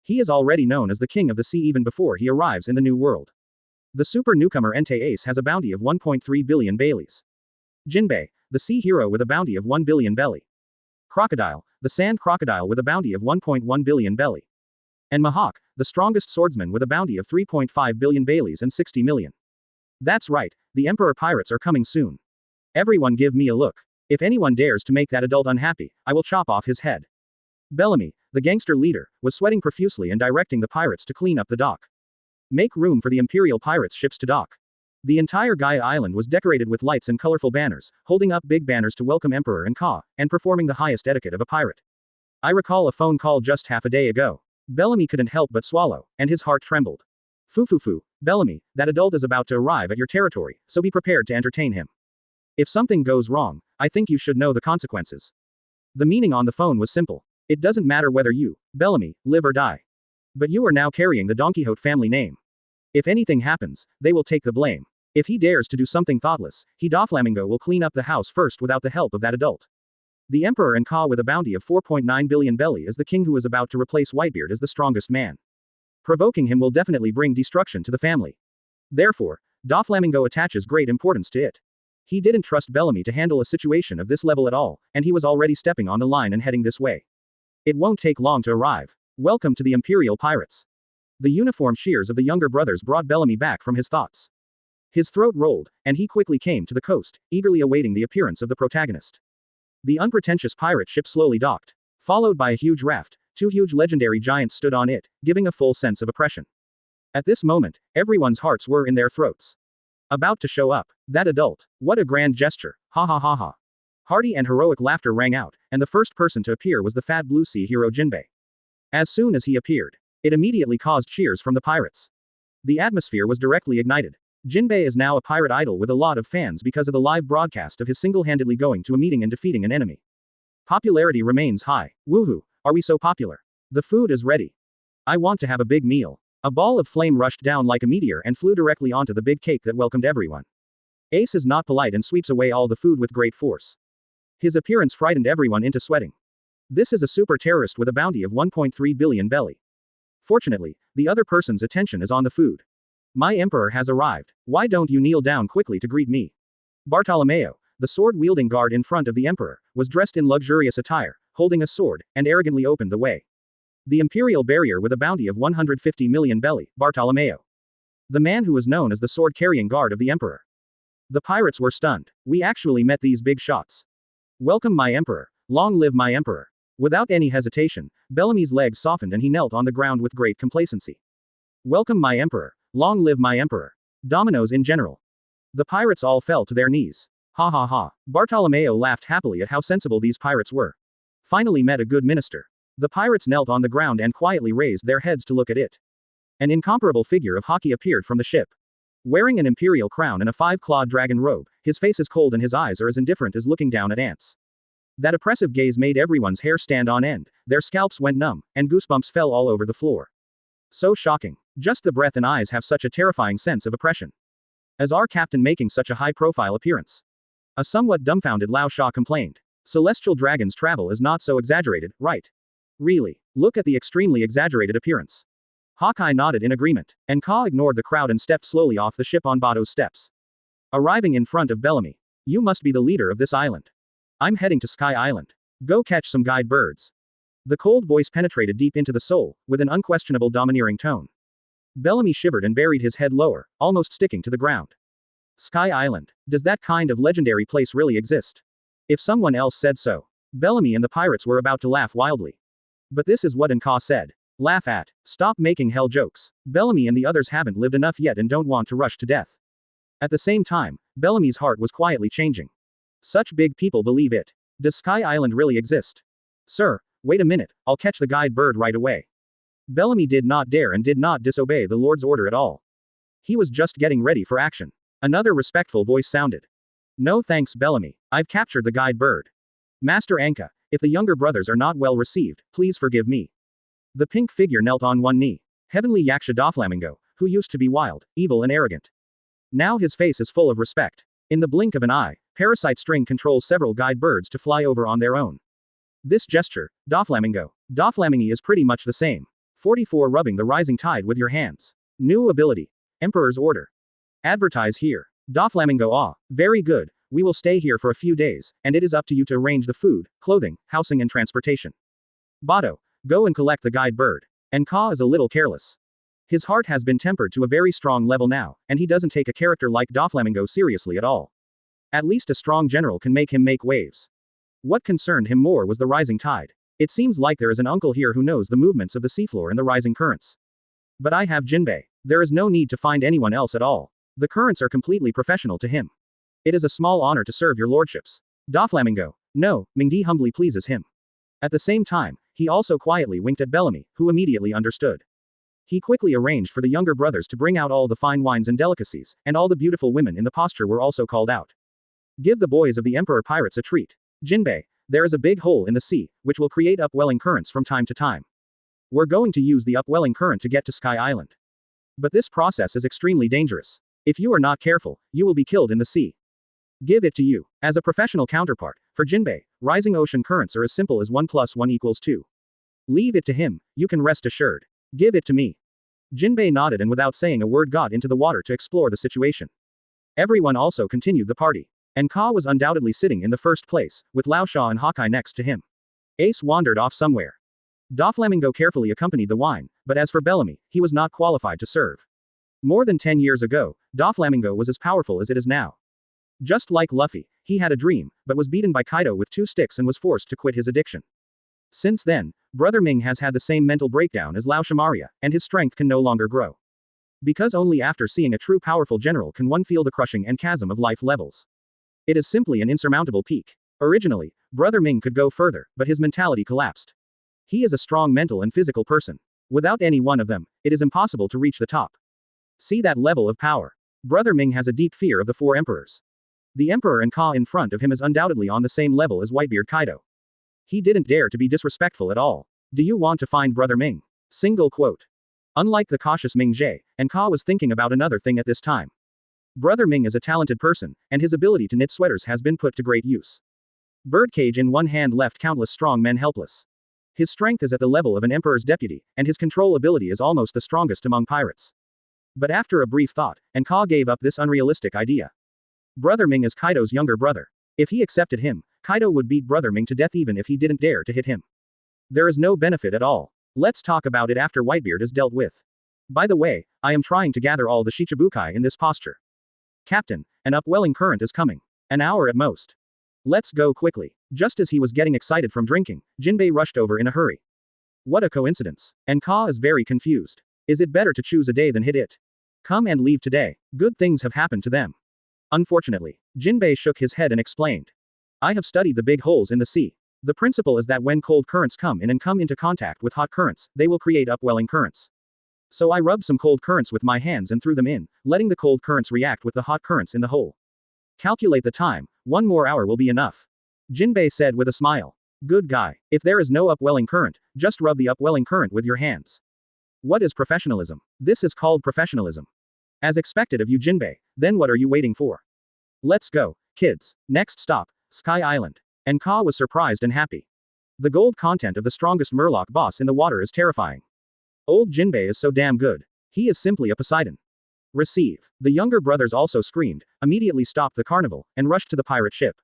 He is already known as the king of the sea even before he arrives in the new world. The super newcomer Entei Ace has a bounty of 1.3 billion Baileys. Jinbe, the sea hero with a bounty of 1 billion belly. Crocodile, the sand crocodile with a bounty of 1.1 billion belly. And Mahawk, the strongest swordsman with a bounty of 3.5 billion Baileys and 60 million. That's right, the Emperor Pirates are coming soon. Everyone give me a look. If anyone dares to make that adult unhappy, I will chop off his head. Bellamy, the gangster leader, was sweating profusely and directing the pirates to clean up the dock. Make room for the Imperial Pirates ships to dock. The entire Gaia Island was decorated with lights and colorful banners, holding up big banners to welcome Emperor and Ka, and performing the highest etiquette of a pirate. I recall a phone call just half a day ago. Bellamy couldn't help but swallow, and his heart trembled. Foo, Bellamy, that adult is about to arrive at your territory, so be prepared to entertain him. If something goes wrong, I think you should know the consequences. The meaning on the phone was simple. It doesn't matter whether you, Bellamy, live or die. But you are now carrying the Don Quixote family name. If anything happens, they will take the blame. If he dares to do something thoughtless, he Doflamingo will clean up the house first without the help of that adult. The Emperor and Ka with a bounty of 4.9 billion belly is the king who is about to replace Whitebeard as the strongest man. Provoking him will definitely bring destruction to the family. Therefore, Doflamingo attaches great importance to it. He didn't trust Bellamy to handle a situation of this level at all, and he was already stepping on the line and heading this way. It won't take long to arrive. Welcome to the Imperial Pirates. The uniform shears of the younger brothers brought Bellamy back from his thoughts. His throat rolled, and he quickly came to the coast, eagerly awaiting the appearance of the protagonist. The unpretentious pirate ship slowly docked. Followed by a huge raft, two huge legendary giants stood on it, giving a full sense of oppression. At this moment, everyone's hearts were in their throats. About to show up. That adult. What a grand gesture. Ha ha ha ha. Hearty and heroic laughter rang out, and the first person to appear was the fat blue sea hero Jinbe. As soon as he appeared, it immediately caused cheers from the pirates. The atmosphere was directly ignited. Jinbe is now a pirate idol with a lot of fans because of the live broadcast of his single-handedly going to a meeting and defeating an enemy. Popularity remains high. Woohoo, are we so popular? The food is ready. I want to have a big meal. A ball of flame rushed down like a meteor and flew directly onto the big cake that welcomed everyone. Ace is not polite and sweeps away all the food with great force. His appearance frightened everyone into sweating. This is a super terrorist with a bounty of 1.3 billion belly. Fortunately, the other person's attention is on the food. My emperor has arrived. Why don't you kneel down quickly to greet me? Bartolomeo, the sword-wielding guard in front of the emperor, was dressed in luxurious attire, holding a sword, and arrogantly opened the way. The imperial barrier with a bounty of 150 million belly, Bartolomeo. The man who was known as the sword-carrying guard of the emperor. The pirates were stunned. We actually met these big shots. Welcome my emperor. Long live my emperor. Without any hesitation, Bellamy's legs softened and he knelt on the ground with great complacency. Welcome my emperor. Long live my emperor. Dominoes in general. The pirates all fell to their knees. Ha ha ha. Bartolomeo laughed happily at how sensible these pirates were. Finally met a good minister. The pirates knelt on the ground and quietly raised their heads to look at it. An incomparable figure of Haki appeared from the ship. Wearing an imperial crown and a five-clawed dragon robe, his face is cold and his eyes are as indifferent as looking down at ants. That oppressive gaze made everyone's hair stand on end, their scalps went numb, and goosebumps fell all over the floor. So shocking. Just the breath and eyes have such a terrifying sense of oppression. As our captain making such a high-profile appearance? A somewhat dumbfounded Lao Sha complained. Celestial dragons travel is not so exaggerated, right? Really? Look at the extremely exaggerated appearance. Hawkeye nodded in agreement, and Ka ignored the crowd and stepped slowly off the ship on Bato's steps. Arriving in front of Bellamy. You must be the leader of this island. I'm heading to Sky Island. Go catch some guide birds. The cold voice penetrated deep into the soul, with an unquestionable domineering tone. Bellamy shivered and buried his head lower, almost sticking to the ground. Sky Island. Does that kind of legendary place really exist? If someone else said so. Bellamy and the pirates were about to laugh wildly. But this is what Ka said. Laugh at. Stop making hell jokes. Bellamy and the others haven't lived enough yet and don't want to rush to death. At the same time, Bellamy's heart was quietly changing. Such big people believe it. Does Sky Island really exist? Sir, wait a minute, I'll catch the guide bird right away. Bellamy did not dare and did not disobey the Lord's order at all. He was just getting ready for action. Another respectful voice sounded. No thanks, Bellamy. I've captured the guide bird. Master Anka, if the younger brothers are not well received, please forgive me. The pink figure knelt on one knee. Heavenly Yaksha Doflamingo, who used to be wild, evil and arrogant. Now his face is full of respect. In the blink of an eye, Parasite String controls several guide birds to fly over on their own. This gesture, Doflamingo. Doflamingi is pretty much the same. 44 Rubbing the rising tide with your hands. New ability. Emperor's order. Advertise here. Doflamingo. Ah, very good, we will stay here for a few days, and it is up to you to arrange the food, clothing, housing and transportation. Bato, go and collect the guide bird. And Ka is a little careless. His heart has been tempered to a very strong level now, and he doesn't take a character like Doflamingo seriously at all. At least a strong general can make him make waves. What concerned him more was the rising tide. It seems like there is an uncle here who knows the movements of the seafloor and the rising currents. But I have Jinbe. There is no need to find anyone else at all. The currents are completely professional to him. It is a small honor to serve your lordships. Doflamingo. No, Mingdi humbly pleases him. At the same time, he also quietly winked at Bellamy, who immediately understood. He quickly arranged for the younger brothers to bring out all the fine wines and delicacies, and all the beautiful women in the posture were also called out. Give the boys of the Emperor Pirates a treat. Jinbe, there is a big hole in the sea, which will create upwelling currents from time to time. We're going to use the upwelling current to get to Sky Island. But this process is extremely dangerous. If you are not careful, you will be killed in the sea. Give it to you. As a professional counterpart, for Jinbe, rising ocean currents are as simple as 1 + 1 = 2. Leave it to him, you can rest assured. Give it to me. Jinbe nodded and without saying a word got into the water to explore the situation. Everyone also continued the party. And Ka was undoubtedly sitting in the first place, with Lao Sha and Hawkeye next to him. Ace wandered off somewhere. Doflamingo carefully accompanied the wine, but as for Bellamy, he was not qualified to serve. More than 10 years ago, Doflamingo was as powerful as it is now. Just like Luffy, he had a dream, but was beaten by Kaido with 2 sticks and was forced to quit his addiction. Since then, Brother Ming has had the same mental breakdown as Lao Shamaria, and his strength can no longer grow. Because only after seeing a true powerful general can one feel the crushing and chasm of life levels. It is simply an insurmountable peak. Originally, Brother Ming could go further, but his mentality collapsed. He is a strong mental and physical person. Without any one of them, it is impossible to reach the top. See that level of power. Brother Ming has a deep fear of the 4 emperors. The emperor and Ka in front of him is undoubtedly on the same level as Whitebeard Kaido. He didn't dare to be disrespectful at all. Do you want to find Brother Ming? Single quote. Unlike the cautious Ming Jie, and Ka was thinking about another thing at this time. Brother Ming is a talented person, and his ability to knit sweaters has been put to great use. Birdcage in one hand left countless strong men helpless. His strength is at the level of an emperor's deputy, and his control ability is almost the strongest among pirates. But after a brief thought, and Ka gave up this unrealistic idea. Brother Ming is Kaido's younger brother. If he accepted him, Kaido would beat Brother Ming to death even if he didn't dare to hit him. There is no benefit at all. Let's talk about it after Whitebeard is dealt with. By the way, I am trying to gather all the Shichibukai in this posture. Captain, an upwelling current is coming. An hour at most. Let's go quickly. Just as he was getting excited from drinking, Jinbe rushed over in a hurry. What a coincidence. And Ka is very confused. Is it better to choose a day than hit it? Come and leave today. Good things have happened to them. Unfortunately, Jinbe shook his head and explained. I have studied the big holes in the sea. The principle is that when cold currents come in and come into contact with hot currents, they will create upwelling currents. So I rubbed some cold currents with my hands and threw them in, letting the cold currents react with the hot currents in the hole. Calculate the time, 1 more hour will be enough. Jinbe said with a smile. Good guy. If there is no upwelling current, just rub the upwelling current with your hands. What is professionalism? This is called professionalism. As expected of you, Jinbe, then what are you waiting for? Let's go, kids. Next stop, Sky Island. And Ka was surprised and happy. The gold content of the strongest Murloc boss in the water is terrifying. Old Jinbe is so damn good. He is simply a Poseidon. Receive. The younger brothers also screamed, immediately stopped the carnival, and rushed to the pirate ship.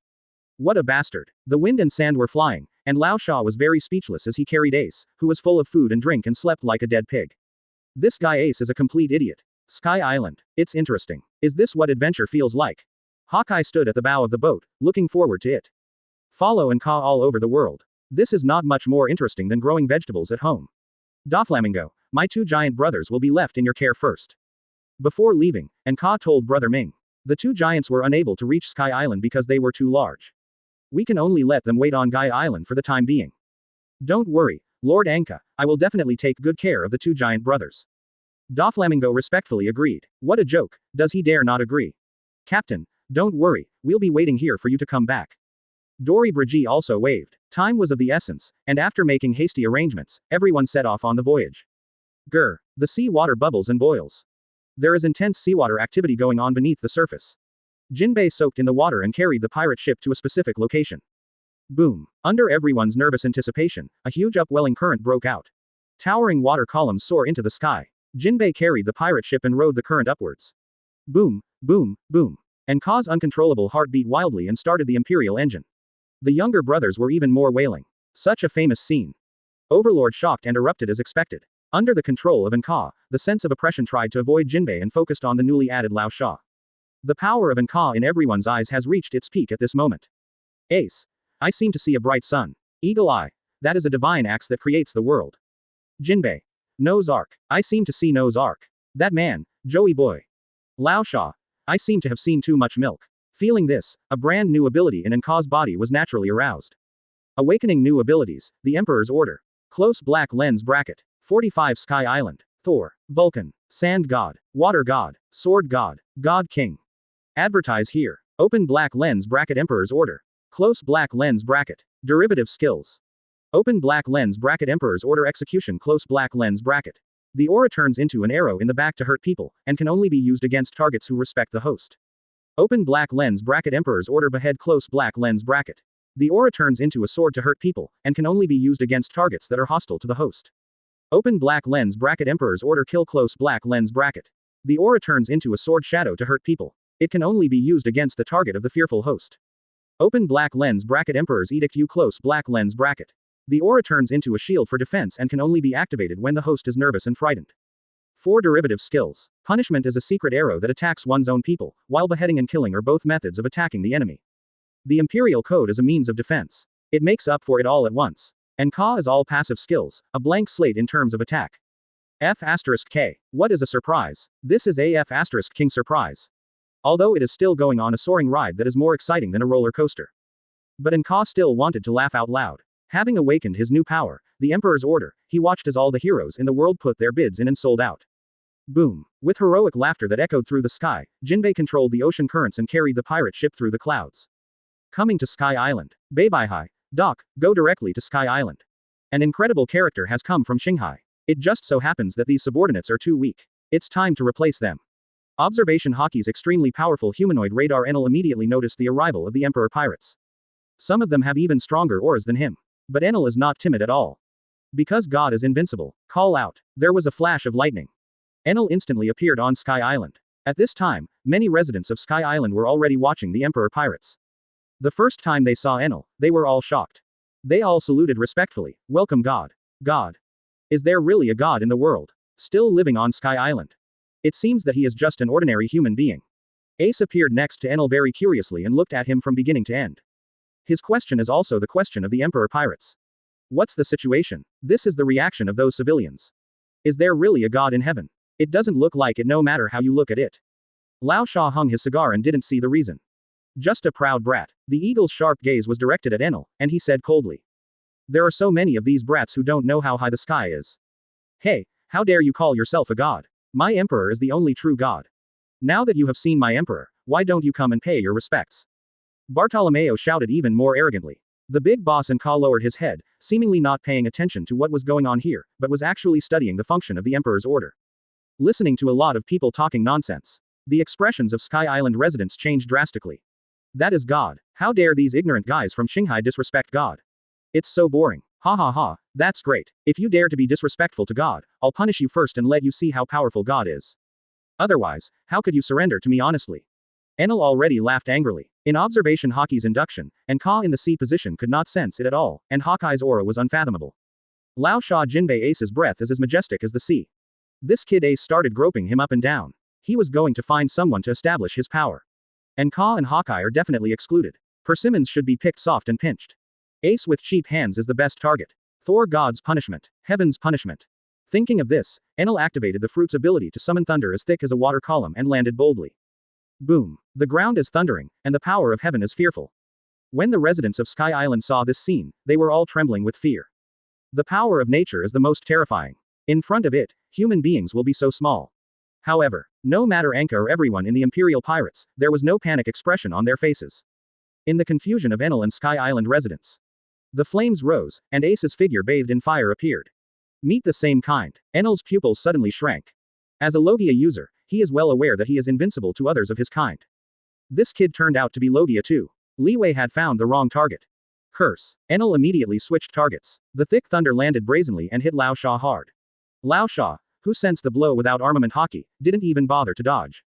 What a bastard. The wind and sand were flying, and Lao Sha was very speechless as he carried Ace, who was full of food and drink and slept like a dead pig. This guy Ace is a complete idiot. Sky Island. It's interesting. Is this what adventure feels like? Hawkeye stood at the bow of the boat, looking forward to it. Follow and caw all over the world. This is not much more interesting than growing vegetables at home. Doflamingo, my 2 giant brothers will be left in your care first. Before leaving, and Ka told Brother Ming. The 2 giants were unable to reach Sky Island because they were too large. We can only let them wait on Guy Island for the time being. Don't worry, Lord Anka, I will definitely take good care of the 2 giant brothers. Doflamingo respectfully agreed. What a joke, does he dare not agree? Captain, don't worry, we'll be waiting here for you to come back. Dory Brigitte also waved. Time was of the essence, and after making hasty arrangements, everyone set off on the voyage. Grr, the sea water bubbles and boils. There is intense seawater activity going on beneath the surface. Jinbe soaked in the water and carried the pirate ship to a specific location. Boom. Under everyone's nervous anticipation, a huge upwelling current broke out. Towering water columns soar into the sky. Jinbe carried the pirate ship and rode the current upwards. Boom, boom, boom. And Ka's uncontrollable heart beat wildly and started the Imperial engine. The younger brothers were even more wailing. Such a famous scene. Overlord shocked and erupted as expected. Under the control of Anka, the sense of oppression tried to avoid Jinbe and focused on the newly added Lao Sha. The power of Anka in everyone's eyes has reached its peak at this moment. Ace. I seem to see a bright sun. Eagle Eye. That is a divine axe that creates the world. Jinbe. Nose Arc. I seem to see Nose Arc. That man, Joey Boy. Lao Sha. I seem to have seen too much milk. Feeling this, a brand new ability in Anka's body was naturally aroused. Awakening new abilities, the Emperor's Order. Close black lens bracket. 45 Sky Island. Thor. Vulcan. Sand God. Water God. Sword God. God King. Advertise here. Open black lens bracket Emperor's Order. Close black lens bracket. Derivative skills. Open black lens bracket Emperor's Order execution close black lens bracket. The aura turns into an arrow in the back to hurt people, and can only be used against targets who respect the host. Open black lens bracket Emperor's Order behead close black lens bracket. The aura turns into a sword to hurt people, and can only be used against targets that are hostile to the host. Open black lens bracket Emperor's Order kill close black lens bracket. The aura turns into a sword shadow to hurt people. It can only be used against the target of the fearful host. Open black lens bracket Emperor's Edict U close black lens bracket. The aura turns into a shield for defense and can only be activated when the host is nervous and frightened. 4 derivative skills. Punishment is a secret arrow that attacks one's own people, while beheading and killing are both methods of attacking the enemy. The Imperial Code is a means of defense. It makes up for it all at once. And Ka is all passive skills, a blank slate in terms of attack. F*K. What is a surprise? This is a F*King surprise. Although it is still going on a soaring ride that is more exciting than a roller coaster. But Anka still wanted to laugh out loud. Having awakened his new power, the Emperor's Order, he watched as all the heroes in the world put their bids in and sold out. Boom. With heroic laughter that echoed through the sky, Jinbe controlled the ocean currents and carried the pirate ship through the clouds. Coming to Sky Island. Beibei, Doc, go directly to Sky Island. An incredible character has come from Shanghai. It just so happens that these subordinates are too weak. It's time to replace them. Observation Hockey's extremely powerful humanoid radar Enel immediately noticed the arrival of the Emperor pirates. Some of them have even stronger auras than him. But Enel is not timid at all. Because God is invincible. Call out. There was a flash of lightning. Enel instantly appeared on Sky Island. At this time, many residents of Sky Island were already watching the Emperor pirates. The first time they saw Enel, they were all shocked. They all saluted respectfully. Welcome God. God. Is there really a God in the world? Still living on Sky Island? It seems that he is just an ordinary human being. Ace appeared next to Enel very curiously and looked at him from beginning to end. His question is also the question of the Emperor pirates. What's the situation? This is the reaction of those civilians. Is there really a God in heaven? It doesn't look like it no matter how you look at it. Lao Sha hung his cigar and didn't see the reason. Just a proud brat. The eagle's sharp gaze was directed at Enel, and he said coldly. There are so many of these brats who don't know how high the sky is. Hey, how dare you call yourself a god? My emperor is the only true god. Now that you have seen my emperor, why don't you come and pay your respects? Bartolomeo shouted even more arrogantly. The big boss and Ka lowered his head, seemingly not paying attention to what was going on here, but was actually studying the function of the Emperor's Order. Listening to a lot of people talking nonsense. The expressions of Sky Island residents changed drastically. That is God. How dare these ignorant guys from Shanghai disrespect God? It's so boring. Ha ha ha, that's great. If you dare to be disrespectful to God, I'll punish you first and let you see how powerful God is. Otherwise, how could you surrender to me honestly? Enel already laughed angrily. In observation Haki's induction, and Ka in the C position could not sense it at all, and Hawkeye's aura was unfathomable. Lao Sha Jinbe Ace's breath is as majestic as the sea. This kid Ace started groping him up and down. He was going to find someone to establish his power. And Ka and Hawkeye are definitely excluded. Persimmons should be picked soft and pinched. Ace with cheap hands is the best target. Thor God's punishment. Heaven's punishment. Thinking of this, Enel activated the fruit's ability to summon thunder as thick as a water column and landed boldly. Boom. The ground is thundering, and the power of heaven is fearful. When the residents of Sky Island saw this scene, they were all trembling with fear. The power of nature is the most terrifying. In front of it, human beings will be so small. However, no matter Anka or everyone in the Imperial Pirates, there was no panic expression on their faces. In the confusion of Enel and Sky Island residents, the flames rose, and Ace's figure bathed in fire appeared. Meet the same kind. Enel's pupils suddenly shrank. As a Logia user, he is well aware that he is invincible to others of his kind. This kid turned out to be Logia too. Li Wei had found the wrong target. Curse. Enel immediately switched targets. The thick thunder landed brazenly and hit Lao Sha hard. Lao Sha, who sensed the blow without armament Haki, didn't even bother to dodge.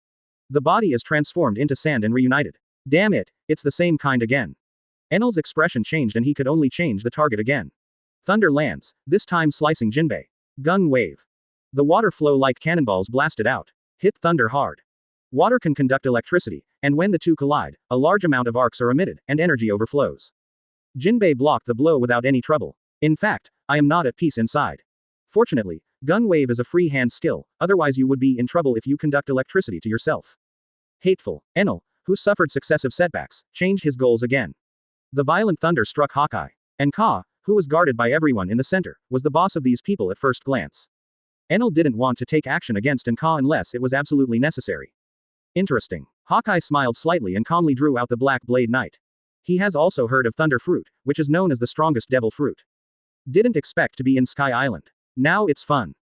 The body is transformed into sand and reunited. Damn it, it's the same kind again. Enel's expression changed and he could only change the target again. Thunder lands, this time slicing Jinbe. Gun wave. The water flow like cannonballs blasted out. Hit thunder hard. Water can conduct electricity, and when the two collide, a large amount of arcs are emitted, and energy overflows. Jinbe blocked the blow without any trouble. In fact, I am not at peace inside. Fortunately, gun wave is a free hand skill, otherwise you would be in trouble if you conduct electricity to yourself. Hateful. Enel, who suffered successive setbacks, changed his goals again. The violent thunder struck Hawkeye. And Ka, who was guarded by everyone in the center, was the boss of these people at first glance. Enel didn't want to take action against Ka unless it was absolutely necessary. Interesting. Hawkeye smiled slightly and calmly drew out the Black Blade Knight. He has also heard of Thunder Fruit, which is known as the strongest devil fruit. Didn't expect to be in Sky Island. Now it's fun.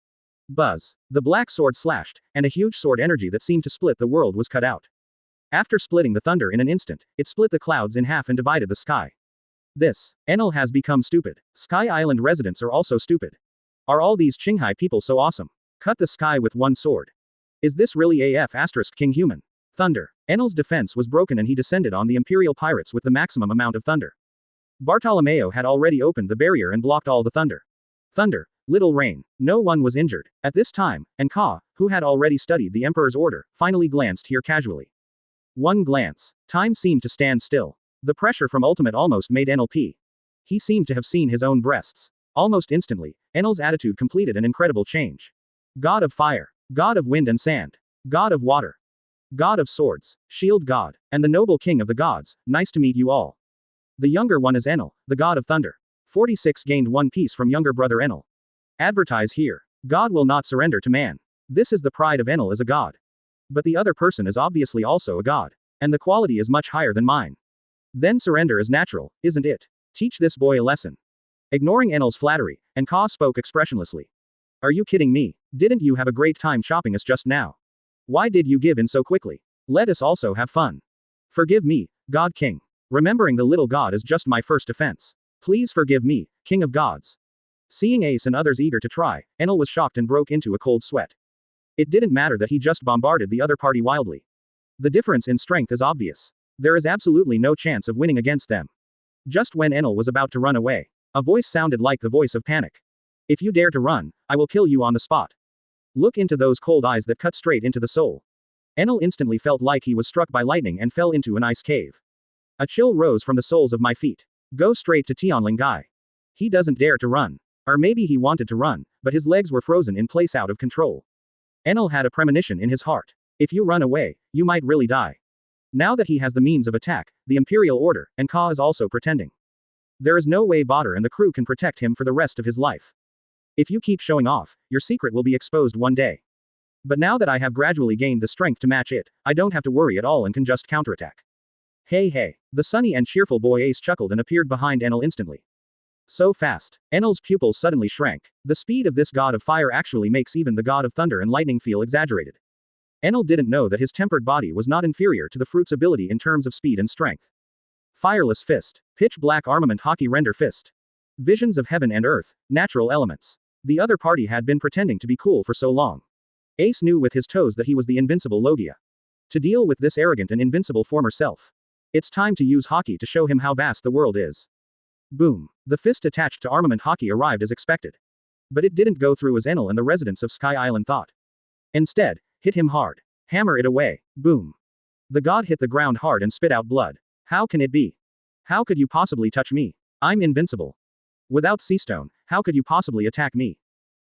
Buzz. The black sword slashed, and a huge sword energy that seemed to split the world was cut out. After splitting the thunder in an instant, it split the clouds in half and divided the sky. Enel has become stupid. Sky Island residents are also stupid. Are all these Qinghai people so awesome? Cut the sky with one sword. Is this really AF * King Human? Thunder. Enel's defense was broken and he descended on the Imperial pirates with the maximum amount of thunder. Bartolomeo had already opened the barrier and blocked all the thunder. Thunder, little rain. No one was injured. At this time, and Ka, who had already studied the Emperor's order, finally glanced here casually. One glance. Time seemed to stand still. The pressure from Ultimate almost made Enel pee. He seemed to have seen his own breasts. Almost instantly, Enel's attitude completed an incredible change. God of fire. God of wind and sand. God of water. God of swords. Shield God. And the noble king of the gods, nice to meet you all. The younger one is Enel, the god of thunder. 46 gained one piece from younger brother Enel. Advertise here. God will not surrender to man. This is the pride of Enel as a god. But the other person is obviously also a god. And the quality is much higher than mine. Then surrender is natural, isn't it? Teach this boy a lesson. Ignoring Enel's flattery, and Ka spoke expressionlessly. Are you kidding me? Didn't you have a great time chopping us just now? Why did you give in so quickly? Let us also have fun. Forgive me, God King. Remembering the little god is just my first offense. Please forgive me, King of Gods. Seeing Ace and others eager to try, Enel was shocked and broke into a cold sweat. It didn't matter that he just bombarded the other party wildly. The difference in strength is obvious. There is absolutely no chance of winning against them. Just when Enel was about to run away, a voice sounded like the voice of panic. If you dare to run, I will kill you on the spot. Look into those cold eyes that cut straight into the soul. Enel instantly felt like he was struck by lightning and fell into an ice cave. A chill rose from the soles of my feet. Go straight to Tianling Gai. He doesn't dare to run. Or maybe he wanted to run, but his legs were frozen in place out of control. Enel had a premonition in his heart. If you run away, you might really die. Now that he has the means of attack, the Imperial Order, and Ka is also pretending. There is no way Badr and the crew can protect him for the rest of his life. If you keep showing off, your secret will be exposed one day. But now that I have gradually gained the strength to match it, I don't have to worry at all and can just counterattack. Hey hey. The sunny and cheerful boy Ace chuckled and appeared behind Enel instantly. So fast. Enel's pupils suddenly shrank. The speed of this god of fire actually makes even the god of thunder and lightning feel exaggerated. Enel didn't know that his tempered body was not inferior to the fruit's ability in terms of speed and strength. Fireless fist. Pitch black armament Haki render fist. Visions of heaven and earth, natural elements. The other party had been pretending to be cool for so long. Ace knew with his toes that he was the invincible Logia. To deal with this arrogant and invincible former self. It's time to use Haki to show him how vast the world is. Boom. The fist attached to armament Haki arrived as expected. But it didn't go through as Enel and the residents of Sky Island thought. Instead, hit him hard. Hammer it away. Boom. The god hit the ground hard and spit out blood. How can it be? How could you possibly touch me? I'm invincible. Without Seastone, how could you possibly attack me?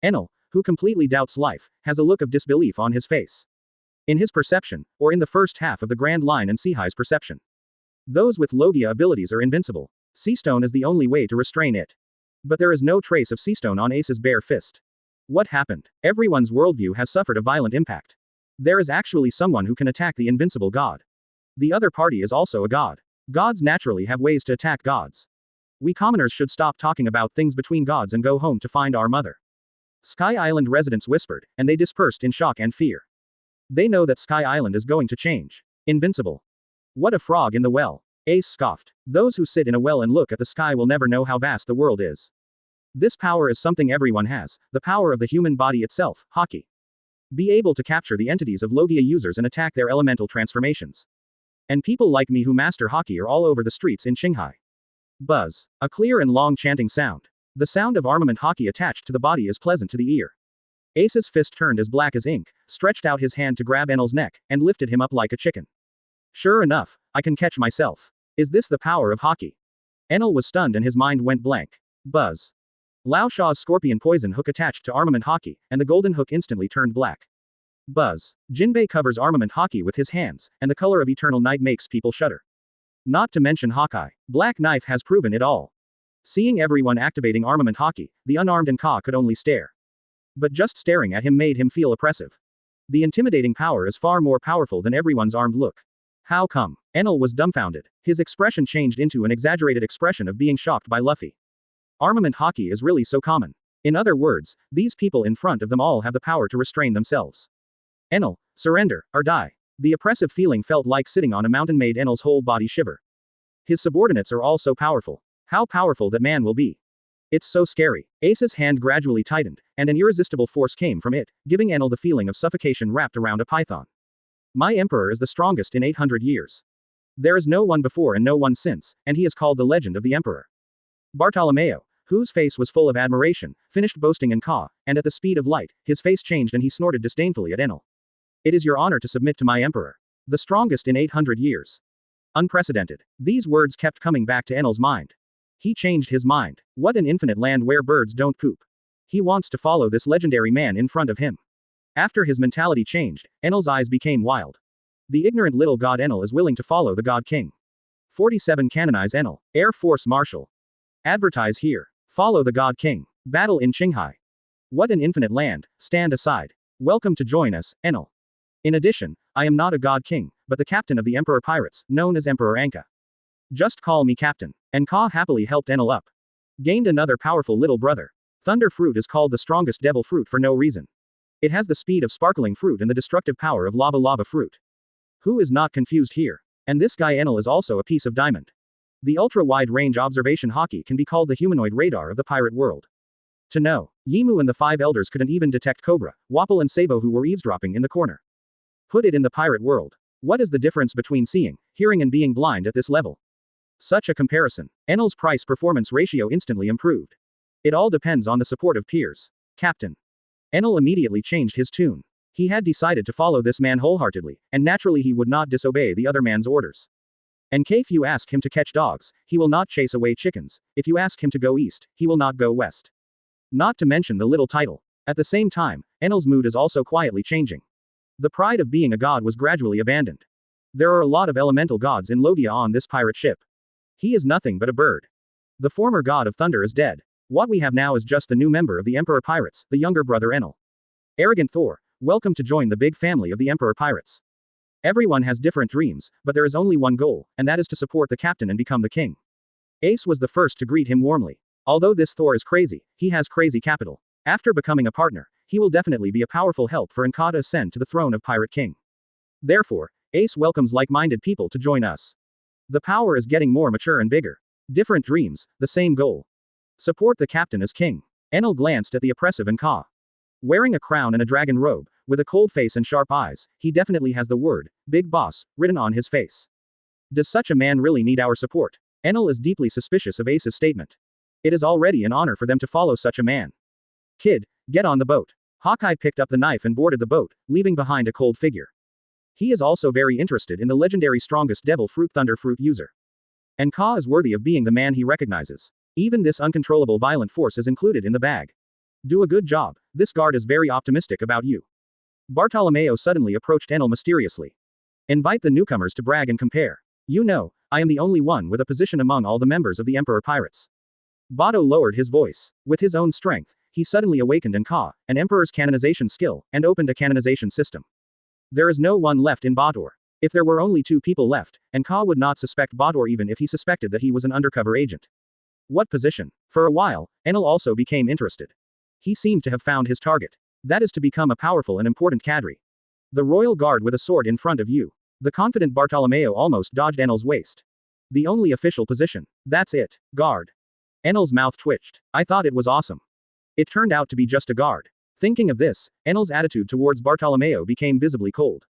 Enel, who completely doubts life, has a look of disbelief on his face. In his perception, or in the first half of the Grand Line and Seahai's perception. Those with Logia abilities are invincible. Seastone is the only way to restrain it. But there is no trace of Seastone on Ace's bare fist. What happened? Everyone's worldview has suffered a violent impact. There is actually someone who can attack the invincible god. The other party is also a god. Gods naturally have ways to attack gods. We commoners should stop talking about things between gods and go home to find our mother. Sky Island residents whispered, and they dispersed in shock and fear. They know that Sky Island is going to change. Invincible. What a frog in the well. Ace scoffed. Those who sit in a well and look at the sky will never know how vast the world is. This power is something everyone has, the power of the human body itself, Haki. Be able to capture the entities of Logia users and attack their elemental transformations. And people like me who master Haki are all over the streets in Qinghai. Buzz. A clear and long chanting sound. The sound of armament Haki attached to the body is pleasant to the ear. Ace's fist turned as black as ink, stretched out his hand to grab Enel's neck, and lifted him up like a chicken. Sure enough, I can catch myself. Is this the power of Haki? Enel was stunned and his mind went blank. Buzz. Lao Shaw's scorpion poison hook attached to armament Haki, and the golden hook instantly turned black. Buzz. Jinbe covers armament Haki with his hands, and the color of eternal night makes people shudder. Not to mention Hawkeye. Black Knife has proven it all. Seeing everyone activating armament Haki, the unarmed and Ka could only stare. But just staring at him made him feel oppressive. The intimidating power is far more powerful than everyone's armed look. How come? Enel was dumbfounded. His expression changed into an exaggerated expression of being shocked by Luffy. Armament Haki is really so common. In other words, these people in front of them all have the power to restrain themselves. Enel, surrender, or die. The oppressive feeling felt like sitting on a mountain made Enel's whole body shiver. His subordinates are all so powerful. How powerful that man will be. It's so scary. Ace's hand gradually tightened, and an irresistible force came from it, giving Enel the feeling of suffocation wrapped around a python. My emperor is the strongest in 800 years. There is no one before and no one since, and he is called the legend of the emperor. Bartolomeo, whose face was full of admiration, finished boasting in Ka, and at the speed of light, his face changed and he snorted disdainfully at Enel. It is your honor to submit to my emperor. The strongest in 800 years. Unprecedented. These words kept coming back to Enel's mind. He changed his mind. What an infinite land where birds don't poop. He wants to follow this legendary man in front of him. After his mentality changed, Enel's eyes became wild. The ignorant little god Enel is willing to follow the god king. 47 Canonize Enel, Air Force Marshal. Advertise here. Follow the god king. Battle in Qinghai. What an infinite land, stand aside. Welcome to join us, Enel. In addition, I am not a god king, but the captain of the Emperor Pirates, known as Emperor Anka. Just call me captain. And Ka happily helped Enel up. Gained another powerful little brother. Thunder fruit is called the strongest devil fruit for no reason. It has the speed of sparkling fruit and the destructive power of lava fruit. Who is not confused here? And this guy Enel is also a piece of diamond. The ultra-wide-range observation Haki can be called the humanoid radar of the pirate world. To know, Yimu and the 5 elders couldn't even detect Cobra, Wapple and Sabo who were eavesdropping in the corner. Put it in the pirate world. What is the difference between seeing, hearing and being blind at this level? Such a comparison. Enel's price-performance ratio instantly improved. It all depends on the support of peers. Captain. Enel immediately changed his tune. He had decided to follow this man wholeheartedly, and naturally he would not disobey the other man's orders. And if you ask him to catch dogs, he will not chase away chickens. If you ask him to go east, he will not go west. Not to mention the little title. At the same time, Enel's mood is also quietly changing. The pride of being a god was gradually abandoned. There are a lot of elemental gods in Logia on this pirate ship. He is nothing but a bird. The former god of thunder is dead. What we have now is just the new member of the Emperor Pirates, the younger brother Enel. Arrogant Thor, welcome to join the big family of the Emperor Pirates. Everyone has different dreams, but there is only one goal, and that is to support the captain and become the king. Ace was the first to greet him warmly. Although this Thor is crazy, he has crazy capital. After becoming a partner, he will definitely be a powerful help for Enka to ascend to the throne of Pirate King. Therefore, Ace welcomes like-minded people to join us. The power is getting more mature and bigger. Different dreams, the same goal. Support the captain as king. Enel glanced at the oppressive Ka. Wearing a crown and a dragon robe, with a cold face and sharp eyes, he definitely has the word, Big Boss, written on his face. Does such a man really need our support? Enel is deeply suspicious of Ace's statement. It is already an honor for them to follow such a man. Kid, get on the boat. Hawkeye picked up the knife and boarded the boat, leaving behind a cold figure. He is also very interested in the legendary strongest devil fruit thunder fruit user. And Ka is worthy of being the man he recognizes. Even this uncontrollable violent force is included in the bag. Do a good job, this guard is very optimistic about you. Bartolomeo suddenly approached Enel mysteriously. Invite the newcomers to brag and compare. You know, I am the only one with a position among all the members of the Emperor Pirates. Bado lowered his voice. With his own strength, he suddenly awakened in Ka, an Emperor's canonization skill, and opened a canonization system. There is no one left in Bator. If there were only 2 people left, and Ka would not suspect Bator even if he suspected that he was an undercover agent. What position? For a while, Enel also became interested. He seemed to have found his target. That is to become a powerful and important cadre. The royal guard with a sword in front of you. The confident Bartolomeo almost dodged Enel's waist. The only official position. That's it, guard. Enel's mouth twitched. I thought it was awesome. It turned out to be just a guard. Thinking of this, Enel's attitude towards Bartolomeo became visibly cold.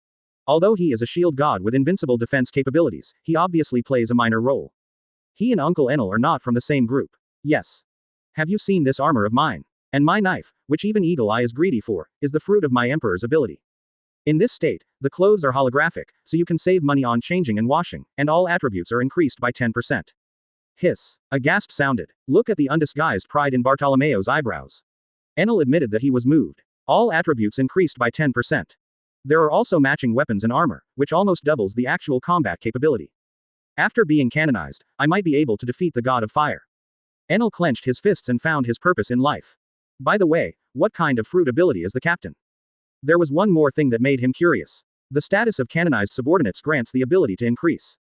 Although he is a shield god with invincible defense capabilities, he obviously plays a minor role. He and Uncle Enel are not from the same group. Yes. Have you seen this armor of mine? And my knife, which even Eagle Eye is greedy for, is the fruit of my emperor's ability. In this state, the clothes are holographic, so you can save money on changing and washing, and all attributes are increased by 10%. Hiss. A gasp sounded. Look at the undisguised pride in Bartolomeo's eyebrows. Enel admitted that he was moved. All attributes increased by 10%. There are also matching weapons and armor, which almost doubles the actual combat capability. After being canonized, I might be able to defeat the god of fire. Enel clenched his fists and found his purpose in life. By the way, what kind of fruit ability is the captain? There was one more thing that made him curious. The status of canonized subordinates grants the ability to increase.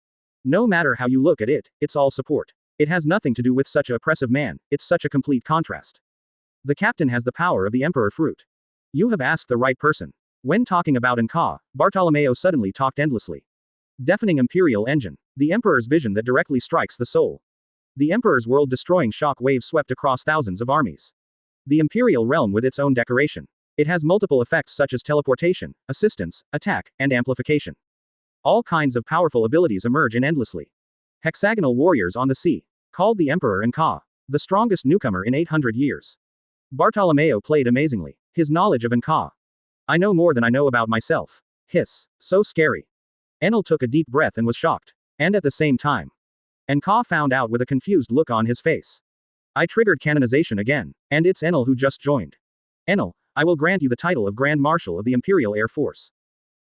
No matter how you look at it, it's all support. It has nothing to do with such a oppressive man, it's such a complete contrast. The captain has the power of the emperor fruit. You have asked the right person. When talking about Ka, Bartolomeo suddenly talked endlessly. Deafening Imperial engine. The emperor's vision that directly strikes the soul. The emperor's world-destroying shock wave swept across thousands of armies. The Imperial realm with its own decoration. It has multiple effects such as teleportation, assistance, attack, and amplification. All kinds of powerful abilities emerge in endlessly. Hexagonal warriors on the sea. Called the Emperor Ka. The strongest newcomer in 800 years. Bartolomeo played amazingly. His knowledge of Ka. I know more than I know about myself. Hiss. So scary. Enel took a deep breath and was shocked. And at the same time. Ka found out with a confused look on his face. I triggered canonization again, and it's Enel who just joined. Enel, I will grant you the title of Grand Marshal of the Imperial Air Force.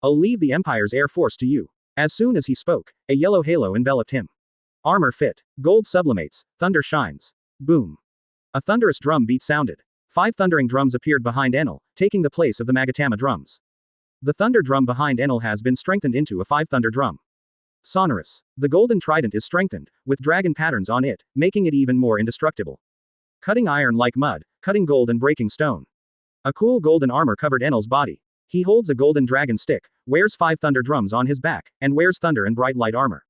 I'll leave the Empire's Air Force to you. As soon as he spoke, a yellow halo enveloped him. Armor fit. Gold sublimates. Thunder shines. Boom. A thunderous drum beat sounded. 5 thundering drums appeared behind Enel, taking the place of the Magatama drums. The thunder drum behind Enel has been strengthened into a 5 thunder drum. Sonorous. The golden trident is strengthened, with dragon patterns on it, making it even more indestructible. Cutting iron like mud, cutting gold and breaking stone. A cool golden armor covered Enel's body. He holds a golden dragon stick, wears 5 thunder drums on his back, and wears thunder and bright light armor.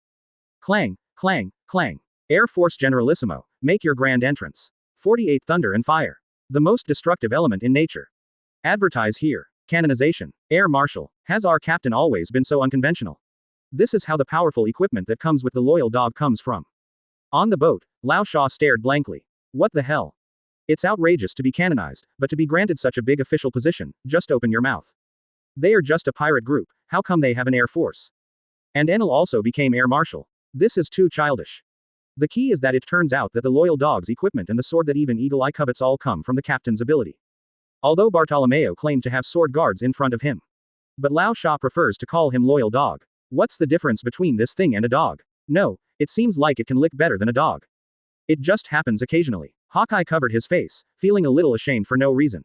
Clang, clang, clang. Air Force Generalissimo, make your grand entrance. 48 thunder and fire. The most destructive element in nature. Advertise here. Canonization. Air Marshal. Has our captain always been so unconventional? This is how the powerful equipment that comes with the loyal dog comes from. On the boat, Lao Sha stared blankly. What the hell? It's outrageous to be canonized, but to be granted such a big official position, just open your mouth. They are just a pirate group, how come they have an air force? And Enel also became Air Marshal. This is too childish. The key is that it turns out that the loyal dog's equipment and the sword that even Eagle Eye covets all come from the captain's ability. Although Bartolomeo claimed to have sword guards in front of him. But Lao Sha prefers to call him loyal dog. What's the difference between this thing and a dog? No, it seems like it can lick better than a dog. It just happens occasionally. Hawkeye covered his face, feeling a little ashamed for no reason.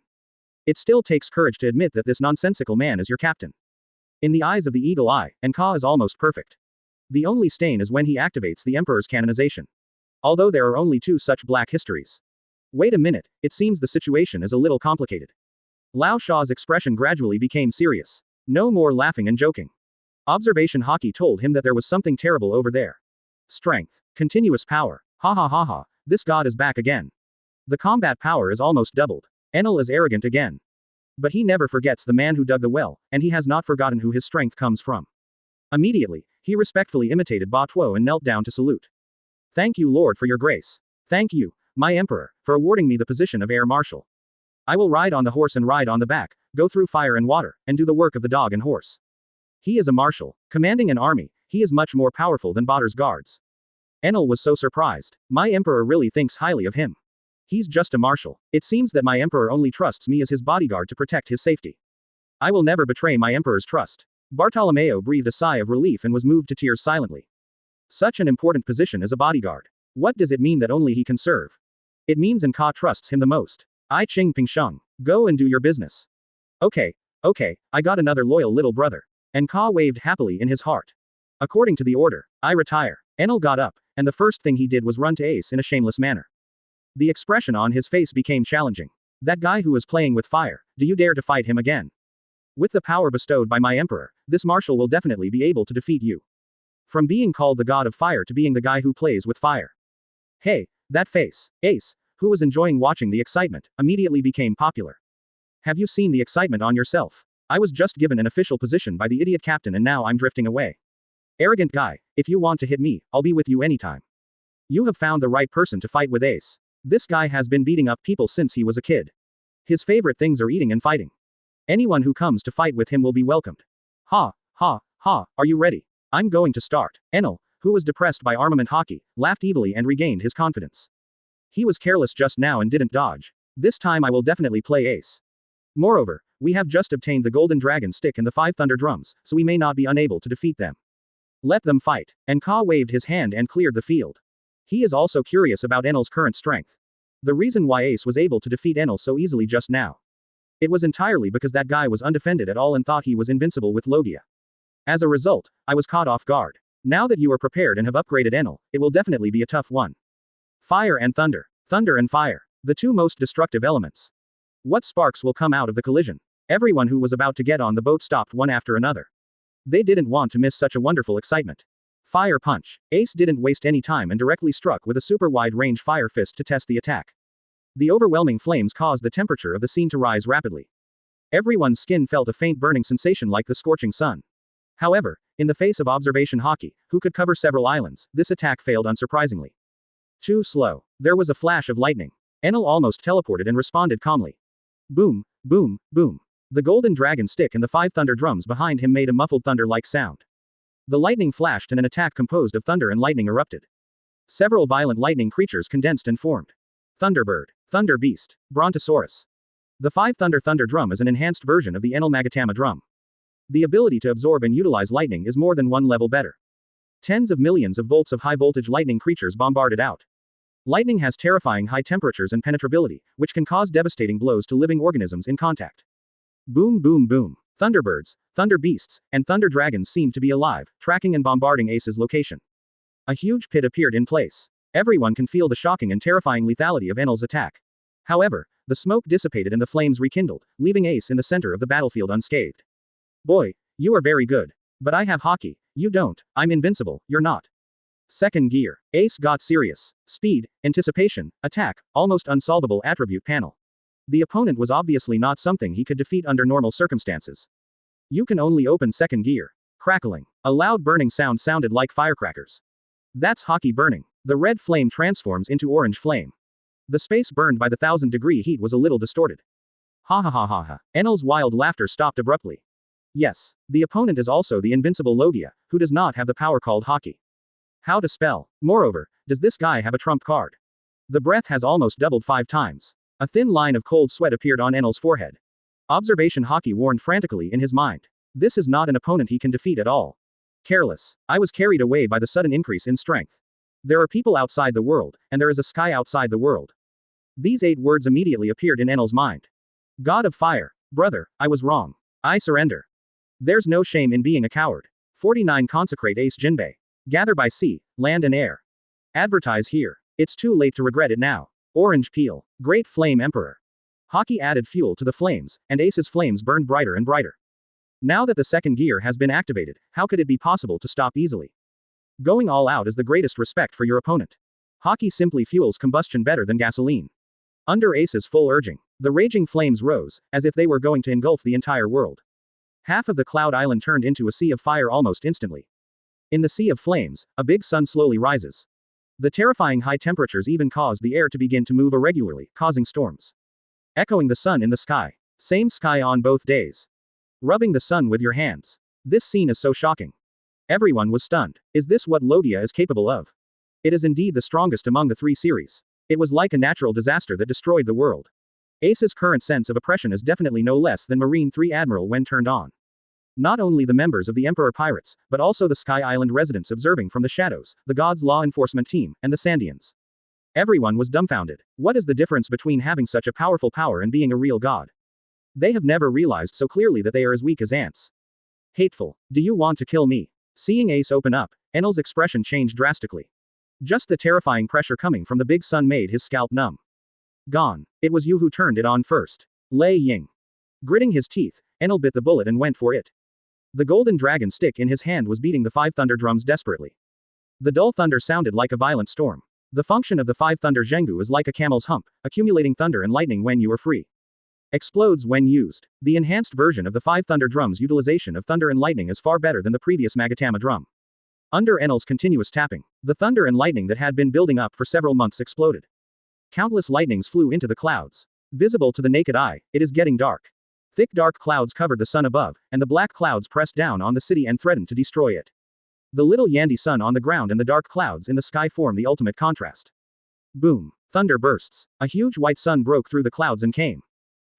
It still takes courage to admit that this nonsensical man is your captain. In the eyes of the Eagle Eye, Ka is almost perfect. The only stain is when he activates the Emperor's canonization. Although there are only 2 such black histories. Wait a minute, it seems the situation is a little complicated. Lao Sha's expression gradually became serious. No more laughing and joking. Observation Hockey told him that there was something terrible over there. Strength. Continuous power. Ha ha ha ha, this god is back again. The combat power is almost doubled. Enel is arrogant again. But he never forgets the man who dug the well, and he has not forgotten who his strength comes from. Immediately, he respectfully imitated Ba Tuo and knelt down to salute. Thank you, Lord, for your grace. Thank you, my Emperor, for awarding me the position of Air Marshal. I will ride on the horse and ride on the back, go through fire and water, and do the work of the dog and horse. He is a marshal, commanding an army. He is much more powerful than Bader's guards. Enel was so surprised. My Emperor really thinks highly of him. He's just a marshal. It seems that my Emperor only trusts me as his bodyguard to protect his safety. I will never betray my Emperor's trust. Bartolomeo breathed a sigh of relief and was moved to tears silently. Such an important position as a bodyguard. What does it mean that only he can serve? It means Enka trusts him the most. I Ching Ping Sheng. Go and do your business. Okay, I got another loyal little brother. Enka waved happily in his heart. According to the order, I retire. Enel got up, and the first thing he did was run to Ace in a shameless manner. The expression on his face became challenging. That guy who was playing with fire, do you dare to fight him again? With the power bestowed by my Emperor, this marshal will definitely be able to defeat you. From being called the god of fire to being the guy who plays with fire. Hey, that face. Ace, who was enjoying watching the excitement, immediately became popular. Have you seen the excitement on yourself? I was just given an official position by the idiot captain and now I'm drifting away. Arrogant guy, if you want to hit me, I'll be with you anytime. You have found the right person to fight with Ace. This guy has been beating up people since he was a kid. His favorite things are eating and fighting. Anyone who comes to fight with him will be welcomed. Ha, are you ready? I'm going to start. Enel, who was depressed by armament hockey, laughed evilly and regained his confidence. He was careless just now and didn't dodge. This time I will definitely play Ace. Moreover, we have just obtained the Golden Dragon Stick and the 5 Thunder Drums, so we may not be unable to defeat them. Let them fight. Enka waved his hand and cleared the field. He is also curious about Enel's current strength. The reason why Ace was able to defeat Enel so easily just now. It was entirely because that guy was undefended at all and thought he was invincible with Logia. As a result, I was caught off guard. Now that you are prepared and have upgraded Enel, it will definitely be a tough one. Fire and thunder. Thunder and fire. The two most destructive elements. What sparks will come out of the collision? Everyone who was about to get on the boat stopped one after another. They didn't want to miss such a wonderful excitement. Fire punch. Ace didn't waste any time and directly struck with a super wide-range fire fist to test the attack. The overwhelming flames caused the temperature of the scene to rise rapidly. Everyone's skin felt a faint burning sensation like the scorching sun. However, in the face of observation hockey, who could cover several islands, this attack failed unsurprisingly. Too slow. There was a flash of lightning. Enel almost teleported and responded calmly. Boom, boom, boom. The golden dragon stick and the 5 thunder drums behind him made a muffled thunder-like sound. The lightning flashed and an attack composed of thunder and lightning erupted. Several violent lightning creatures condensed and formed. Thunderbird, Thunder Beast, Brontosaurus. The 5 thunder drum is an enhanced version of the Enel Magatama drum. The ability to absorb and utilize lightning is more than one level better. Tens of millions of volts of high-voltage lightning creatures bombarded out. Lightning has terrifying high temperatures and penetrability, which can cause devastating blows to living organisms in contact. Boom boom boom. Thunderbirds, Thunder Beasts, and Thunder Dragons seemed to be alive, tracking and bombarding Ace's location. A huge pit appeared in place. Everyone can feel the shocking and terrifying lethality of Enel's attack. However, the smoke dissipated and the flames rekindled, leaving Ace in the center of the battlefield unscathed. Boy, you are very good. But I have hockey. You don't. I'm invincible, you're not. Second gear. Ace got serious. Speed, anticipation, attack, almost unsolvable attribute panel. The opponent was obviously not something he could defeat under normal circumstances. You can only open second gear. Crackling. A loud burning sound sounded like firecrackers. That's hockey burning. The red flame transforms into orange flame. The space burned by the 1000-degree heat was a little distorted. Ha ha ha ha ha. Enel's wild laughter stopped abruptly. Yes, the opponent is also the invincible Logia, who does not have the power called hockey. How to spell. Moreover, does this guy have a trump card? The breath has almost doubled 5 times. A thin line of cold sweat appeared on Enel's forehead. Observation hockey warned frantically in his mind. This is not an opponent he can defeat at all. Careless. I was carried away by the sudden increase in strength. There are people outside the world, and there is a sky outside the world. These 8 words immediately appeared in Enel's mind. God of fire. Brother, I was wrong. I surrender. There's no shame in being a coward. 49 Consecrate Ace Jinbe. Gather by sea, land and air. Advertise here. It's too late to regret it now. Orange Peel. Great Flame Emperor. Hockey added fuel to the flames, and Ace's flames burned brighter and brighter. Now that the second gear has been activated, how could it be possible to stop easily? Going all out is the greatest respect for your opponent. Hockey simply fuels combustion better than gasoline. Under Ace's full urging, the raging flames rose, as if they were going to engulf the entire world. Half of the cloud island turned into a sea of fire almost instantly. In the sea of flames, a big sun slowly rises. The terrifying high temperatures even caused the air to begin to move irregularly, causing storms. Echoing the sun in the sky. Same sky on both days. Rubbing the sun with your hands. This scene is so shocking. Everyone was stunned. Is this what Logia is capable of? It is indeed the strongest among the three series. It was like a natural disaster that destroyed the world. Ace's current sense of oppression is definitely no less than Marine 3 Admiral when turned on. Not only the members of the Emperor Pirates, but also the Sky Island residents observing from the shadows, the God's law enforcement team, and the Sandians. Everyone was dumbfounded. What is the difference between having such a powerful power and being a real god? They have never realized so clearly that they are as weak as ants. Hateful. Do you want to kill me? Seeing Ace open up, Enel's expression changed drastically. Just the terrifying pressure coming from the big sun made his scalp numb. Gone. It was you who turned it on first. Lei Ying. Gritting his teeth, Enel bit the bullet and went for it. The golden dragon stick in his hand was beating the 5 thunder drums desperately. The dull thunder sounded like a violent storm. The function of the 5 thunder zhengu is like a camel's hump, accumulating thunder and lightning when you are free. Explodes when used. The enhanced version of the 5 thunder drums' utilization of thunder and lightning is far better than the previous Magatama drum. Under Enel's continuous tapping, the thunder and lightning that had been building up for several months exploded. Countless lightnings flew into the clouds. Visible to the naked eye, it is getting dark. Thick dark clouds covered the sun above, and the black clouds pressed down on the city and threatened to destroy it. The little Yandi sun on the ground and the dark clouds in the sky form the ultimate contrast. Boom. Thunder bursts. A huge white sun broke through the clouds and came.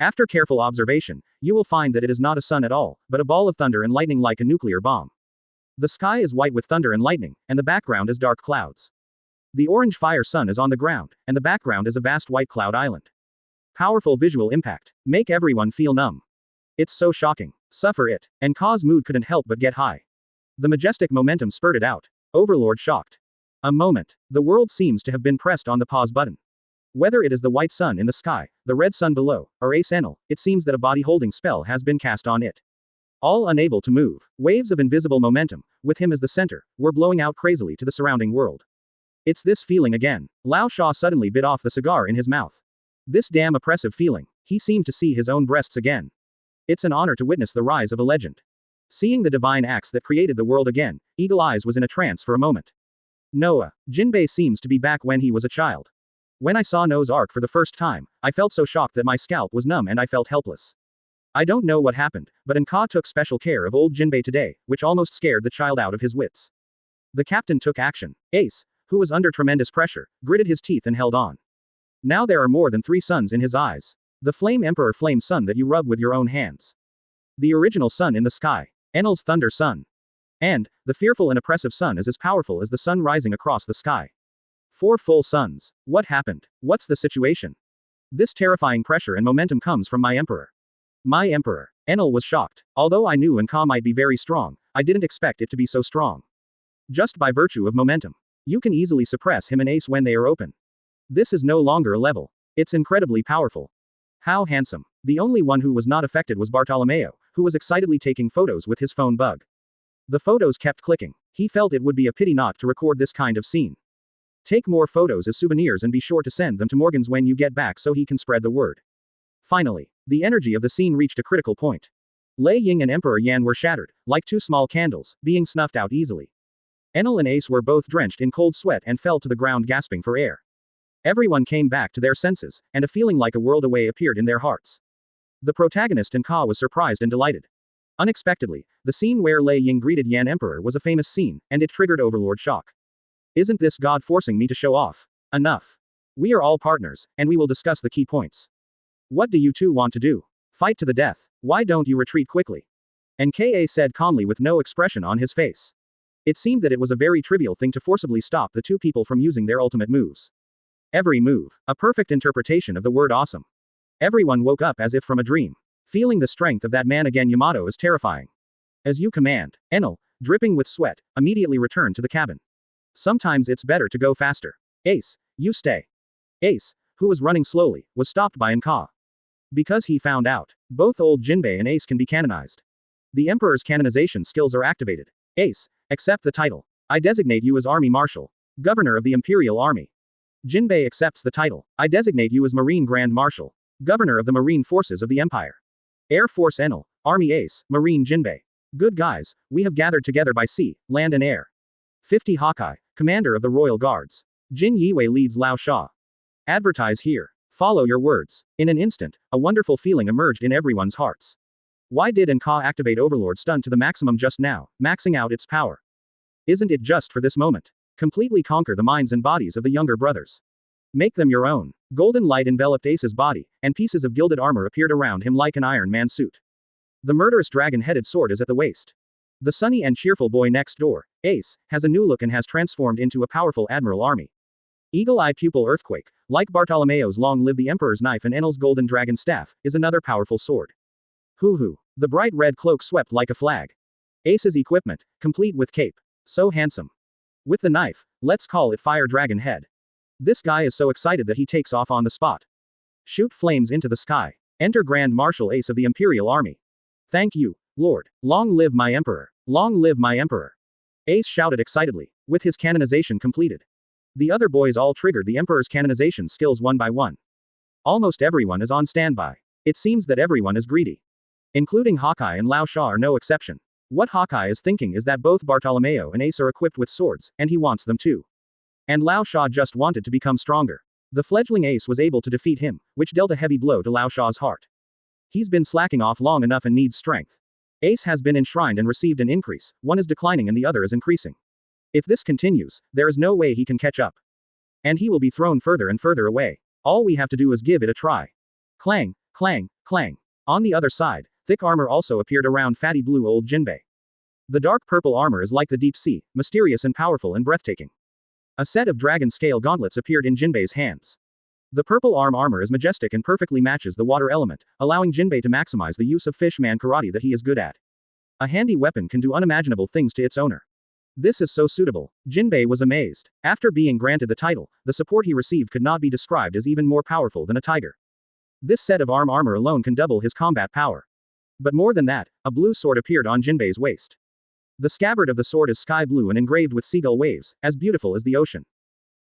After careful observation, you will find that it is not a sun at all, but a ball of thunder and lightning like a nuclear bomb. The sky is white with thunder and lightning, and the background is dark clouds. The orange fire sun is on the ground, and the background is a vast white cloud island. Powerful visual impact. Make everyone feel numb. It's so shocking. Suffer it. And Ka's mood couldn't help but get high. The majestic momentum spurted out. Overlord shocked. A moment. The world seems to have been pressed on the pause button. Whether it is the white sun in the sky, the red sun below, or Ace Enel, it seems that a body-holding spell has been cast on it. All unable to move, waves of invisible momentum, with him as the center, were blowing out crazily to the surrounding world. It's this feeling again. Lao Sha suddenly bit off the cigar in his mouth. This damn oppressive feeling. He seemed to see his own breasts again. It's an honor to witness the rise of a legend. Seeing the divine acts that created the world again, Eagle Eyes was in a trance for a moment. Noah. Jinbe seems to be back when he was a child. When I saw Noah's Ark for the first time, I felt so shocked that my scalp was numb and I felt helpless. I don't know what happened, but Nka took special care of old Jinbe today, which almost scared the child out of his wits. The captain took action. Ace, who was under tremendous pressure, gritted his teeth and held on. Now there are more than 3 suns in his eyes. The Flame Emperor Flame Sun that you rub with your own hands. The original sun in the sky. Enel's Thunder Sun. And, the fearful and oppressive sun is as powerful as the sun rising across the sky. 4 full suns. What happened? What's the situation? This terrifying pressure and momentum comes from my emperor. My emperor. Enel was shocked. Although I knew Nka might be very strong, I didn't expect it to be so strong. Just by virtue of momentum. You can easily suppress him and Ace when they are open. This is no longer a level. It's incredibly powerful. How handsome. The only one who was not affected was Bartolomeo, who was excitedly taking photos with his phone bug. The photos kept clicking. He felt it would be a pity not to record this kind of scene. Take more photos as souvenirs and be sure to send them to Morgan's when you get back so he can spread the word. Finally, the energy of the scene reached a critical point. Lei Ying and Emperor Yan were shattered, like 2 small candles, being snuffed out easily. Enel and Ace were both drenched in cold sweat and fell to the ground gasping for air. Everyone came back to their senses, and a feeling like a world away appeared in their hearts. The protagonist Nka was surprised and delighted. Unexpectedly, the scene where Lei Ying greeted Yan Emperor was a famous scene, and it triggered Overlord shock. Isn't this God forcing me to show off? Enough. We are all partners, and we will discuss the key points. What do you two want to do? Fight to the death. Why don't you retreat quickly? Nka said calmly with no expression on his face. It seemed that it was a very trivial thing to forcibly stop the 2 people from using their ultimate moves. Every move, a perfect interpretation of the word awesome. Everyone woke up as if from a dream. Feeling the strength of that man again, Yamato is terrifying. As you command. Enel, dripping with sweat, immediately returned to the cabin. Sometimes it's better to go faster. Ace, you stay. Ace, who was running slowly, was stopped by Nka. Because he found out. Both old Jinbe and Ace can be canonized. The Emperor's canonization skills are activated. Ace, accept the title. I designate you as Army Marshal. Governor of the Imperial Army. Jinbe accepts the title. I designate you as Marine Grand Marshal, Governor of the Marine Forces of the Empire. Air Force Enel, Army Ace, Marine Jinbe. Good guys, we have gathered together by sea, land and air. 50 Hawkeye, Commander of the Royal Guards. Jin Yiwei leads Lao Sha. Advertise here. Follow your words. In an instant, a wonderful feeling emerged in everyone's hearts. Why did Enka activate Overlord Stun to the maximum just now, maxing out its power? Isn't it just for this moment? Completely conquer the minds and bodies of the younger brothers. Make them your own. Golden light enveloped Ace's body, and pieces of gilded armor appeared around him like an Iron Man suit. The murderous dragon-headed sword is at the waist. The sunny and cheerful boy next door, Ace, has a new look and has transformed into a powerful admiral army. Eagle-eye pupil earthquake, like Bartolomeo's long live the Emperor's knife and Enel's golden dragon staff, is another powerful sword. Hoo-hoo. The bright red cloak swept like a flag. Ace's equipment, complete with cape. So handsome. With the knife, let's call it Fire Dragon Head. This guy is so excited that he takes off on the spot. Shoot flames into the sky. Enter Grand Marshal Ace of the Imperial Army. Thank you, Lord. Long live my Emperor. Long live my Emperor. Ace shouted excitedly, with his canonization completed. The other boys all triggered the Emperor's canonization skills one by one. Almost everyone is on standby. It seems that everyone is greedy. Including Hawkeye and Lao Sha are no exception. What Hawkeye is thinking is that both Bartolomeo and Ace are equipped with swords, and he wants them too. And Lao Sha just wanted to become stronger. The fledgling Ace was able to defeat him, which dealt a heavy blow to Lao Sha's heart. He's been slacking off long enough and needs strength. Ace has been enshrined and received an increase, one is declining and the other is increasing. If this continues, there is no way he can catch up. And he will be thrown further and further away. All we have to do is give it a try. Clang, clang, clang. On the other side, thick armor also appeared around fatty blue old Jinbe. The dark purple armor is like the deep sea, mysterious and powerful and breathtaking. A set of dragon scale gauntlets appeared in Jinbe's hands. The purple armor is majestic and perfectly matches the water element, allowing Jinbe to maximize the use of fishman karate that he is good at. A handy weapon can do unimaginable things to its owner. This is so suitable. Jinbe was amazed. After being granted the title, the support he received could not be described as even more powerful than a tiger. This set of armor alone can double his combat power. But more than that, a blue sword appeared on Jinbe's waist. The scabbard of the sword is sky blue and engraved with seagull waves, as beautiful as the ocean.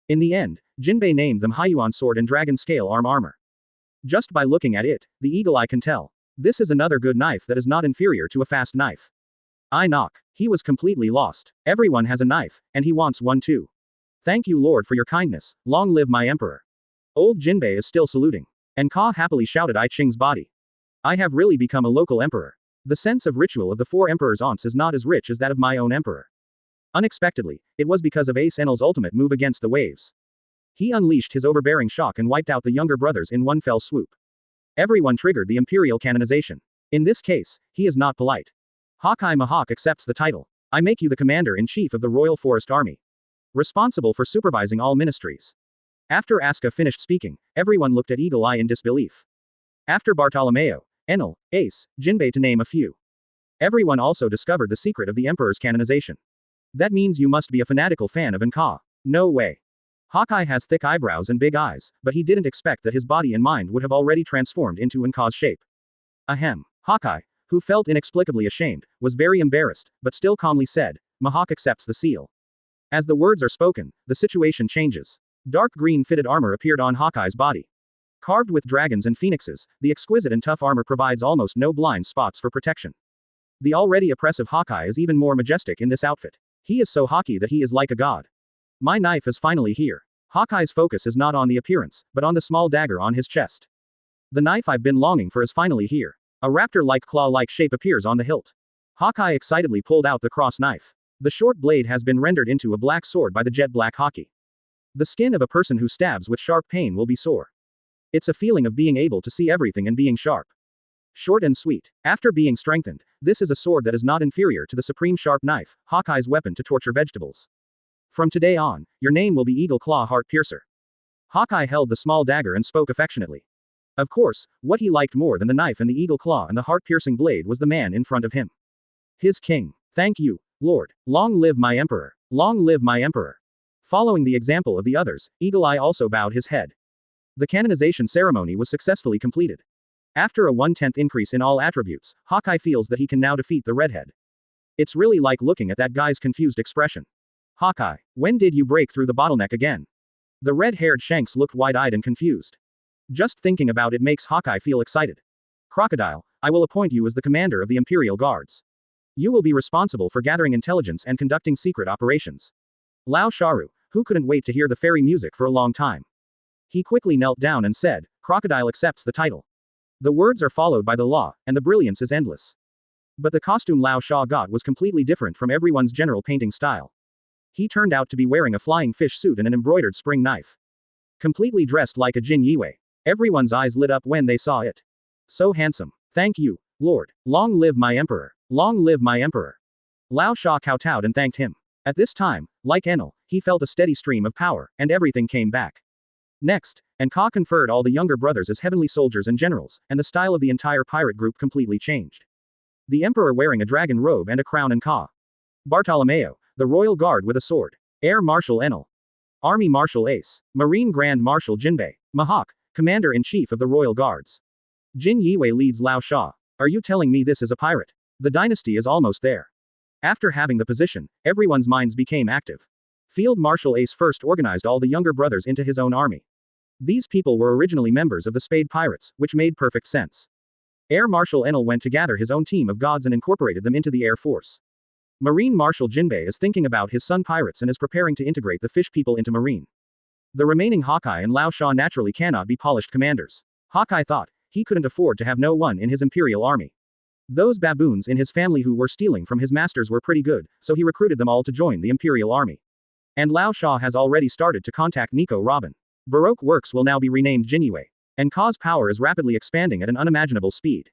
In the end, Jinbe named them Hyuan sword and dragon scale armor. Just by looking at it, the eagle eye can tell. This is another good knife that is not inferior to a fast knife. I knock. He was completely lost. Everyone has a knife, and he wants one too. Thank you Lord for your kindness, long live my Emperor. Old Jinbe is still saluting. And Ka happily shouted I Ching's body. I have really become a local emperor. The sense of ritual of the four emperors' aunts is not as rich as that of my own emperor. Unexpectedly, it was because of Ace Enel's ultimate move against the waves. He unleashed his overbearing shock and wiped out the younger brothers in one fell swoop. Everyone triggered the Imperial canonization. In this case, he is not polite. Hawkeye Mahawk accepts the title. I make you the Commander-in-Chief of the Royal Forest Army. Responsible for supervising all ministries. After Asuka finished speaking, everyone looked at Eagle Eye in disbelief. After Bartolomeo, Enel, Ace, Jinbe to name a few. Everyone also discovered the secret of the Emperor's canonization. That means you must be a fanatical fan of Enka. No way. Hawkeye has thick eyebrows and big eyes, but he didn't expect that his body and mind would have already transformed into Enka's shape. Ahem. Hawkeye, who felt inexplicably ashamed, was very embarrassed, but still calmly said, Mahawk accepts the seal. As the words are spoken, the situation changes. Dark green fitted armor appeared on Hawkeye's body. Carved with dragons and phoenixes, the exquisite and tough armor provides almost no blind spots for protection. The already oppressive Hawkeye is even more majestic in this outfit. He is so haughty that he is like a god. My knife is finally here. Hawkeye's focus is not on the appearance, but on the small dagger on his chest. The knife I've been longing for is finally here. A raptor-like claw-like shape appears on the hilt. Hawkeye excitedly pulled out the cross knife. The short blade has been rendered into a black sword by the jet black hockey. The skin of a person who stabs with sharp pain will be sore. It's a feeling of being able to see everything and being sharp. Short and sweet. After being strengthened, this is a sword that is not inferior to the supreme sharp knife, Hawkeye's weapon to torture vegetables. From today on, your name will be Eagle Claw Heart Piercer. Hawkeye held the small dagger and spoke affectionately. Of course, what he liked more than the knife and the eagle claw and the heart-piercing blade was the man in front of him. His king. Thank you, Lord. Long live my Emperor. Long live my Emperor. Following the example of the others, Eagle Eye also bowed his head. The canonization ceremony was successfully completed. After a 1/10 increase in all attributes, Hawkeye feels that he can now defeat the redhead. It's really like looking at that guy's confused expression. Hawkeye, when did you break through the bottleneck again? The red-haired Shanks looked wide-eyed and confused. Just thinking about it makes Hawkeye feel excited. Crocodile, I will appoint you as the commander of the Imperial Guards. You will be responsible for gathering intelligence and conducting secret operations. Lao Sharu, who couldn't wait to hear the fairy music for a long time. He quickly knelt down and said, Crocodile accepts the title. The words are followed by the law, and the brilliance is endless. But the costume Lao Sha got was completely different from everyone's general painting style. He turned out to be wearing a flying fish suit and an embroidered spring knife. Completely dressed like a Jin Yue. Everyone's eyes lit up when they saw it. So handsome. Thank you, Lord. Long live my emperor. Long live my emperor. Lao Sha kowtowed and thanked him. At this time, like Enel, he felt a steady stream of power, and everything came back. Next, Ka conferred all the younger brothers as heavenly soldiers and generals, and the style of the entire pirate group completely changed. The emperor wearing a dragon robe and a crown, and Ka. Bartolomeo, the royal guard with a sword. Air Marshal Enel. Army Marshal Ace. Marine Grand Marshal Jinbe. Mahawk, Commander-in-Chief of the Royal Guards. Jin Yue leads Lao Sha. Are you telling me this is a pirate? The dynasty is almost there. After having the position, everyone's minds became active. Field Marshal Ace first organized all the younger brothers into his own army. These people were originally members of the Spade Pirates, which made perfect sense. Air Marshal Enel went to gather his own team of gods and incorporated them into the Air Force. Marine Marshal Jinbe is thinking about his son pirates and is preparing to integrate the fish people into Marine. The remaining Hawkeye and Lao Sha naturally cannot be polished commanders. Hawkeye thought he couldn't afford to have no one in his Imperial army. Those baboons in his family who were stealing from his masters were pretty good, so he recruited them all to join the Imperial army. And Lao Sha has already started to contact Nico Robin. Baroque Works will now be renamed Jinyue. And Ka's power is rapidly expanding at an unimaginable speed.